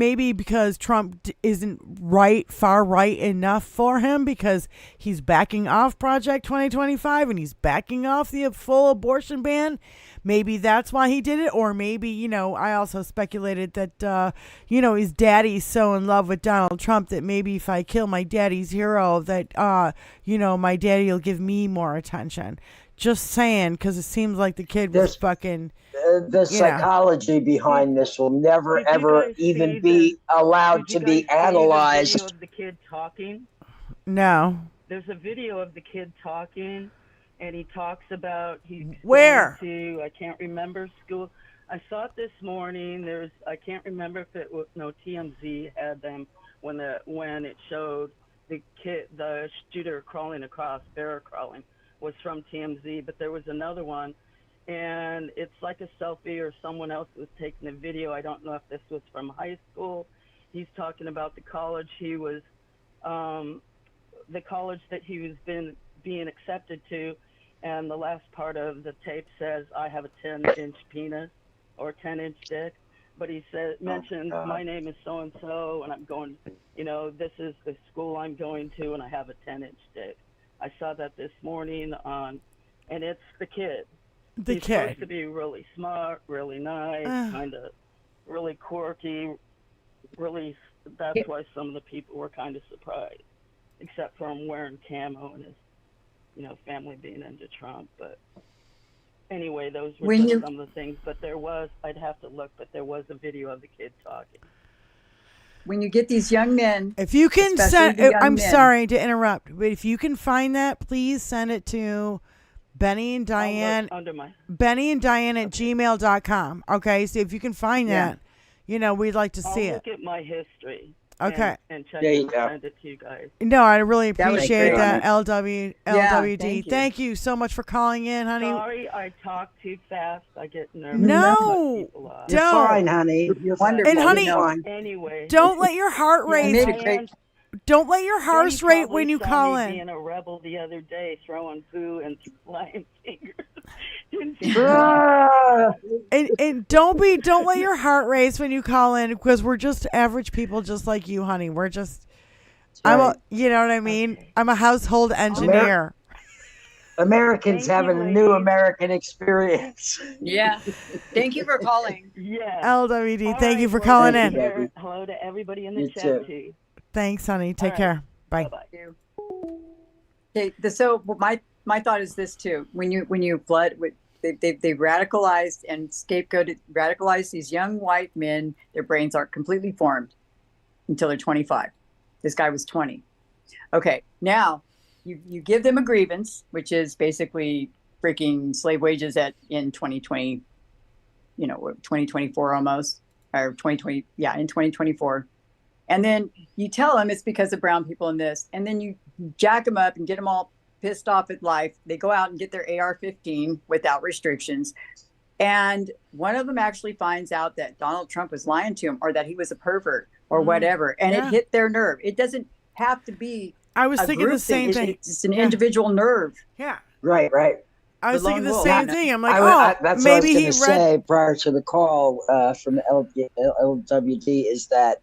Trump isn't far right enough for him, because he's backing off Project 2025 and he's backing off the full abortion ban. Maybe that's why he did it. Or maybe, you know, I also speculated that, you know, his daddy's so in love with Donald Trump that maybe if I kill my daddy's hero, that, you know, my daddy will give me more attention. Just saying, because it seems like the kid was fucking... The psychology behind this will never, ever even be allowed to be analyzed. Video of the kid talking? No. There's a video of the kid talking, and he talks about where to, I can't remember, school. I saw it this morning. I can't remember if it was, no, TMZ had them when it showed the shooter crawling across, bear crawling, was from TMZ, but there was another one. And it's like a selfie, or someone else was taking a video. I don't know if this was from high school. He's talking about the college that he was being accepted to. And the last part of the tape says, I have a 10-inch penis or 10-inch dick. But he mentions, my name is so-and-so, and I'm going, you know, this is the school I'm going to, and I have a 10-inch dick. I saw that this morning and it's the kid. He's supposed to be really smart, really nice, kind of really quirky, really. That's why some of the people were kind of surprised, except for him wearing camo and his, you know, family being into Trump. But anyway, those were some of the things. But I'd have to look, but there was a video of the kid talking. When you get these young men, if you can send, I'm sorry to interrupt, but if you can find that, please send it to Benny and Diane, Benny and Diane at gmail.com. Okay, so if you can find that, you know, we'd like to see it. I'll look at my history. Okay. And check it and send it to you guys. No, I really appreciate that, LWD. Thank you so much for calling in, honey. Sorry, I talk too fast. I get nervous. No, don't. You're fine, honey. You're wonderful. And honey, anyway, don't let your heart rate. Don't let your heart rate when you call in. Being a rebel the other day, throwing poo and flying fingers. and don't let your heart race when you call in, because we're just average people, just like you, honey. We're just, you know what I mean? Okay. I'm a household engineer. Americans have a new American experience. Yeah. Thank you for calling. Yeah. LWD, thank you for calling in. Hello to everybody in the chat too. Thanks, honey. Take care. Bye. Bye-bye. Okay. So my thought is this too. When you flood with, they radicalized and radicalized these young white men. Their brains aren't completely formed until they're 25. This guy was 20. Okay. Now you give them a grievance, which is basically freaking slave wages in 2020, 2024 almost, or 2020, in 2024. And then you tell them it's because of brown people in this, and then you jack them up and get them all pissed off at life. They go out and get their AR-15 without restrictions. And one of them actually finds out that Donald Trump was lying to him, or that he was a pervert or whatever. And it hit their nerve. It doesn't have to be. I was thinking the same thing. It's an individual nerve. Yeah. Right. I was thinking the same thing. I'm like, that's maybe what I was going to say prior to the call from the LWD is that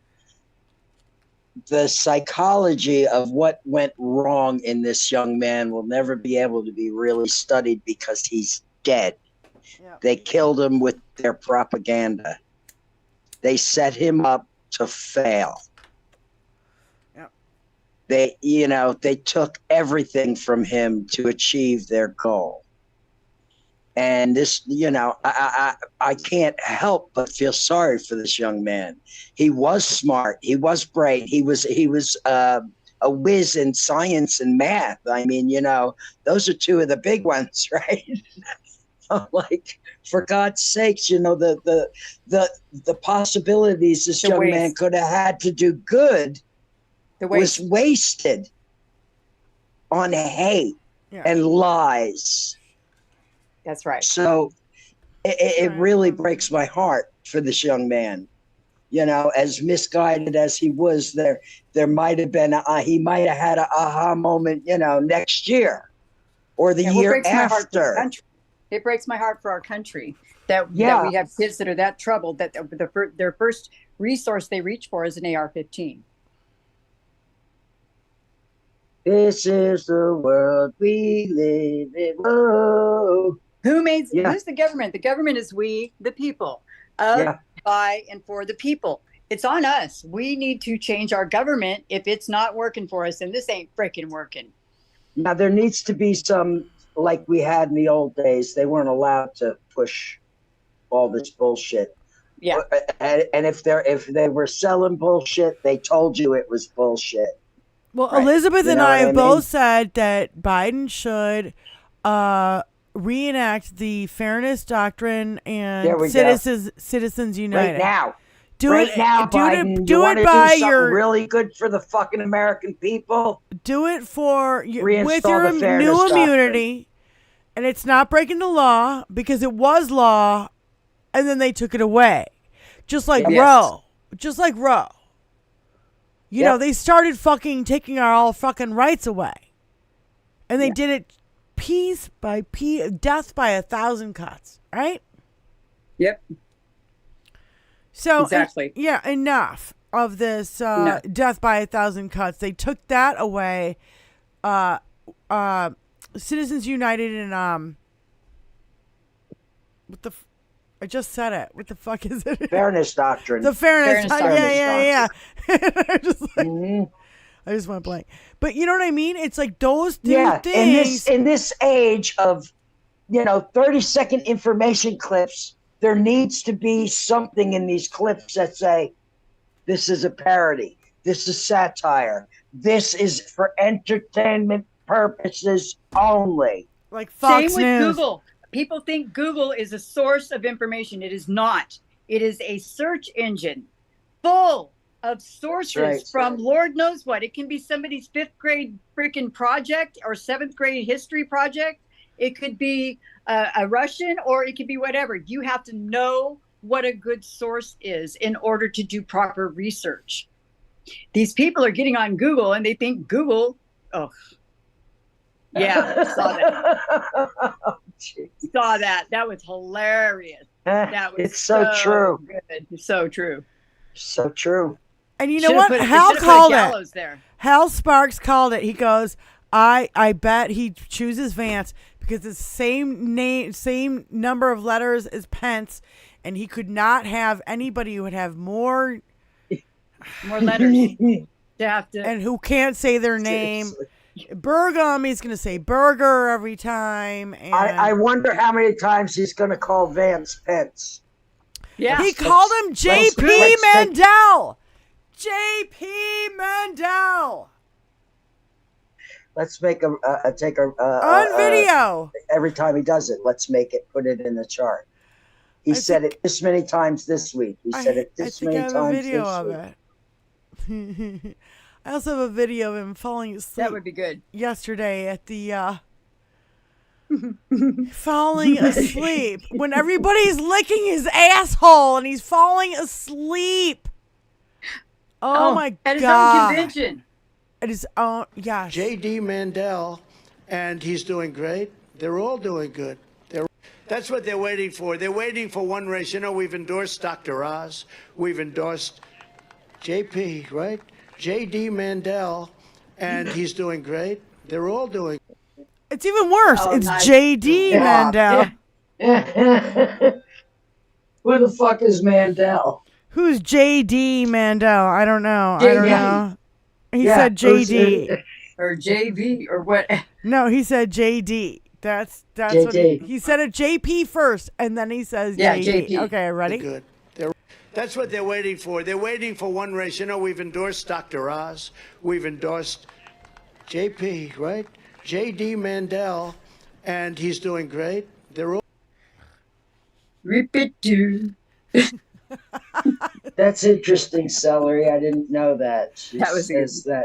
the psychology of what went wrong in this young man will never be able to be really studied because he's dead. Yeah. They killed him with their propaganda. They set him up to fail. Yeah. They took everything from him to achieve their goal. And this, I can't help but feel sorry for this young man. He was smart. He was bright. He was a whiz in science and math. I mean, those are two of the big ones, right? Like, for God's sakes, the possibilities this young man could have had to do good was wasted on hate and lies. That's right. So it really breaks my heart for this young man. As misguided as he was, there might have been he might have had an aha moment, next year or the year after. It breaks my heart for our country that we have kids that are that troubled that their first resource they reach for is an AR-15. This is the world we live in. Whoa. Who's the government? The government is we, the people, by and for the people. It's on us. We need to change our government. If it's not working for us, and this ain't freaking working. Now, there needs to be some, like we had in the old days. They weren't allowed to push all this bullshit. Yeah. And if they were selling bullshit, they told you it was bullshit. Well, right. Elizabeth and I have both said that Biden should reenact the Fairness Doctrine and Citizens United. Right now. Do it Biden. Do it by your really good for the fucking American people. Do it with your new immunity, and it's not breaking the law because it was law, and then they took it away, just like Roe. Just like Roe. You know, they started fucking taking our fucking rights away, and they did it piece by piece, death by 1,000 cuts, right? Yep. So exactly. Enough of this death by 1,000 cuts. They took that away. Citizens United and I just said it. What the fuck is it? Fairness Doctrine. The Fairness Doctrine. Yeah. I'm just like, I just went blank. But you know what I mean? It's like those two things. In this age of, 30-second information clips, there needs to be something in these clips that say, this is a parody. This is satire. This is for entertainment purposes only. Like Fox Same News. with Google. People think Google is a source of information. It is not. It is a search engine full of sources from Lord knows what. It can be somebody's 5th grade freaking project or 7th grade history project. It could be a Russian, or it could be whatever. You have to know what a good source is in order to do proper research. These people are getting on Google and they think Google, saw that. That was hilarious. That was it's so true. Good. So true. So true. And you know what? Hal called it. There. Hal Sparks called it. He goes, I bet he chooses Vance because it's the same number of letters as Pence, and he could not have anybody who would have more letters to have to, and who can't say their name. Burgum, he's going to say burger every time. And I wonder how many times he's going to call Vance Pence. Yeah, he called him J.P. Mandel. J.P. Mandel. Let's make take On video. every time he does it. Let's make it, put it in the chart. He said it this many times this week. He said it this many times this week. I think I have a video of it. I also have a video of him falling asleep. That would be good. Yesterday at the falling asleep when everybody's licking his asshole and he's falling asleep. Oh my God. At his own convention. At his own, yes. J.D. Mandel, and he's doing great. They're all doing good. That's what they're waiting for. They're waiting for one race. You know, we've endorsed Dr. Oz. We've endorsed J.P., right? J.D. Mandel, and he's doing great. They're all doing. It's even worse. It's nice. J.D. Mandel. Who the fuck is Mandel? Who's J.D. Mandel? I don't know. I don't know. He said J.D. Or J.V. or what? No, he said J.D. That's what he said it J.P. first, and then he says J.D. J.P. Okay, ready? Good. That's what they're waiting for. They're waiting for one race. You know, we've endorsed Dr. Oz. We've endorsed J.P., right? J.D. Mandel, and he's doing great. They're all. Repeat you. That's interesting, Celery. I didn't know that. She that was says good.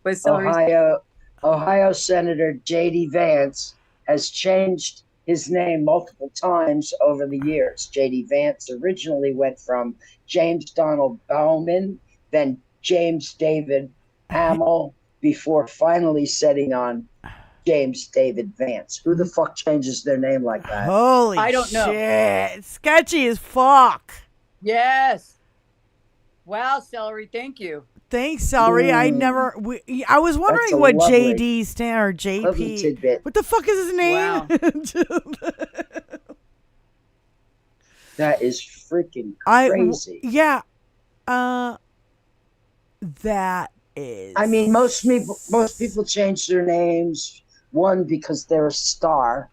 that Ohio Senator J.D. Vance has changed his name multiple times over the years. J.D. Vance originally went from James Donald Bowman, then James David Hamill, before finally setting on James David Vance. Who the fuck changes their name like that? Holy I don't know. Shit. Sketchy as fuck. Yes. Wow, Celery, thank you. Thanks, Celery. I was wondering what JD stand or JP. What the fuck is his name? Wow. That is freaking crazy. That is. I mean, most people change their names, one, because they're a star.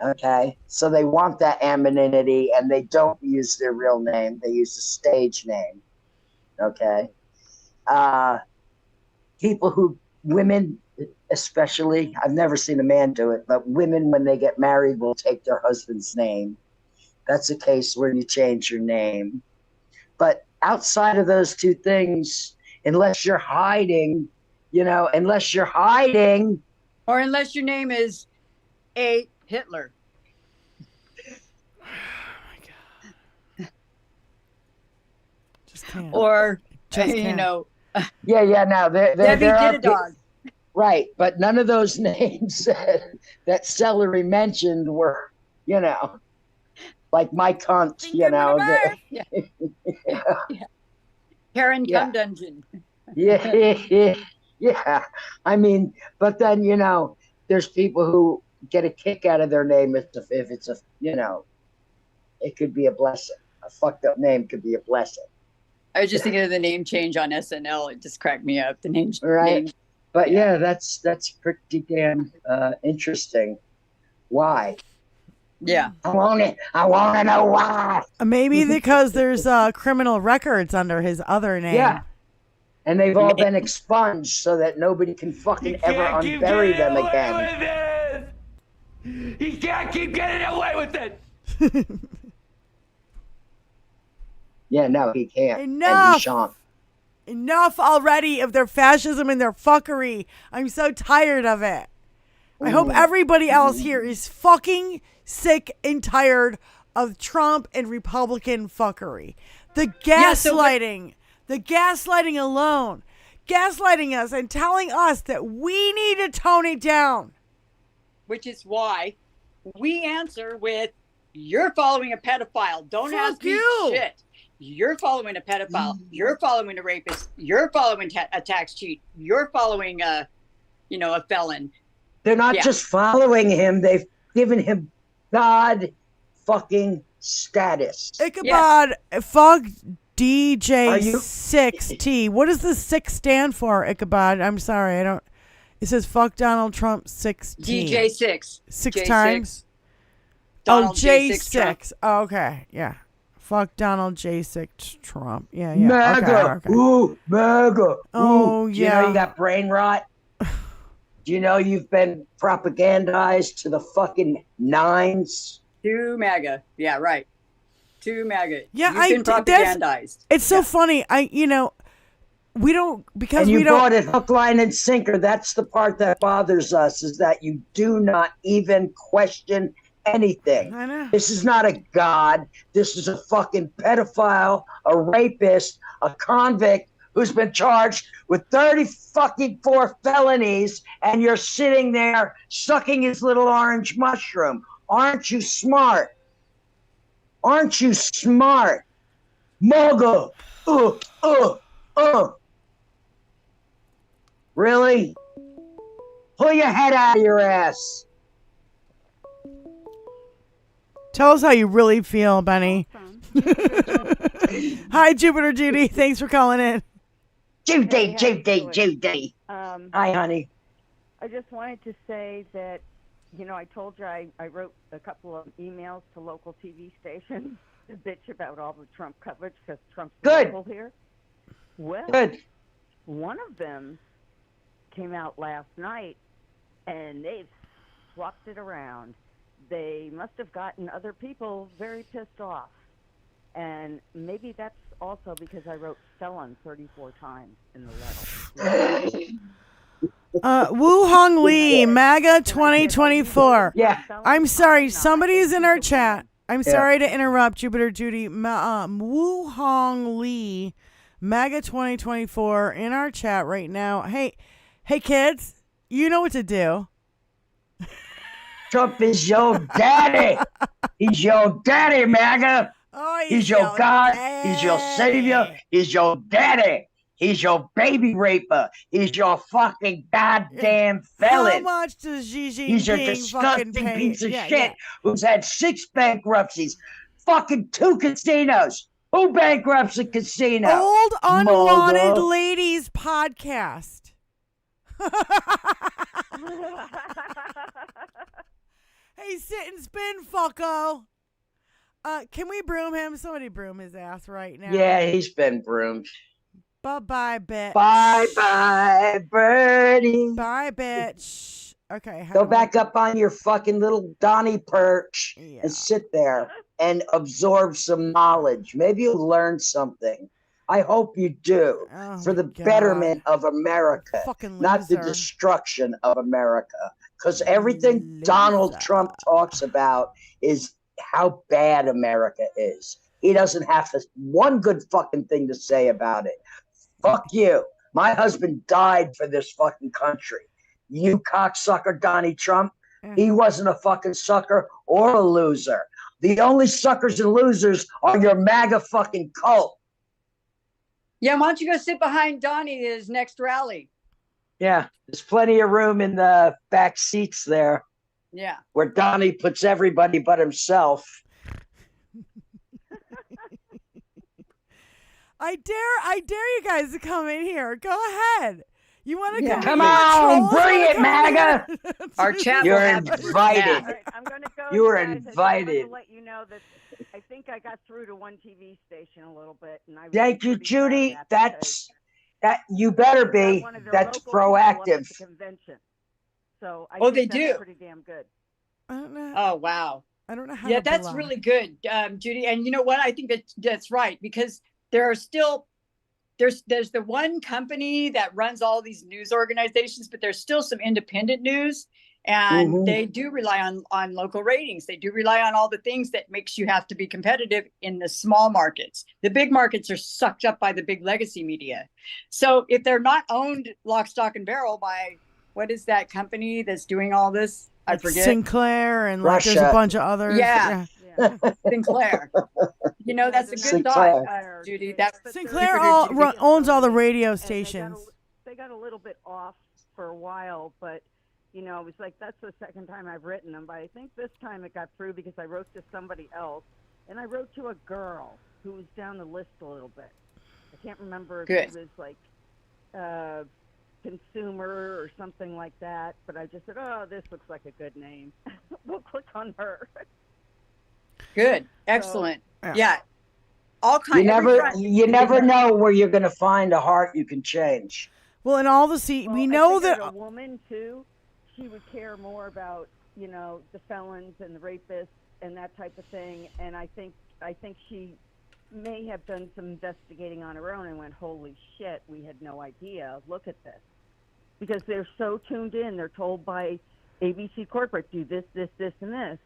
Okay, so they want that anonymity, and they don't use their real name. They use a stage name. Okay. Women especially, I've never seen a man do it, but women, when they get married, will take their husband's name. That's a case where you change your name. But outside of those two things, unless you're hiding, or unless your name is A. Hitler. Oh my God. Just can't. Or, no, Debbie are dog. Right, but none of those names that Celery mentioned were, like my cunt, Karen Cum Dungeon. Yeah. I mean, but then, there's people who get a kick out of their name if it's it could be a blessing. A fucked up name could be a blessing. I was just thinking of the name change on SNL. It just cracked me up. The name. Right. But yeah, that's pretty damn interesting. Why? Yeah. I want to know why. Maybe because there's criminal records under his other name. Yeah. And they've all been expunged so that nobody can fucking ever unbury them again. He can't keep getting away with it. Yeah, no, he can't. Enough. And he shan't. Enough already of their fascism and their fuckery. I'm so tired of it. I hope everybody else here is fucking sick and tired of Trump and Republican fuckery. The gaslighting. The gaslighting alone. Gaslighting us and telling us that we need to tone it down. Which is why we answer with, you're following a pedophile. Don't ask me shit. You're following a pedophile. You're following a rapist. You're following a tax cheat. You're following a felon. They're not just following him. They've given him God fucking status. Ichabod, fuck DJ6T. What does the 6 stand for, Ichabod? I'm sorry, I don't. It says fuck Donald Trump 6T. DJ6. 6 J6. times? Donald J6. Oh, okay, yeah. Fuck Donald J6 Trump. Yeah. MAGA. Okay. Ooh, MAGA. Oh, Ooh. yeah. You got brain rot? Do you know you've been propagandized to the fucking nines? To MAGA. Yeah, right. To MAGA. Yeah, You've been propagandized. It's so funny. We don't, because And you we don't. brought it hook, line, and sinker. That's the part that bothers us, is that you do not even question anything. I know. This is not a god. This is a fucking pedophile, a rapist, a convict who's been charged with 30 fucking 4 felonies, and you're sitting there sucking his little orange mushroom. Aren't you smart? Aren't you smart? MAGA. Really? Pull your head out of your ass. Tell us how you really feel, Benny. Hi, Jupiter Judy. Thanks for calling in. Judy. Hi, honey. I just wanted to say that, I told you I wrote a couple of emails to local TV stations to bitch about all the Trump coverage because Trump's local here. Well, one of them came out last night, and they've swapped it around. They must have gotten other people very pissed off. And maybe that's also because I wrote felon 34 times in the letter. Wu Hong Lee, MAGA 2024. Yeah. I'm sorry. Somebody is in our chat. I'm sorry to interrupt, Jupiter Judy. Wu Hong Lee, MAGA 2024, in our chat right now. Hey, kids, you know what to do. Trump is your daddy. He's your daddy, MAGA. Oh, he's your God. He's your savior. He's your daddy. He's your baby raper. He's your fucking goddamn felon. How much does Xi Jinping He's a fucking disgusting pay? piece of shit who's had 6 bankruptcies, fucking 2 casinos. Who bankrupts a casino? Old Unwanted MAGA. Ladies podcast. Hey, sit and spin, fucko. Can we broom him? Somebody broom his ass right now. Yeah, he's been broomed. Bye-bye, bitch. Bye-bye, birdie. Bye, bitch. Okay. Go back up on your fucking little Donnie perch and sit there and absorb some knowledge. Maybe you'll learn something. I hope you do, for the betterment of America, not the destruction of America. Because everything Donald Trump talks about is how bad America is. He doesn't have one good fucking thing to say about it. Fuck you. My husband died for this fucking country. You cocksucker Donnie Trump, he wasn't a fucking sucker or a loser. The only suckers and losers are your MAGA fucking cult. Yeah, why don't you go sit behind Donnie at his next rally? Yeah, there's plenty of room in the back seats there. Yeah. Where Donnie puts everybody but himself. I dare you guys to come in here. Go ahead. You want to come on, bring it, MAGA. Our chat. You're invited. Right, I'm going to go. You were guys. invited. I just wanted to let you know that I think I got through to one TV station a little bit, and I. Thank you, Judy. That you better be. That's proactive. The convention. So I they think do. That's pretty damn good. I don't know. Oh wow. I don't know how. Yeah, that's really good, Judy. And you know what? I think that's right, because there are still there's the one company that runs all these news organizations, but there's still some independent news, and they do rely on local ratings. They do rely on all the things that makes you have to be competitive in the small markets. The big markets are sucked up by the big legacy media. So if they're not owned lock, stock, and barrel by, what is that company that's doing all this? I forget. Sinclair and like there's a bunch of others. Yeah. Sinclair. You know, that's a good thought, Judy. Sinclair owns all the radio stations. They got a little bit off for a while, but it was like, that's the second time I've written them. But I think this time it got through because I wrote to somebody else, and I wrote to a girl who was down the list a little bit. I can't remember if it was like consumer or something like that, but I just said, oh, this looks like a good name. We'll click on her. Good. Excellent. Yeah. All kinds. You never know where you're going to find a heart you can change. Well, and all the we know that a woman too she would care more about, you know, the felons and the rapists and that type of thing. And I think she may have done some investigating on her own and went, holy shit, we had no idea. Look at this. Because they're so tuned in. They're told by ABC corporate, do this, this, this, and this.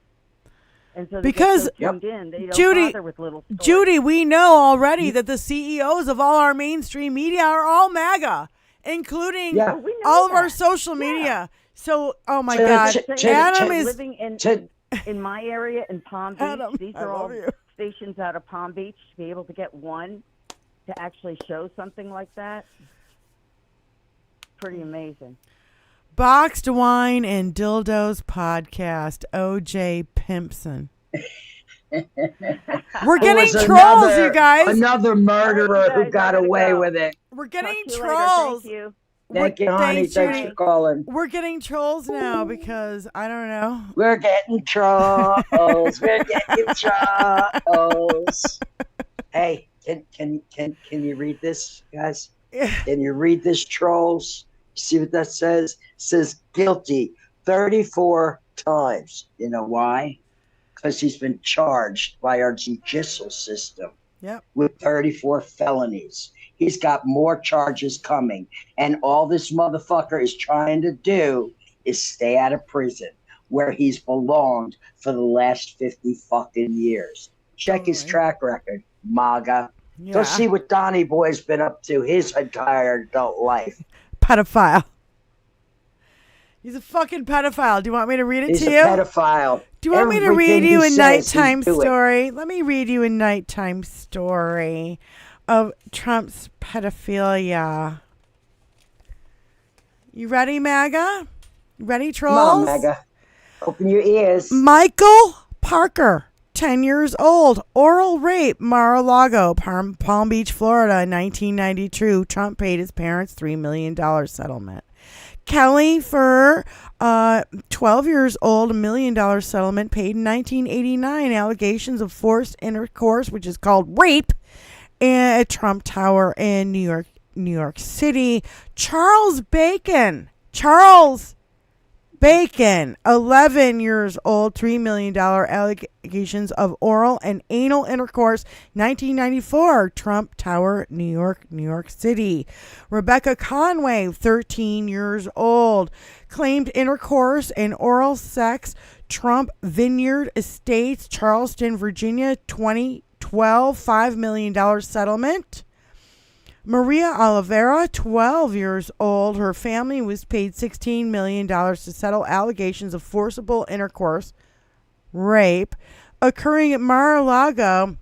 And so they get so tuned in, they don't bother with little stories. Judy, we know already that the CEOs of all our mainstream media are all MAGA, including all of our social media. So, oh my God, Adam is living in my area in Palm Beach. Adam, these are all stations out of Palm Beach. To be able to get one to actually show something like that, pretty amazing. Boxed Wine and Dildos podcast, OJ Pimpson. We're getting trolls, you guys. Another murderer who got away with it. We're getting trolls. Thank you. Thank you, honey. Thanks for calling. We're getting trolls now because I don't know. We're getting trolls. We're getting trolls. Hey, can you read this, guys? Can you read this, trolls? See what that says? It says guilty 34 times. You know why? Because he's been charged by our judicial system with 34 felonies. He's got more charges coming. And all this motherfucker is trying to do is stay out of prison where he's belonged for the last 50 fucking years. Check his track record, MAGA. Go see what Donnie Boy's been up to his entire adult life. Pedophile. He's a fucking pedophile. Do you want me to read it to you? He's a pedophile. Do you want me to read you a nighttime story? Let me read you a nighttime story of Trump's pedophilia. You ready, MAGA? Ready, trolls? Come on, MAGA. Open your ears. Michael Parker, 10 years old, oral rape, Mar-a-Lago, Palm Beach, Florida, 1992. Trump paid his parents $3 million settlement. Kelly Furr, 12 years old, $1 million settlement paid in 1989. Allegations of forced intercourse, which is called rape, at Trump Tower in New York City. Charles Bacon, 11 years old, $3 million allegations of oral and anal intercourse, 1994, Trump Tower, New York City. Rebecca Conway, 13 years old, claimed intercourse and oral sex, Trump Vineyard Estates, Charleston, Virginia, 2012, $5 million settlement. Maria Oliveira, 12 years old. Her family was paid $16 million to settle allegations of forcible intercourse, rape, occurring at Mar-a-Lago,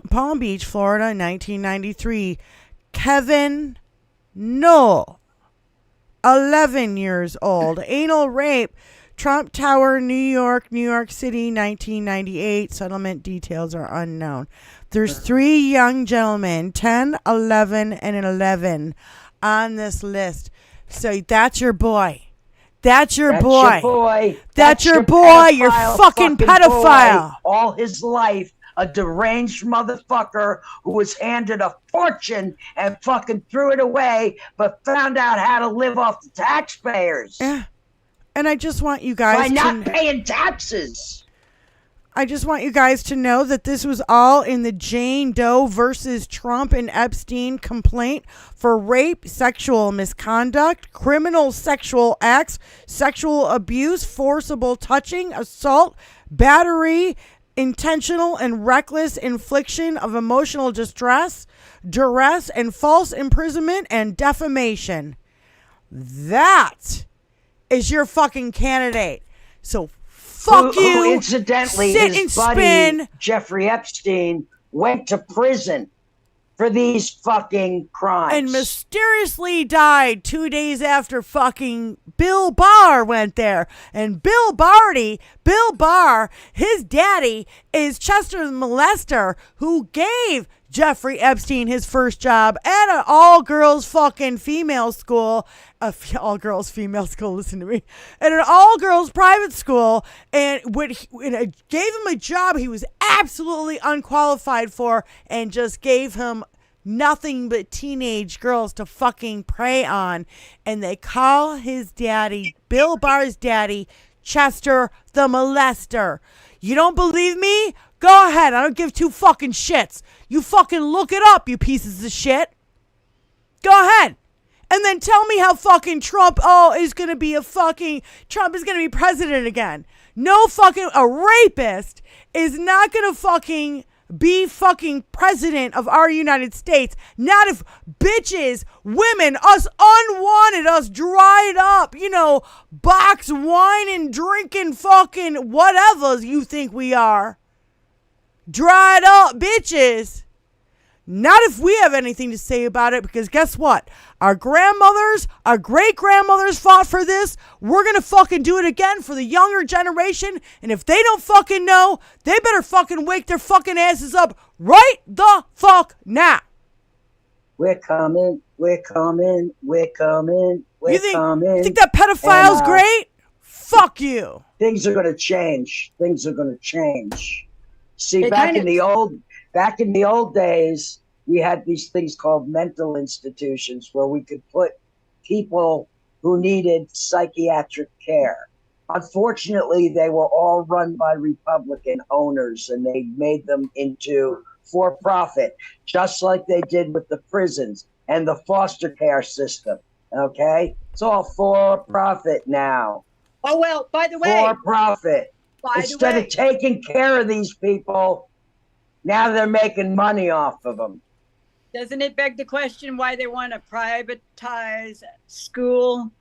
Palm Beach, Florida, 1993. Kevin Knoll, 11 years old. Anal rape, Trump Tower, New York City, 1998. Settlement details are unknown. There's 3 young gentlemen, 10, 11, and 11 on this list. So that's your boy. That's your boy. That's your boy. You're fucking pedophile. Boy. All his life, a deranged motherfucker who was handed a fortune and fucking threw it away, but found out how to live off the taxpayers. Yeah. And I just want you guys by not paying taxes. I just want you guys to know that this was all in the Jane Doe versus Trump and Epstein complaint for rape, sexual misconduct, criminal sexual acts, sexual abuse, forcible touching, assault, battery, intentional and reckless infliction of emotional distress, duress, and false imprisonment and defamation. That is your fucking candidate. So fuck you. Who incidentally, his buddy Jeffrey Epstein went to prison for these fucking crimes. And mysteriously died 2 days after fucking Bill Barr went there. And Bill Barr, his daddy is Chester the molester who gave Jeffrey Epstein his first job at an all-girls fucking female school. All-girls female school, listen to me. At an all-girls private school. And gave him a job he was absolutely unqualified for and just gave him nothing but teenage girls to fucking prey on. And they call his daddy, Bill Barr's daddy, Chester the molester. You don't believe me? Go ahead. I don't give two fucking shits. You fucking look it up, you pieces of shit. Go ahead. And then tell me how fucking Trump, is going to be Trump is going to be president again. No fucking, a rapist is not going to fucking be fucking president of our United States. Not if bitches, women, us unwanted, us dried up, box wine and drinking fucking whatevers you think we are. Dried up bitches. Not if we have anything to say about it, because guess what? Our grandmothers, our great-grandmothers fought for this. We're going to fucking do it again for the younger generation. And if they don't fucking know, they better fucking wake their fucking asses up right the fuck now. We're coming, we're coming, we're coming, we're coming. You think that pedophile's great? Fuck you. Things are going to change. Things are going to change. See, back in the old days, we had these things called mental institutions where we could put people who needed psychiatric care. Unfortunately, they were all run by Republican owners, and they made them into for-profit, just like they did with the prisons and the foster care system. Okay? It's all for-profit now. Oh, well, by the way. For-profit. Instead of taking care of these people, now they're making money off of them. Doesn't it beg the question why they want to privatize school?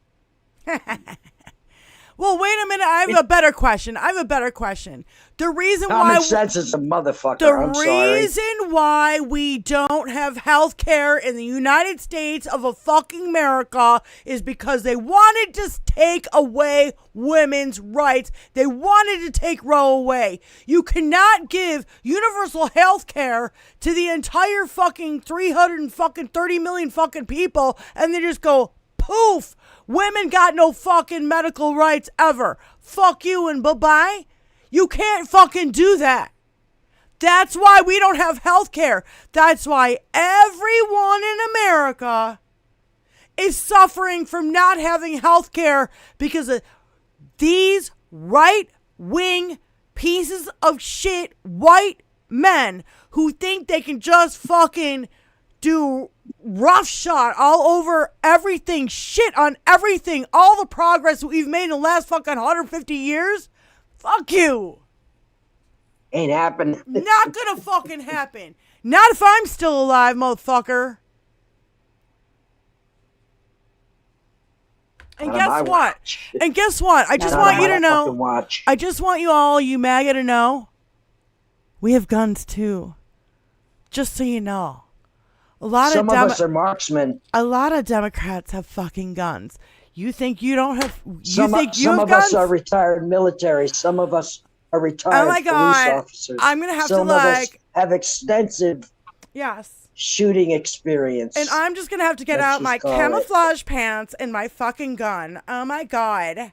Well, wait a minute. I have a better question. The reason Common sense is a motherfucker. The reason why we don't have health care in the United States of a fucking America is because they wanted to take away women's rights. They wanted to take Roe away. You cannot give universal health care to the entire fucking 330 million fucking people and they just go, poof, women got no fucking medical rights ever. Fuck you and bye-bye. You can't fucking do that. That's why we don't have health care. That's why everyone in America is suffering from not having health care because of these right-wing pieces of shit white men who think they can just fucking do roughshod all over everything, shit on everything, all the progress we've made in the last fucking 150 years. Fuck you. Ain't happening. Not gonna fucking happen. Not if I'm still alive, motherfucker. And guess what? And guess what? I just want you to know. I just want you all, you MAGA, to know. We have guns too. Just so you know. Some of us are marksmen. A lot of Democrats have fucking guns. You think you don't have? Some of us are retired military. Some of us are retired police officers. I'm gonna have some to of us have extensive shooting experience. And I'm just gonna have to get out my camouflage pants and my fucking gun. Oh my god.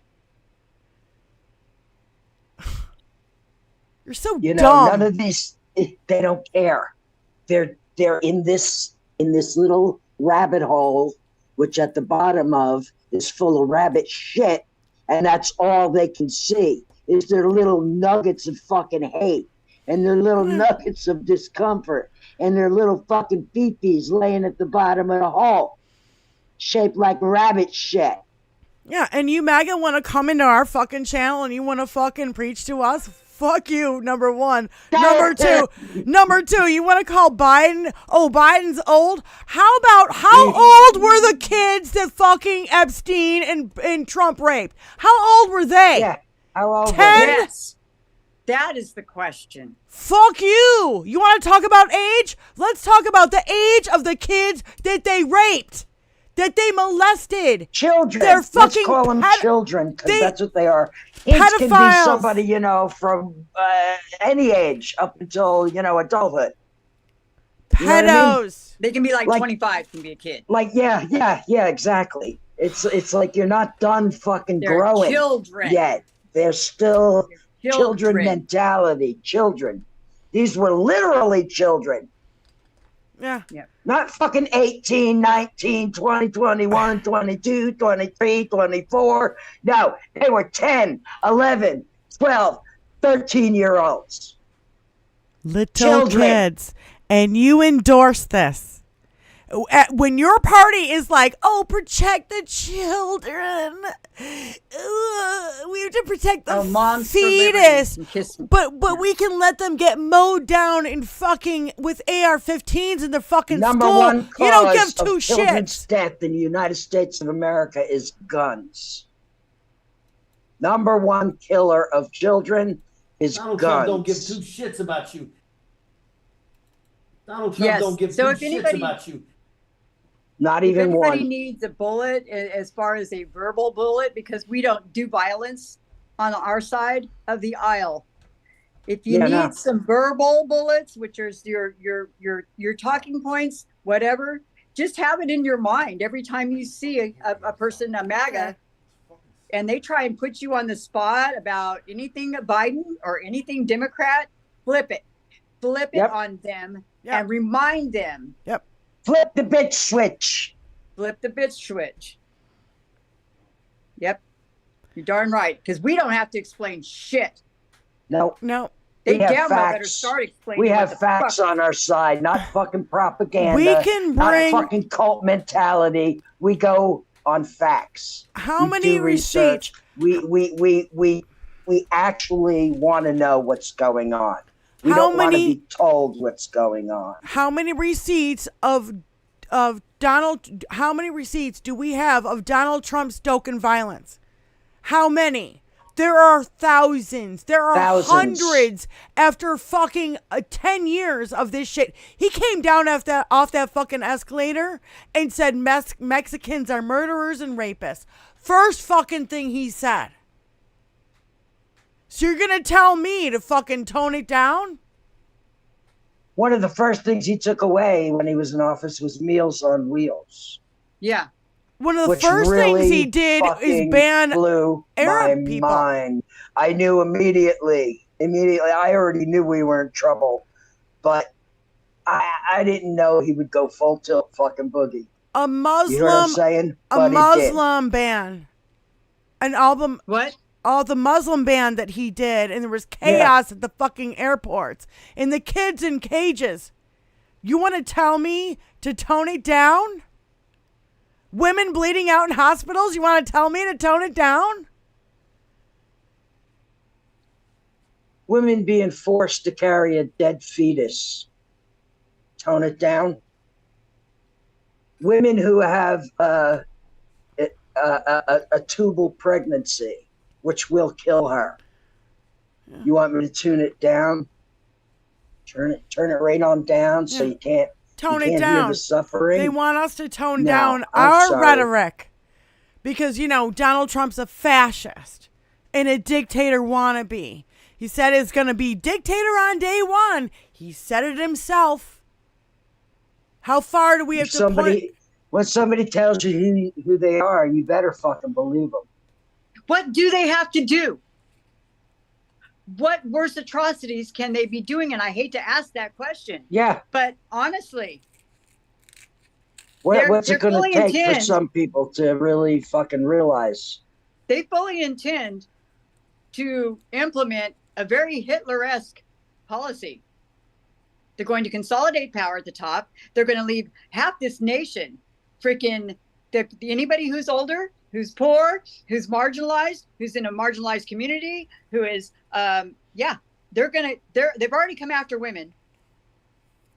You're so dumb. None of these. They don't care. They're in this little rabbit hole, which at the bottom of is full of rabbit shit, and that's all they can see is their little nuggets of fucking hate and their little nuggets of discomfort and their little fucking pee-pees laying at the bottom of the hole, shaped like rabbit shit. Yeah, and you MAGA want to come into our fucking channel and you want to fucking preach to us? Fuck you, number one. Number two, you want to call Biden, Biden's old? How old were the kids that fucking Epstein and Trump raped? How old were they? Yeah, how old 10? were they? Yes. That is the question. Fuck you. You want to talk about age? Let's talk about the age of the kids that they raped. That they molested. Children. They're fucking Let's call them children, because that's what they are. Kids pedophiles. can be somebody, from any age up until, adulthood. Pedos. You know what I mean? They can be like 25, can be a kid. Yeah, exactly. It's like you're not done fucking growing children. Yet. They're still children mentality. Children. These were literally children. Yeah. Not fucking 18, 19, 20, 21, 22, 23, 24. No, they were 10, 11, 12, 13-year-olds. Little Children. kids. And you endorse this. When your party is like, oh, protect the children. We have to protect the moms for fetus. liberty. Kiss me. But we can let them get mowed down in fucking with AR-15s in the fucking Number school. one cause You don't give two of children's shits. death in the United States of America is guns. Number one killer of children is Donald guns. Trump don't give two shits about you. Donald Trump don't give two shits about you. Not If even anybody one. needs a bullet, as far as a verbal bullet, because we don't do violence on our side of the aisle. If you need some verbal bullets, which is your talking points, whatever, just have it in your mind every time you see a person, a MAGA, and they try and put you on the spot about anything Biden or anything Democrat, flip it on them and remind them. Flip the bitch switch. Flip the bitch switch. Yep. You're darn right. Because we don't have to explain shit. No. They We have damn well better facts. start explaining. We what have the facts fuck. on our side, not fucking propaganda. We can bring- not fucking cult mentality. We go on facts. How We many do research. receipts? We actually want to know what's going on. We How don't want to many- be told what's going on. How many receipts of Donald? How many receipts do we have of Donald Trump stoking violence? How many? There are thousands. There are Thousands. hundreds. After fucking 10 years of this shit, he came down off that fucking escalator and said Mexicans are murderers and rapists. First fucking thing he said. So you're gonna tell me to fucking tone it down? One of the first things he took away when he was in office was Meals on Wheels. Yeah. One of the which first really things he did is fucking ban blew Arab my people. mind. I knew immediately. I already knew we were in trouble, but I didn't know he would go full tilt fucking boogie. A Muslim, You know what I'm saying? a But he did. Muslim ban, an album. What? All the Muslim ban that he did, and there was chaos at the fucking airports, and the kids in cages. You want to tell me to tone it down? Women bleeding out in hospitals. You want to tell me to tone it down? Women being forced to carry a dead fetus. Tone it down. Women who have a tubal pregnancy, which will kill her. You want me to tune it down? Turn it right on down so you can't Tone you it can't down. hear the suffering. They want us to tone No, down I'm our sorry. rhetoric because, Donald Trump's a fascist and a dictator wannabe. He said it's going to be dictator on day one. He said it himself. How far do we have to point? When somebody tells you who they are, you better fucking believe them. What do they have to do? What worse atrocities can they be doing? And I hate to ask that question. Yeah. But honestly, What's they're it going fully to take for intend- some people to really fucking realize? they fully intend to implement a very Hitler-esque policy. They're going to consolidate power at the top. They're going to leave half this nation freaking anybody who's older, who's poor, who's marginalized, who's in a marginalized community, who is they've already come after women.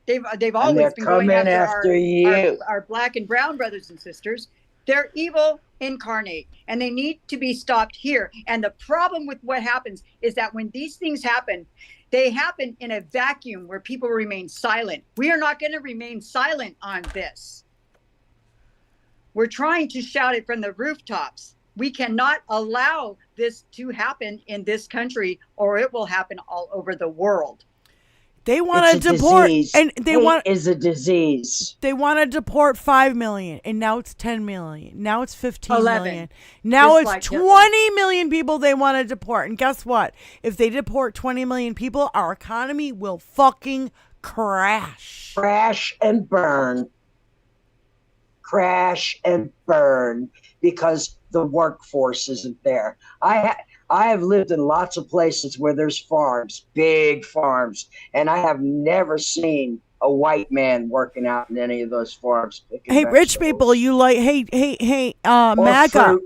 They've always been going coming after you. our black and brown brothers and sisters. They're evil incarnate, and they need to be stopped here. And the problem with what happens is that when these things happen, they happen in a vacuum where people remain silent. We are not going to remain silent on this. We're trying to shout it from the rooftops. We cannot allow this to happen in this country, or it will happen all over the world. They want to deport, and Hate is a disease. They want to deport 5 million, and now it's 10 million. Now it's 15 11. million. Now Just it's like 20 million people they want to deport. And guess what? If they deport 20 million people, our economy will fucking crash. Crash and burn. Crash and burn because the workforce isn't there. I have lived in lots of places where there's farms, big farms, and I have never seen a white man working out in any of those farms. Hey, rich people, you like, MAGA. Fruit.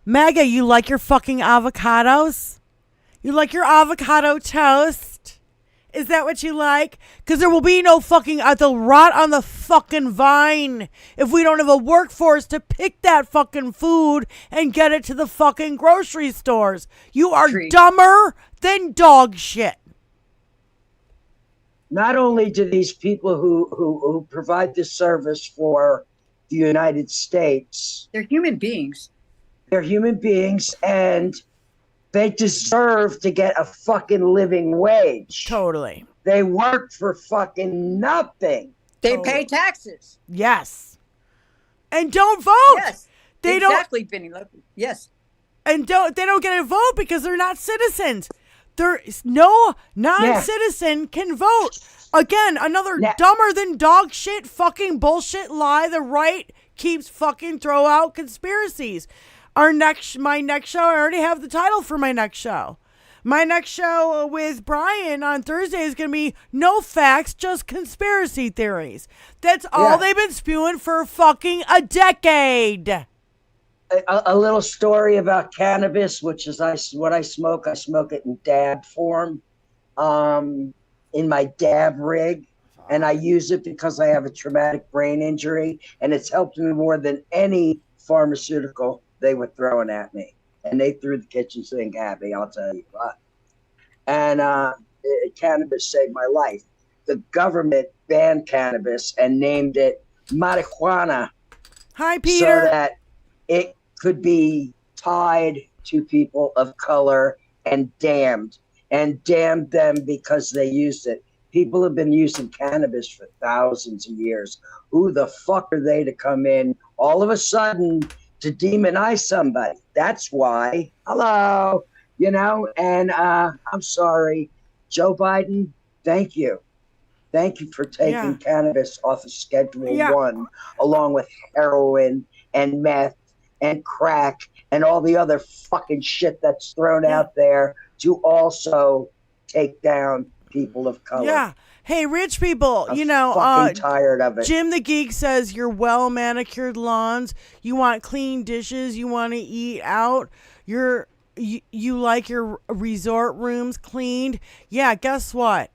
MAGA, you like your fucking avocados? You like your avocado toast? Is that what you like? Because there will be no fucking, they'll rot on the fucking vine if we don't have a workforce to pick that fucking food and get it to the fucking grocery stores. You are dumber than dog shit. Not only do these people who provide this service for the United States, they're human beings. They're human beings, and they deserve to get a fucking living wage. Totally. They work for fucking nothing. They pay taxes. Yes. And don't vote. Yes. They exactly, Vinny. Yes. And they don't get a vote because they're not citizens. No non-citizen can vote. Again, another dumber than dog shit fucking bullshit lie. The right keeps fucking throw out conspiracies. My next show, I already have the title for my next show. My next show with Brian on Thursday is going to be no facts, just conspiracy theories. That's all they've been spewing for fucking a decade. A little story about cannabis, which is what I smoke. I smoke it in dab form, in my dab rig, and I use it because I have a traumatic brain injury, and it's helped me more than any pharmaceutical they were throwing at me. And they threw the kitchen sink at me, I'll tell you what. And cannabis saved my life. The government banned cannabis and named it marijuana. Hi, Peter. So that it could be tied to people of color and damned them because they used it. People have been using cannabis for thousands of years. Who the fuck are they to come in all of a sudden to demonize somebody? That's why. Hello. And I'm sorry. Joe Biden, thank you. Thank you for taking cannabis off of Schedule 1, along with heroin and meth and crack and all the other fucking shit that's thrown out there to also take down people of color. Yeah. Hey, rich people, I'm fucking tired of it. Jim the Geek says your well manicured lawns, you want clean dishes, you want to eat out, you like your resort rooms cleaned. Yeah, guess what?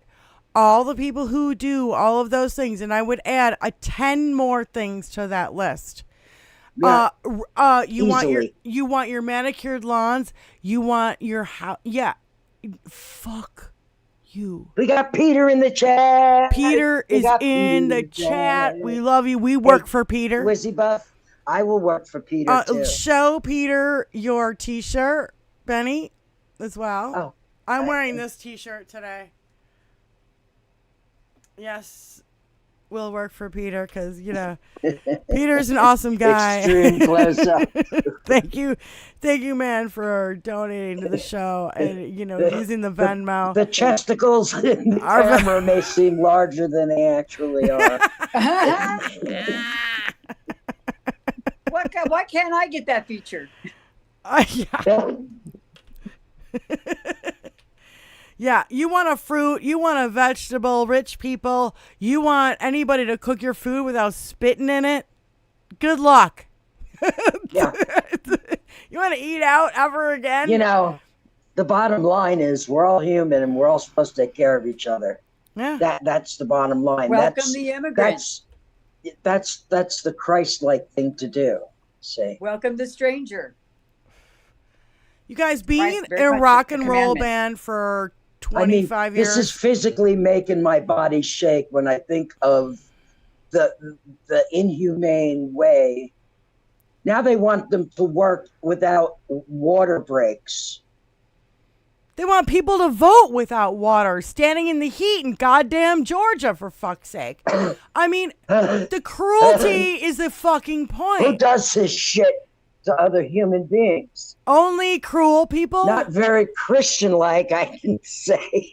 All the people who do all of those things, and I would add 10 more things to that list. Yeah, you want your manicured lawns, you want your house. Yeah. Fuck you. We got Peter in the chat. Peter is in the chat. We love you. We work for Peter. Wizzy Buff, I will work for Peter too. Show Peter your t-shirt, Benny, as well. Oh, I'm wearing this t-shirt today. Yes, we'll work for Peter because, Peter's an awesome guy. Extreme close up. Thank you, man, for donating to the show and, using the Venmo. The chesticles in the camera may seem larger than they actually are. Why can't I get that feature? Yeah, you want a fruit, you want a vegetable, rich people, you want anybody to cook your food without spitting in it? Good luck. Yeah. You want to eat out ever again? The bottom line is we're all human and we're all supposed to take care of each other. Yeah. That's the bottom line. Welcome the immigrants. That's the Christ-like thing to do. See. Welcome the stranger. You guys, being a rock and roll band for 25 years. This is physically making my body shake when I think of the inhumane way. Now they want them to work without water breaks. They want people to vote without water, standing in the heat in goddamn Georgia, for fuck's sake. I mean, the cruelty is the fucking point. Who does this shit to other human beings? Only cruel people? Not very Christian-like, I can say.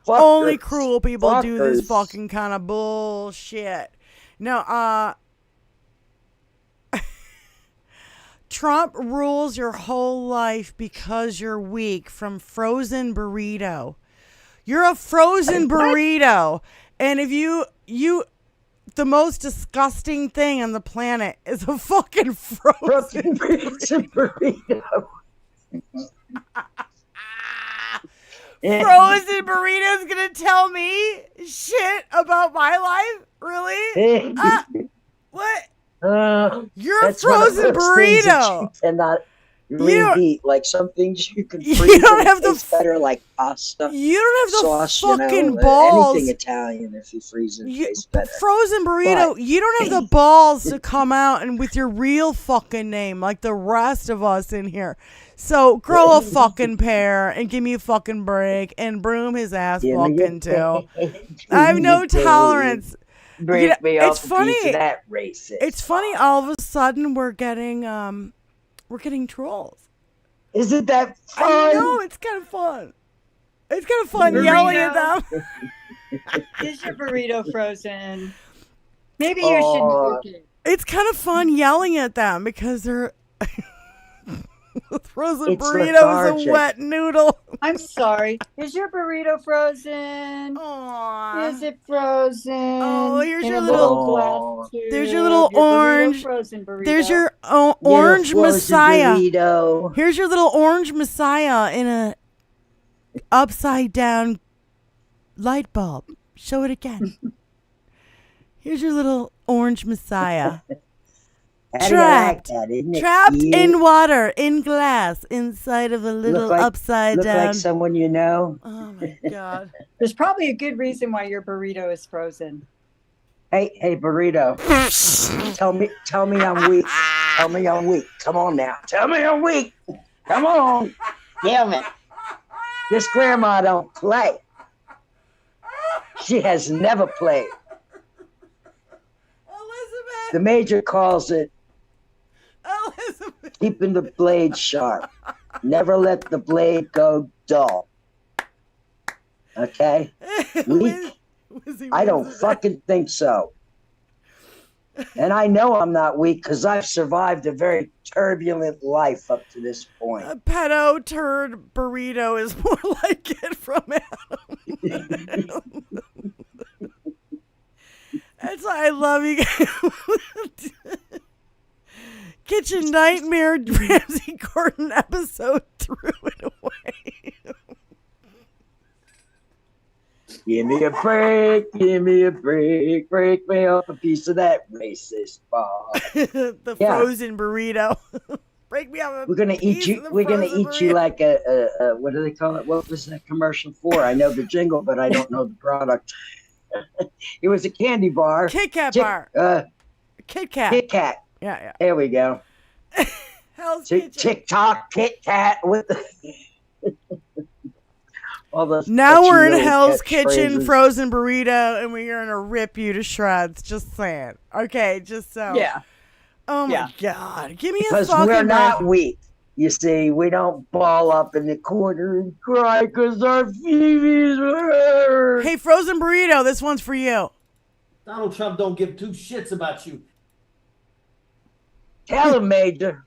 Only cruel people do this Fuckers. fucking kind of bullshit. No, Trump rules your whole life because you're weak. From Frozen Burrito. You're a frozen burrito. And if you the most disgusting thing on the planet is a fucking frozen burrito. Frozen burrito's gonna tell me shit about my life? Really? What? You're a frozen burrito. You cannot reheat. Like some things you can freeze. You don't have the better, like pasta. You don't have the sauce, fucking balls. Anything Italian, if you freeze it, tastes better. Frozen burrito. You don't have the balls to come out and with your real fucking name like the rest of us in here. So grow a fucking pair and give me a fucking break and broom his ass fucking too. I have no tolerance. Break me off it's funny. A piece of that racist. It's funny. All of a sudden we're getting trolls. Isn't that fun? I know, it's kind of fun. It's kind of fun yelling at them. Is your burrito frozen? Maybe you shouldn't cook it. It's kind of fun yelling at them because they're frozen burrito is a wet noodle. I'm sorry. Is your burrito frozen? Aww. Is it frozen? Oh, here's in your a little glass tube? There's your little orange. Frozen burrito. There's your orange Messiah. Burrito. Here's your little orange Messiah in a upside down light bulb. Show it again. Here's your little orange Messiah. Trapped in water, in glass, inside of a little upside look down. Like someone you know. Oh my God! There's probably a good reason why your burrito is frozen. Hey, burrito. tell me I'm weak. Tell me I'm weak. Come on now. Tell me I'm weak. Come on. Damn it. This grandma don't play. She has never played. Elizabeth. The major calls it Elizabeth. keeping the blade sharp. Never let the blade go dull. Okay? Weak? I don't fucking think so. And I know I'm not weak because I've survived a very turbulent life up to this point. A pedo turd burrito is more like it from Adam. That's why I love you guys. Kitchen Nightmare Ramsey Gordon episode threw it away. Give me a break, break me off a piece of that racist ball. The frozen burrito. Break me off a We're gonna eat you. We're gonna eat you like a what do they call it? What was that commercial for? I know the jingle, but I don't know the product. It was a candy bar. Kit Kat bar. Kit Kat. Kit Kat. Yeah. There we go. Hell's Kitchen. TikTok Kit Kat with the all those. Now we're in Hell's Kitchen frozen burrito, and we're gonna rip you to shreds. Just saying. Okay, just so. Yeah. Oh my God! Give me because a fucking. We're not weak. You see, we don't ball up in the corner and cry because our feelings hurt. Hey, frozen burrito, this one's for you. Donald Trump don't give two shits about you. Tell him, Major.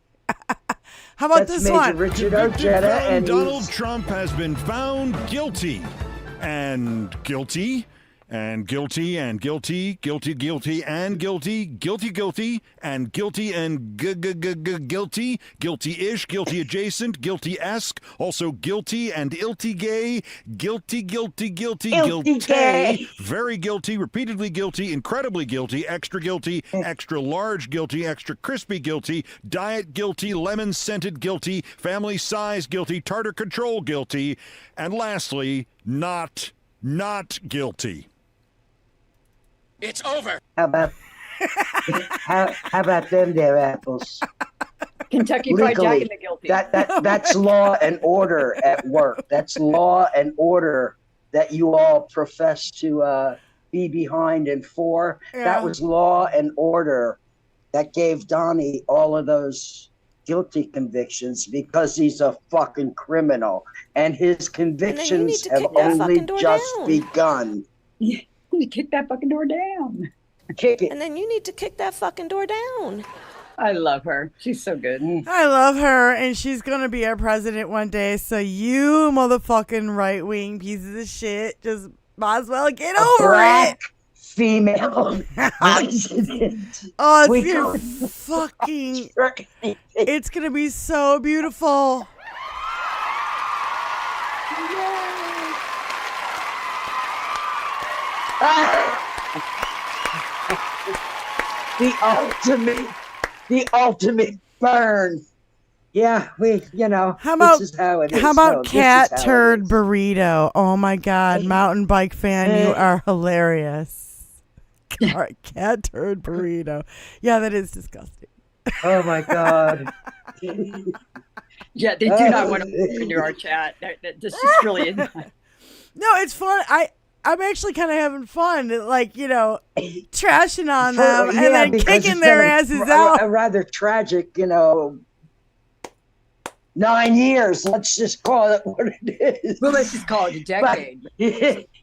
How about That's this Major one? Richard Ojeda, and Donald Trump has been found guilty and guilty and guilty and guilty, guilty and guilty, guilty and guilty and guilty, guilty-ish, guilty adjacent, guilty-esque, also guilty and ilty gay, guilty, very guilty, repeatedly guilty, incredibly guilty, extra large guilty, extra crispy guilty, diet guilty, lemon scented guilty, family size guilty, tartar control guilty, and lastly, not guilty. It's over. How about them there apples? Kentucky Fried Jack and the guilty. That's law and order at work. That's law and order that you all profess to be behind and for. Yeah. That was law and order that gave Donnie all of those guilty convictions because he's a fucking criminal, and his convictions have only just begun. You need to kick that fucking door down. Kick it. And then you need to kick that fucking door down. I love her. She's so good. I love her, and she's gonna be our president one day. So you motherfucking right wing pieces of shit, just might as well get over black it. Female president. Oh, We it's gonna go- fucking. It's gonna be so beautiful. The ultimate burn. Yeah, How about this is how it is. how about No, this is cat how it turd is. burrito? Oh my god, mountain bike fan, you are hilarious. Cat turd burrito. Yeah, that is disgusting. Oh my god. Yeah, they do not want to walk into our chat. This is really No, it's fun. I'm actually kind of having fun, like, trashing on them and then because kicking it's their been asses a out. rather tragic, 9 years. Let's just call it what it is. Well, let's just call it a decade. But,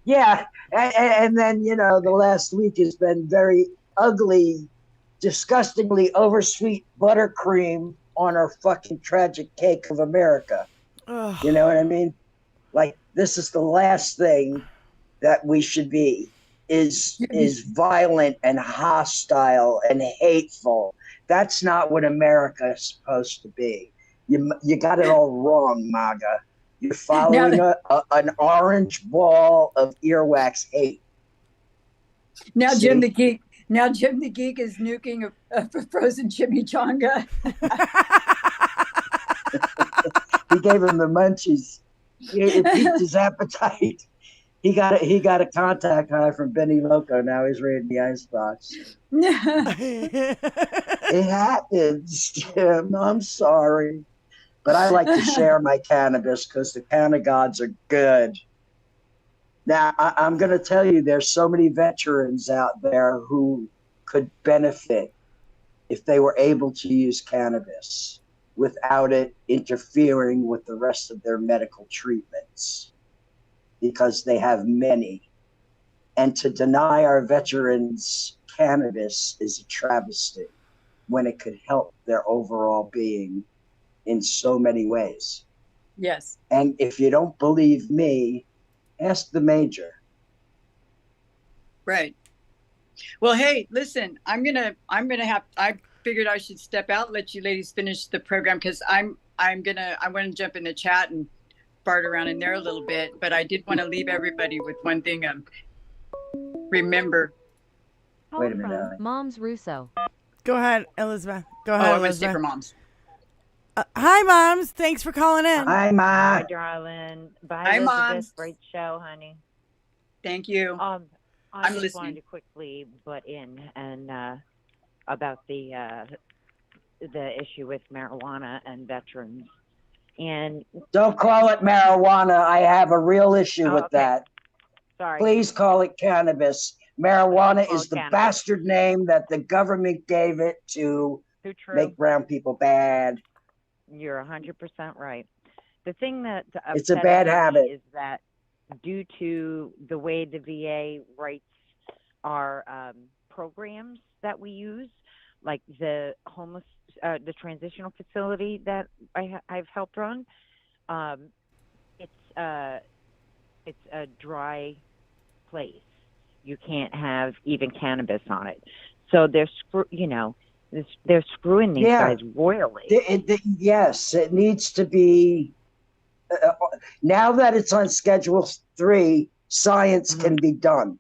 yeah, and then the last week has been very ugly, disgustingly oversweet buttercream on our fucking tragic cake of America. Ugh. You know what I mean? Like, this is the last thing that we should be is violent and hostile and hateful. That's not what America is supposed to be. You got it all wrong, MAGA. You're following an orange ball of earwax hate. Now See? Jim the Geek is nuking a frozen chimichanga. He gave him the munchies. It piqued his appetite. He got a contact high from Benny Loco. Now he's raiding the icebox. It happens, Jim. I'm sorry. But I like to share my cannabis because the canna gods are good. Now, I'm going to tell you, there's so many veterans out there who could benefit if they were able to use cannabis without it interfering with the rest of their medical treatments, because they have many. And to deny our veterans cannabis is a travesty when it could help their overall being in so many ways. Yes. And if you don't believe me, ask the major. Right. Well, hey, listen, I figured I should step out, let you ladies finish the program, because I want to jump in the chat and fart around in there a little bit, but I did want to leave everybody with one thing. Remember. Wait a minute. Moms Russo. Go ahead, Elizabeth. Go ahead, I'm going to Elizabeth. stay for moms. Hi, moms. Thanks for calling in. Hi, Ma. Hi, darling. Bye, Hi, Elizabeth. Moms. Great show, honey. Thank you. I I'm just listening. wanted to quickly butt in and about the issue with marijuana and veterans. And Don't call it marijuana. I have a real issue with okay. that. Sorry. Please call it cannabis. Marijuana Call is it the cannabis. bastard name that the government gave it to Too true. make brown people bad. You're 100% right. The thing that It's a upsets bad me habit. is that due to the way the VA writes our programs that we use, like the homeless, the transitional facility that I've helped run, it's a dry place. You can't have even cannabis on it. So they're they're screwing these guys royally. Yes, it needs to be. Now that it's on Schedule 3, science can be done.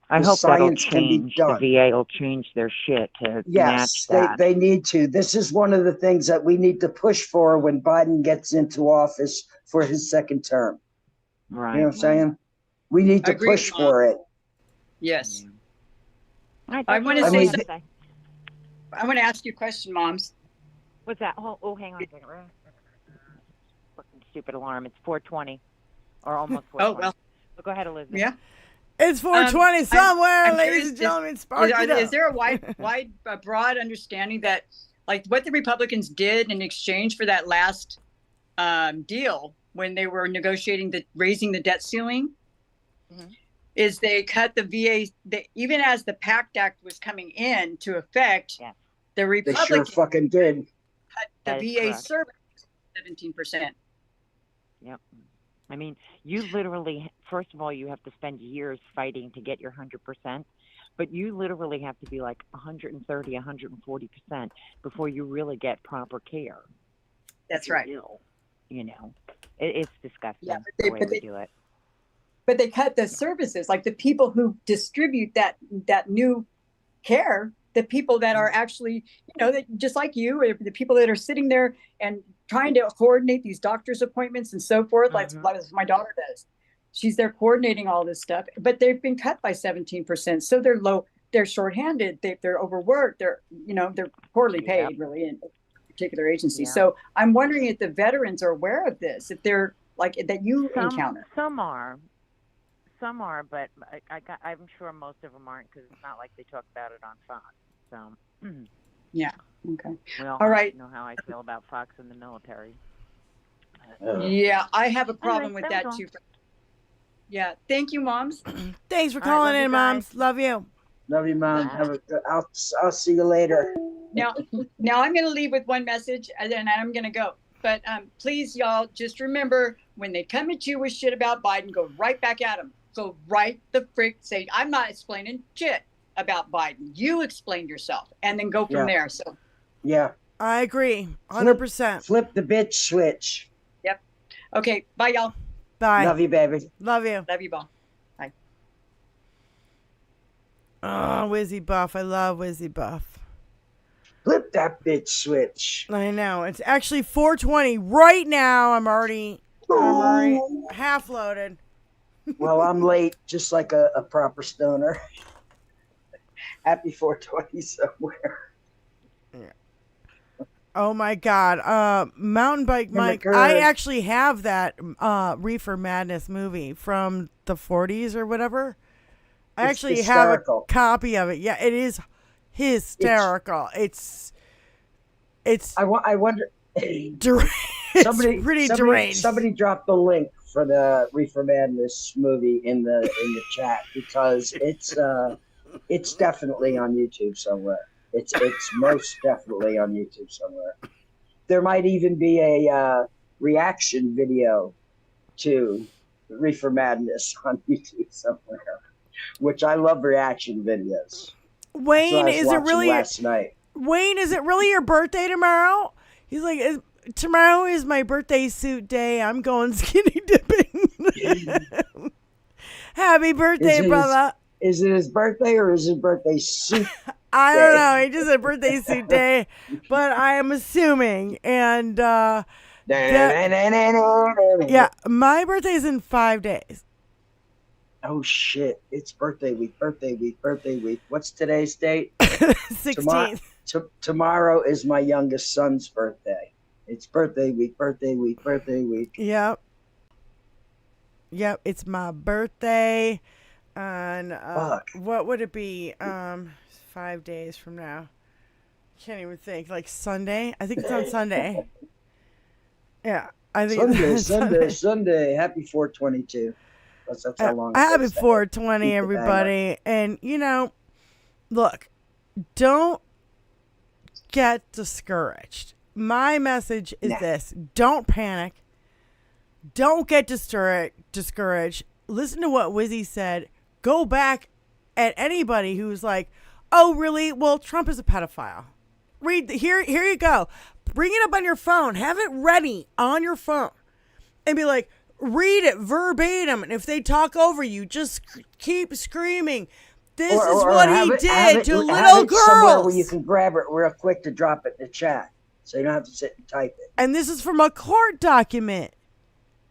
I The hope that'll science can be change. done. The VA will change their shit to Yes, match that. they need to. This is one of the things that we need to push for when Biden gets into office for his second term. Right. You know what I'm saying? We need to Agreed, push Mom. for it. Yes. I want to I say mean, something. I want to ask you a question, moms. What's that? Oh, hang on a second. Fucking stupid alarm. It's 4:20, or almost 4:20. Oh, well. But go ahead, Elizabeth. Yeah. It's 420 somewhere, I'm ladies curious, and gentlemen. Spark it up. Is there a broad understanding that like what the Republicans did in exchange for that last deal when they were negotiating raising the debt ceiling, is they cut the VA. Even as the PACT Act was coming into effect, the Republicans They sure fucking did. cut the VA service 17%. Yep. I mean, you literally, first of all, you have to spend years fighting to get your 100%, but you literally have to be like 130, 140% before you really get proper care. That's right. You know, it's disgusting the way they do it. But they cut the services, like the people who distribute that new care, the people that are actually, that just like you, or the people that are sitting there and trying to coordinate these doctor's appointments and so forth, like my daughter does. She's there coordinating all this stuff, but they've been cut by 17%. So they're low, they're shorthanded, they're overworked, they're poorly paid really in a particular agency. So I'm wondering if the veterans are aware of this, if they're like that you encounter. Some are, but I'm sure most of them aren't, because it's not like they talk about it on Fox. So, yeah, okay. Well, all right. You know how I feel about Fox and the military. Yeah, I have a problem with that too. Yeah, thank you, moms. Thanks for calling in, moms. Love you. Love you, Mom. Have a good. I'll see you later. Now I'm going to leave with one message, and then I'm going to go. But please, y'all, just remember, when they come at you with shit about Biden, go right back at them. Go right the frick. Say, I'm not explaining shit about Biden. You explain yourself, and then go from there. So, yeah, I agree, 100%. Flip the bitch switch. Yep. Okay. Bye, y'all. Bye. Love you, baby. Love you. Love you, Ball. Bye. Oh, Wizzy Buff. I love Wizzy Buff. Flip that bitch switch. I know. It's actually 4:20 right now. I'm already half loaded. Well, I'm late, just like a proper stoner. Happy 420 somewhere. Yeah. Oh my God. Mountain Bike Mike. I actually have that Reefer Madness movie from the 40s or whatever. I actually have a copy of it. Yeah, it is hysterical. It's I wonder. It's pretty deranged. Somebody dropped the link for the Reefer Madness movie in the chat, because it's definitely on YouTube somewhere. It's most definitely on YouTube somewhere. There might even be a reaction video to Reefer Madness on YouTube somewhere, which I love reaction videos. Wayne, is it really last night? Wayne, is it really your birthday tomorrow? He's like, tomorrow is my birthday suit day. I'm going skinny dipping. Happy birthday, brother. Is it his birthday or is his birthday suit? I don't know. He just said birthday suit day, but I am assuming. And yeah, my birthday's in 5 days. Oh shit! It's birthday week. What's today's date? 16th. Tomorrow is my youngest son's birthday. It's birthday week. Yep. It's my birthday. And what would it be? 5 days from now. Can't even think. Like Sunday? I think it's on Sunday. Yeah. I think Sunday. Happy 422. That's how long happy 420, everybody. And, look, don't get discouraged. My message is this. Don't panic. Don't get discouraged. Listen to what Wizzy said. Go back at anybody who's like, oh, really? Well, Trump is a pedophile. Here you go. Bring it up on your phone. Have it ready on your phone. And be like, read it verbatim. And if they talk over you, just keep screaming. This is what he did to little girls. Somewhere where you can grab it real quick to drop it in the chat, so you don't have to sit and type it. And this is from a court document.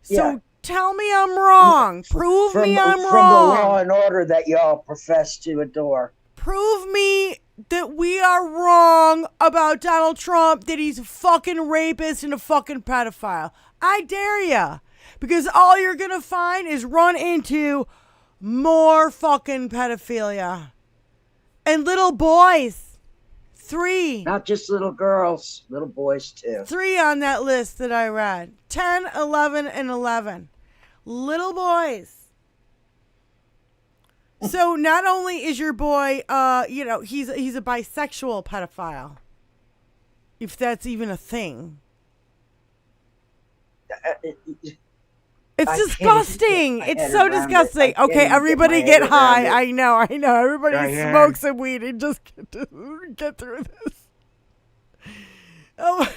So tell me I'm wrong. Prove me I'm wrong. From the law and order that y'all profess to adore. Prove me that we are wrong about Donald Trump, that he's a fucking rapist and a fucking pedophile. I dare ya. Because all you're going to find is run into more fucking pedophilia. And little boys. 3. Not just little girls, little boys too. 3 on that list that I read. 10, 11, and 11. Little boys. So not only is your boy, he's a bisexual pedophile. If that's even a thing. It's disgusting. It's so disgusting. Okay, everybody get high. I know. Everybody smoke some weed and just get through this. Oh my God.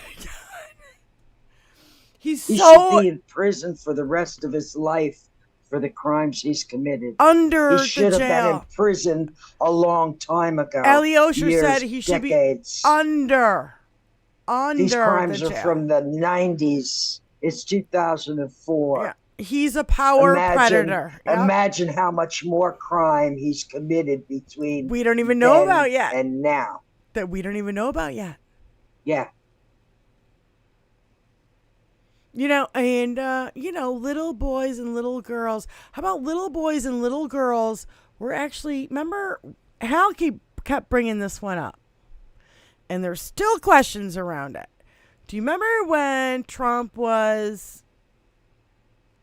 He should be in prison for the rest of his life for the crimes he's committed. Under he should the have jail. been in prison a long time ago. Ali Osher said he should decades. be under These crimes the are jail. from the 90s. It's 2004. Yeah. He's a power predator. Yep. Imagine how much more crime he's committed between we don't even know about yet. And now. That we don't even know about yet. Yeah. Little boys and little girls. How about little boys and little girls were actually, remember, Hal kept bringing this one up. And there's still questions around it. Do you remember when Trump was,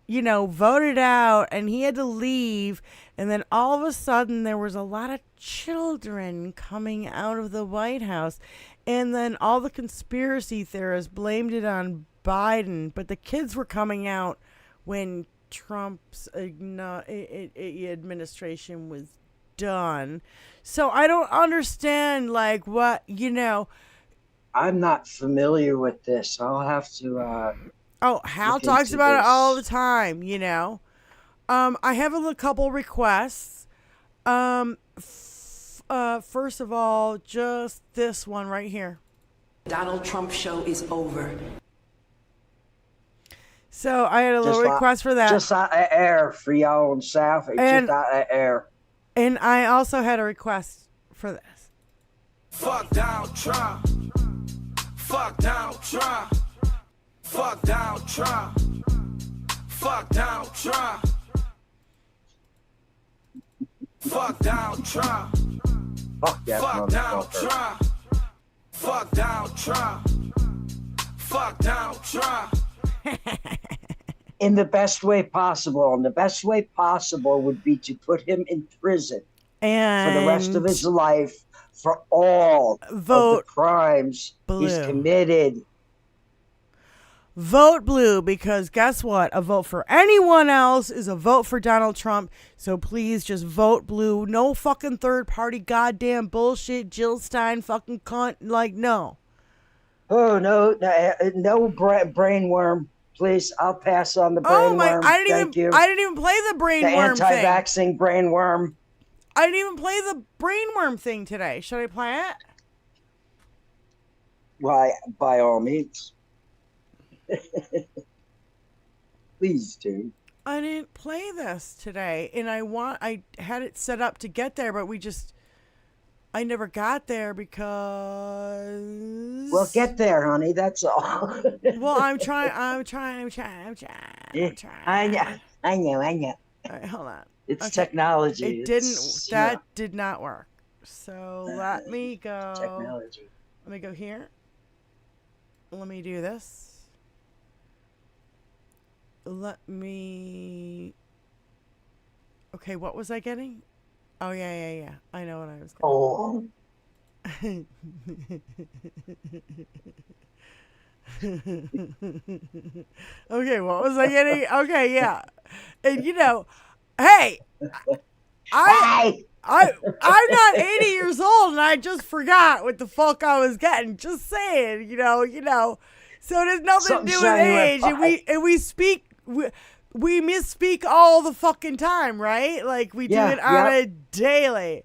voted out and he had to leave, and then all of a sudden there was a lot of children coming out of the White House, and then all the conspiracy theorists blamed it on Biden, but the kids were coming out when Trump's administration was done. So I don't understand, what. I'm not familiar with this. I'll have to. Hal talks about it all the time. I have a couple requests. First of all, just this one right here. Donald Trump show is over. So I had a little request for that. Just out of air for y'all in South. Just out of air. And I also had a request for this. Fuck Donald Trump. Fuck Donald Trump. Fuck Donald Trump. Fuck Donald Trump. Fuck Donald Trump. Fuck that Fuck Donald Trump. Fuck Donald Trump. Fuck Donald Trump. In the best way possible. And the best way possible would be to put him in prison for the rest of his life for all of the crimes he's committed. Vote blue, because guess what? A vote for anyone else is a vote for Donald Trump. So please just vote blue. No fucking third party goddamn bullshit. Jill Stein fucking cunt. No. Oh, no brainworm. Please, I'll pass on the brainworm. I didn't even play the brainworm thing. The anti-vaxxing brainworm. I didn't even play the brainworm thing today. Should I play it? Why, by all means. Please do. I didn't play this today, and I had it set up to get there, but I never got there because. Well, get there, honey. That's all. Well, I'm trying. I know. All right, hold on. It's technology. That did not work. So let me go. Technology. Let me go here. Let me do this. Okay, what was I getting? Oh, yeah. I know what I was getting. Okay, what was I getting? Okay, yeah. And hey, I'm not 80 years old, and I just forgot what the fuck I was getting. Just saying, So it has nothing to do with age, and we speak. We misspeak all the fucking time, right? We do it on a daily.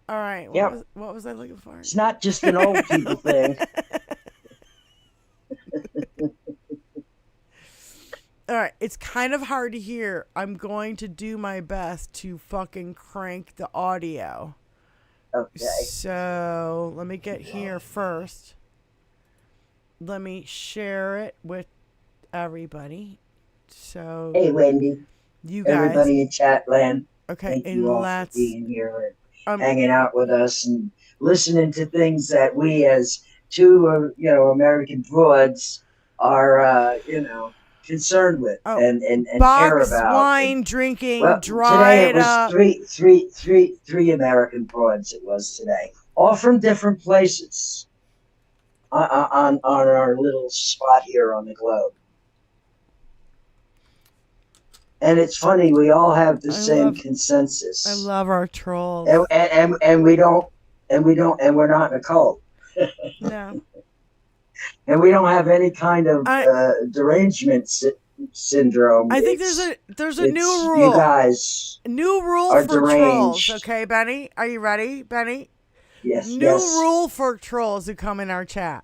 All right. What was I looking for? It's not just an old people thing. All right. It's kind of hard to hear. I'm going to do my best to fucking crank the audio. Okay. So let me get here first. Let me share it with everybody. So hey, Wendy. You guys. Everybody in chat land. Okay. Thank you all for being here and hanging out with us. And listening to things that we as two, American broads are, concerned with and care Box about. wine drinking, Well, today it dried was up. three American broads. It was today, all from different places on our little spot here on the globe. And it's funny, we all have the same consensus. I love our trolls. And we're not in a cult. No. And we don't have any kind of derangement syndrome. I think there's a new rule. You guys, a new rule are for deranged. trolls. Okay, Benny, are you ready, Benny? Yes. New rule for trolls who come in our chat.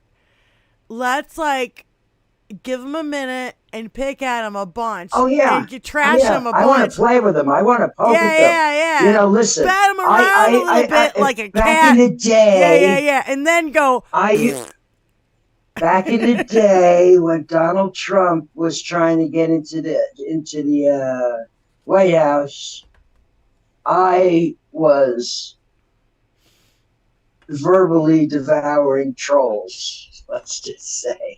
Let's give them a minute and pick at them a bunch. Oh yeah, and you trash them a bunch. I want to play with them. I want to poke at them. Yeah. Listen. Bat them around a little bit like a cat. Back in the day. Yeah. And then go. Back in the day when Donald Trump was trying to get into the White House, I was verbally devouring trolls. Let's just say.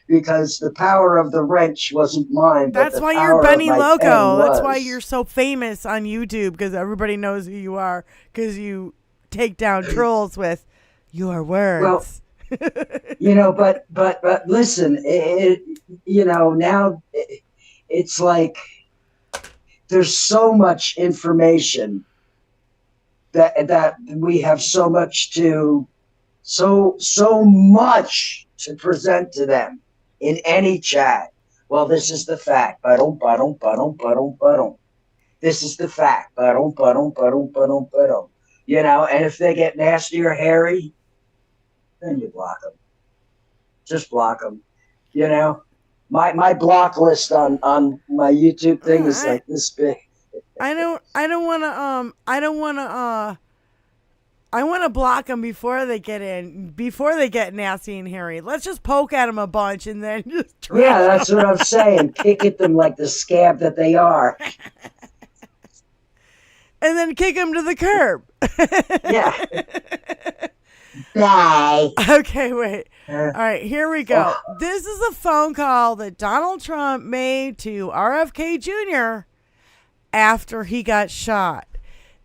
Because the power of the wrench wasn't mine. That's why you're Benny Loco. That's why you're so famous on YouTube, because everybody knows who you are, because you take down trolls with your words. Well, but listen, now it's like there's so much information that we have so much to present to them in any chat. Well, this is the fact. This is the fact. And if they get nasty or hairy, then you block them. Just block them. My block list on my YouTube thing is like this big. I want to block them before they get nasty and hairy. Let's just poke at them a bunch and then just trash Yeah, that's what I'm saying. Kick at them like the scab that they are. And then kick them to the curb. Yeah. Bye. Okay, wait. All right, here we go. This is a phone call that Donald Trump made to RFK Jr. after he got shot.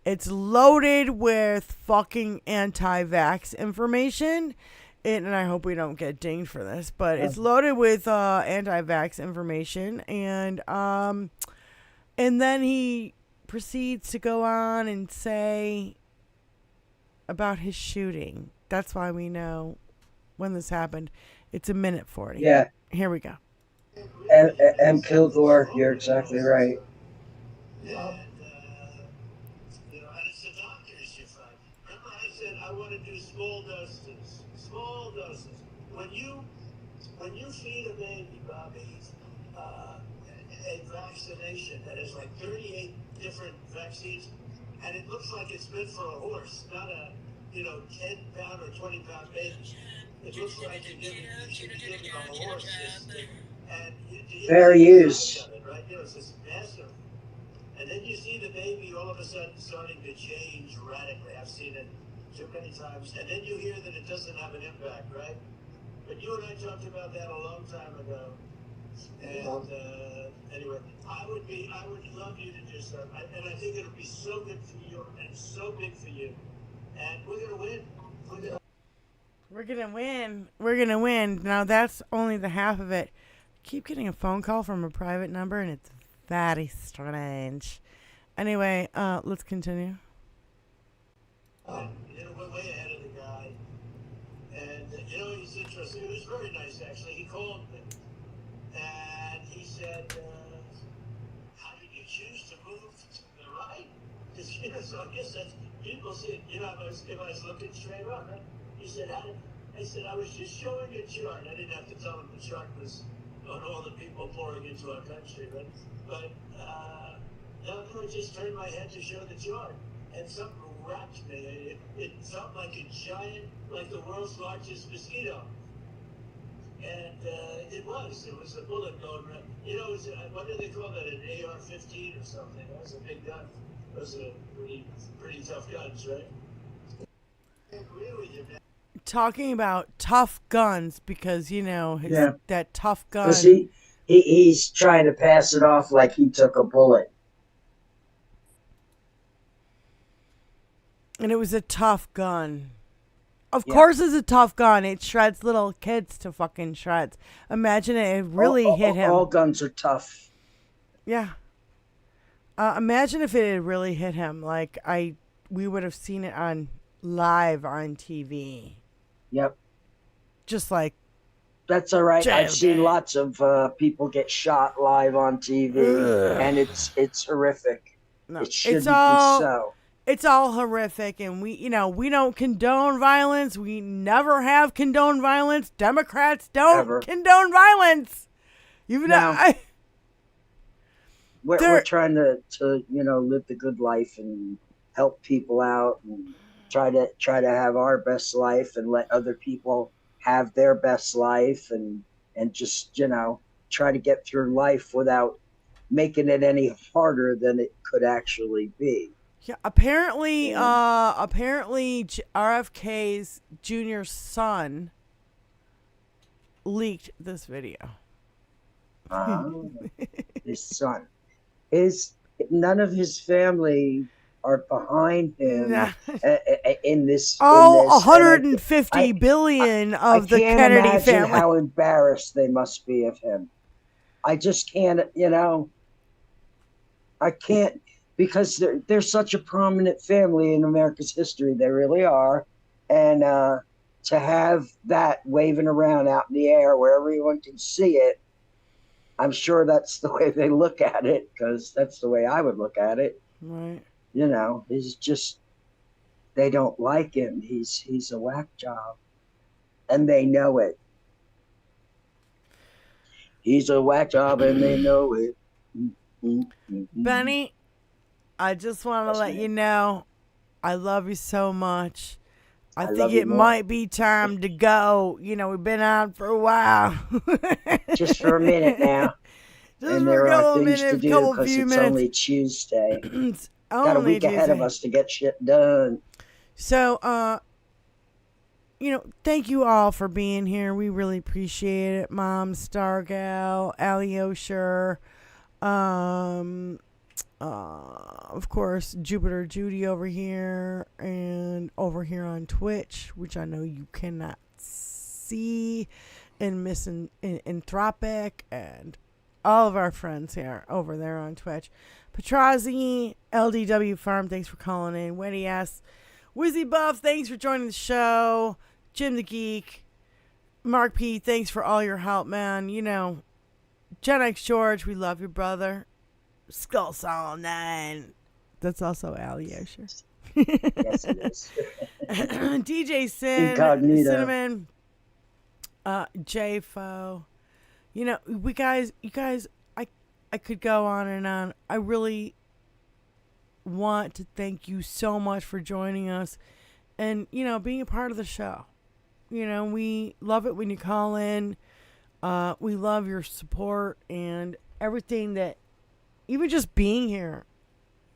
It's loaded with fucking anti-vax information. And I hope we don't get dinged for this, but it's loaded with anti-vax information. And then he proceeds to go on and say about his shooting. That's why we know when this happened. It's 1:40. Yeah. Here we go. M. Kilgore, you're exactly right. I want to do small doses. Small doses. When you feed a baby, Bobby, a vaccination that has like 38 different vaccines, and it looks like it's meant for a horse, not a 10-pound or 20-pound baby. It looks like you should be giving a horse this. And Fair use. Right? It's this massive. And then you see the baby all of a sudden starting to change radically. I've seen it too many times. And then you hear that it doesn't have an impact, right? But you and I talked about that a long time ago. And anyway, I would love you to do so. And I think it'll be so good for you and so big for you. And we're going to win. We're going to win. Now, that's only the half of it. I keep getting a phone call from a private number, and it's very strange. Anyway, let's continue. We're way ahead of the guy. And, he's interesting. He was very nice, actually. He called me. And he said, how did you choose to move to the right? Because, so I guess that's, people see it, if I was looking straight up, right? He said, I said, I was just showing a chart. I didn't have to tell him the chart was on all the people pouring into our country, right? But, I just turned my head to show the chart. And something wrapped me. It felt like a giant, like the world's largest mosquito. And it was a bullet going right. It was, what do they call that, an AR-15 or something? That was a big gun. Those are pretty tough guns, right? talking about tough guns because Yeah. that tough gun. Because he's trying to pass it off like he took a bullet. And it was a tough gun. Of course it's a tough gun. It shreds little kids to fucking shreds. Imagine it really hit him. All guns are tough. Yeah. Imagine if it had really hit him. Like we would have seen it on live on TV. Yep. Just like. That's all right. I've seen JFK. lots of people get shot live on TV, and it's horrific. No, it shouldn't be so. It's all horrific, and we don't condone violence. We never have condoned violence. Democrats don't condone violence. We're trying to live the good life and help people out and try to have our best life and let other people have their best life and just try to get through life without making it any harder than it could actually be. Yeah, apparently RFK's junior son leaked this video. His son. None of his family are behind him in this. All in this. 150 billion of the Kennedy imagine family. How embarrassed they must be of him. I just can't, I can't, because they're such a prominent family in America's history. They really are. And to have that waving around out in the air where everyone can see it, I'm sure that's the way they look at it, because that's the way I would look at it. Right. It's just, they don't like him. He's a whack job. And they know it. He's a whack job and they know it. Benny, I just want to let you know I love you so much. I think it might be time to go. We've been on for a while. Just for a minute now. And there are things to do because it's only Tuesday. Got a week ahead of us to get shit done. So, thank you all for being here. We really appreciate it. Mom, Stargal, Allie Osher, of course, Jupiter Judy over here, and over here on Twitch, which I know you cannot see, and Miss Anthropic, and all of our friends here over there on Twitch. Petrazi, LDW Farm, thanks for calling in. Wendy S. Wizzy Buff, thanks for joining the show. Jim the Geek. Mark P, thanks for all your help, man. Gen X George, we love you, brother. Skull Saw 9. That's also Allie Osher. Yes, it is. DJ Sin, Incognito. Cinnamon, J-Fo. You guys, I could go on and on. I really want to thank you so much for joining us and, being a part of the show. We love it when you call in. We love your support and everything that, even just being here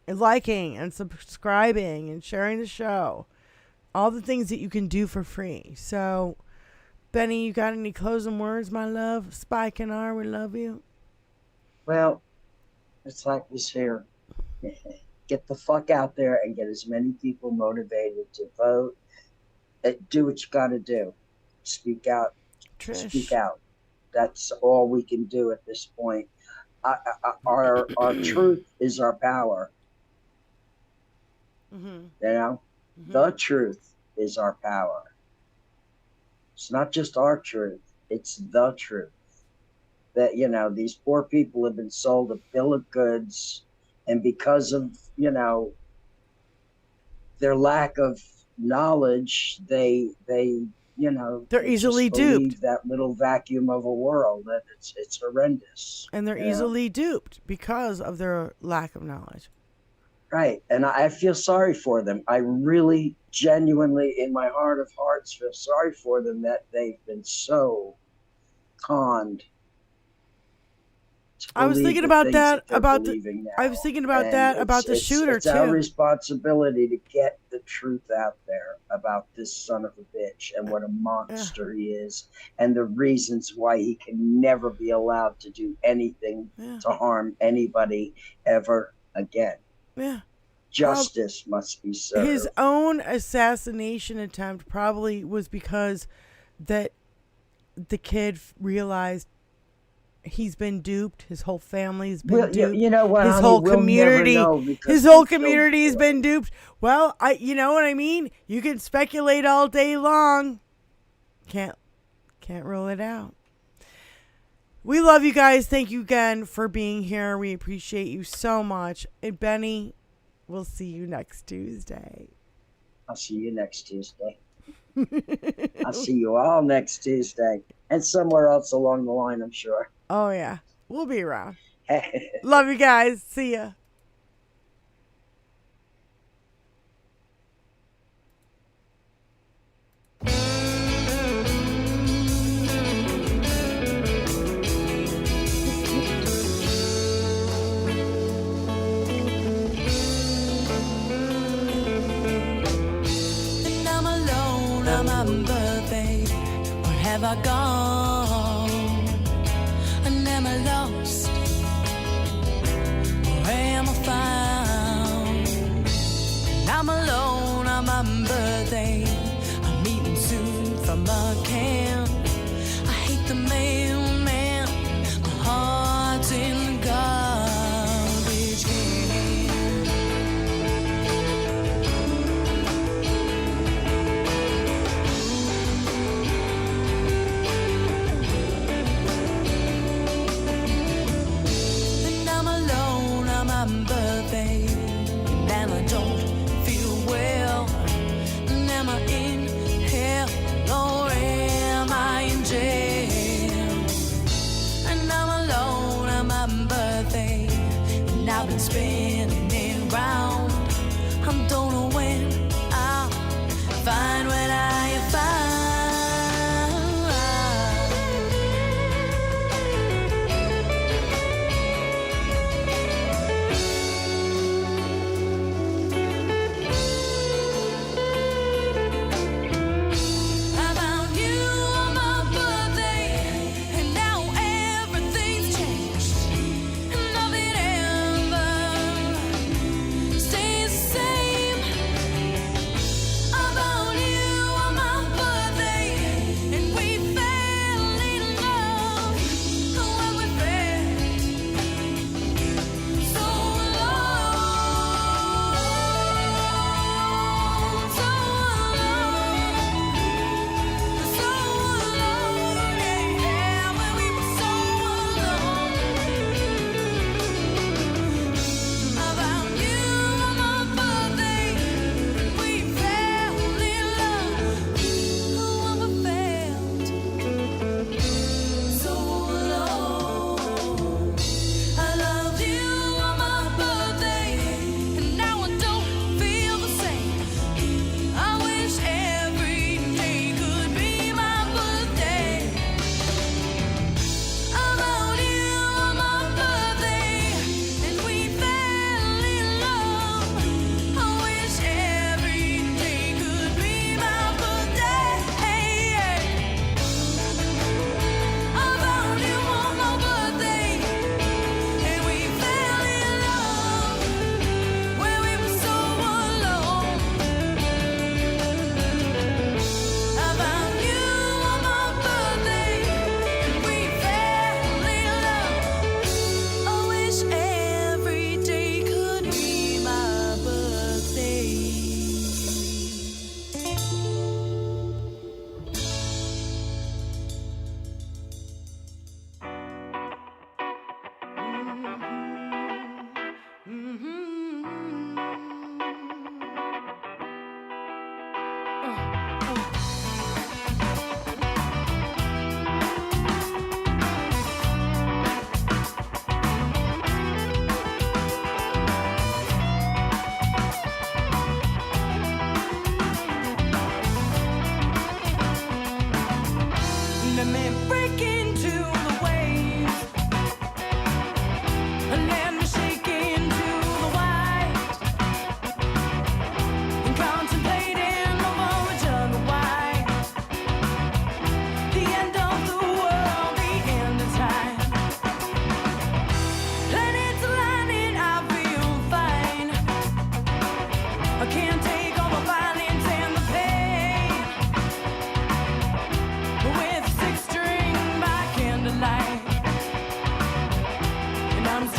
and liking and subscribing and sharing the show, all the things that you can do for free. So, Benny, you got any closing words, my love? Spike and R, we love you. Well, it's like this here. Get the fuck out there and get as many people motivated to vote. Do what you got to do. Speak out. Trish. Speak out. That's all we can do at this point. Our truth is our power. Mm-hmm. The truth is our power. It's not just our truth. It's the truth. That, these poor people have been sold a bill of goods, and because of, their lack of knowledge, they're easily duped. That little vacuum of a world, that it's horrendous. And they're easily duped because of their lack of knowledge. Right. And I feel sorry for them. I really genuinely, in my heart of hearts, feel sorry for them that they've been so conned to I was believe thinking the about things that they're about the. believing now. I was thinking about And that about the it's shooter it's our too. responsibility to get the truth out there about this son of a bitch and what a monster he is, and the reasons why he can never be allowed to do anything to harm anybody ever again. Yeah. Justice must be served. His own assassination attempt probably was because that the kid realized he's been duped. His whole family's been duped. You know what, his honey, whole we'll community, never know because his they whole killed community's been duped. Well, you know what I mean. You can speculate all day long. Can't rule it out. We love you guys. Thank you again for being here. We appreciate you so much. And Benny, we'll see you next Tuesday. I'll see you next Tuesday. I'll see you all next Tuesday. And somewhere else along the line, I'm sure. Oh, yeah. We'll be around. Love you guys. See ya. And I'm alone on my birthday. Where have I gone? And am I lost? Where am I found? And I'm alone on my birthday. I'm meeting soon from a camp. I hate the mailman. My heart's in the garbage can. And I'm alone on my birthday. And I don't feel well. And am I in hell or am I in jail? And I'm alone on my birthday. And I've been spinning it round. I don't know when I'll find what I have found. I found you on my birthday, and now everything's changed. And nothing ever stays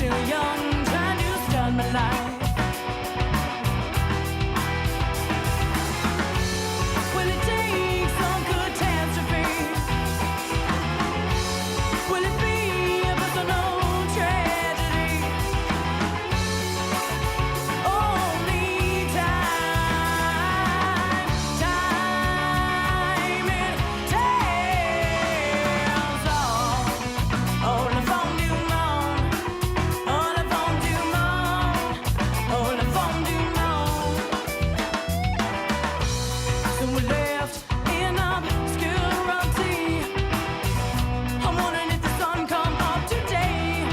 Still young, trying to start my life. Will it take some catastrophe? Will it be a personal tragedy? Only time, time it tells all. Oh, le fond du monde. Oh, le fond du monde. Oh, le fond du monde. So we're left in obscurity. I'm wondering if the sun come up today.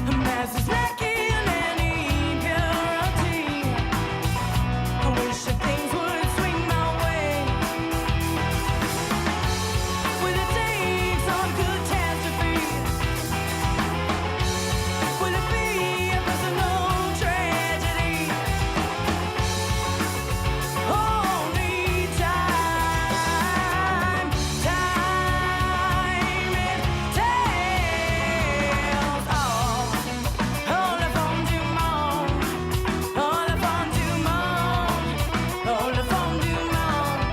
A mass is lacking any purity. I wish that things would swing my way. Will it take some catastrophe? Will it be a personal tragedy? Only time, time it tells all. Oh, le fond du monde. Oh, le fond du monde. Oh, le fond du monde.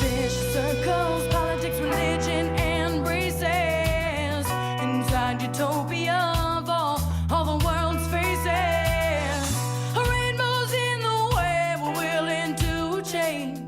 Vicious circles, politics, religion, and races. Inside utopia of all the world's faces. Rainbows in the way we're willing to change.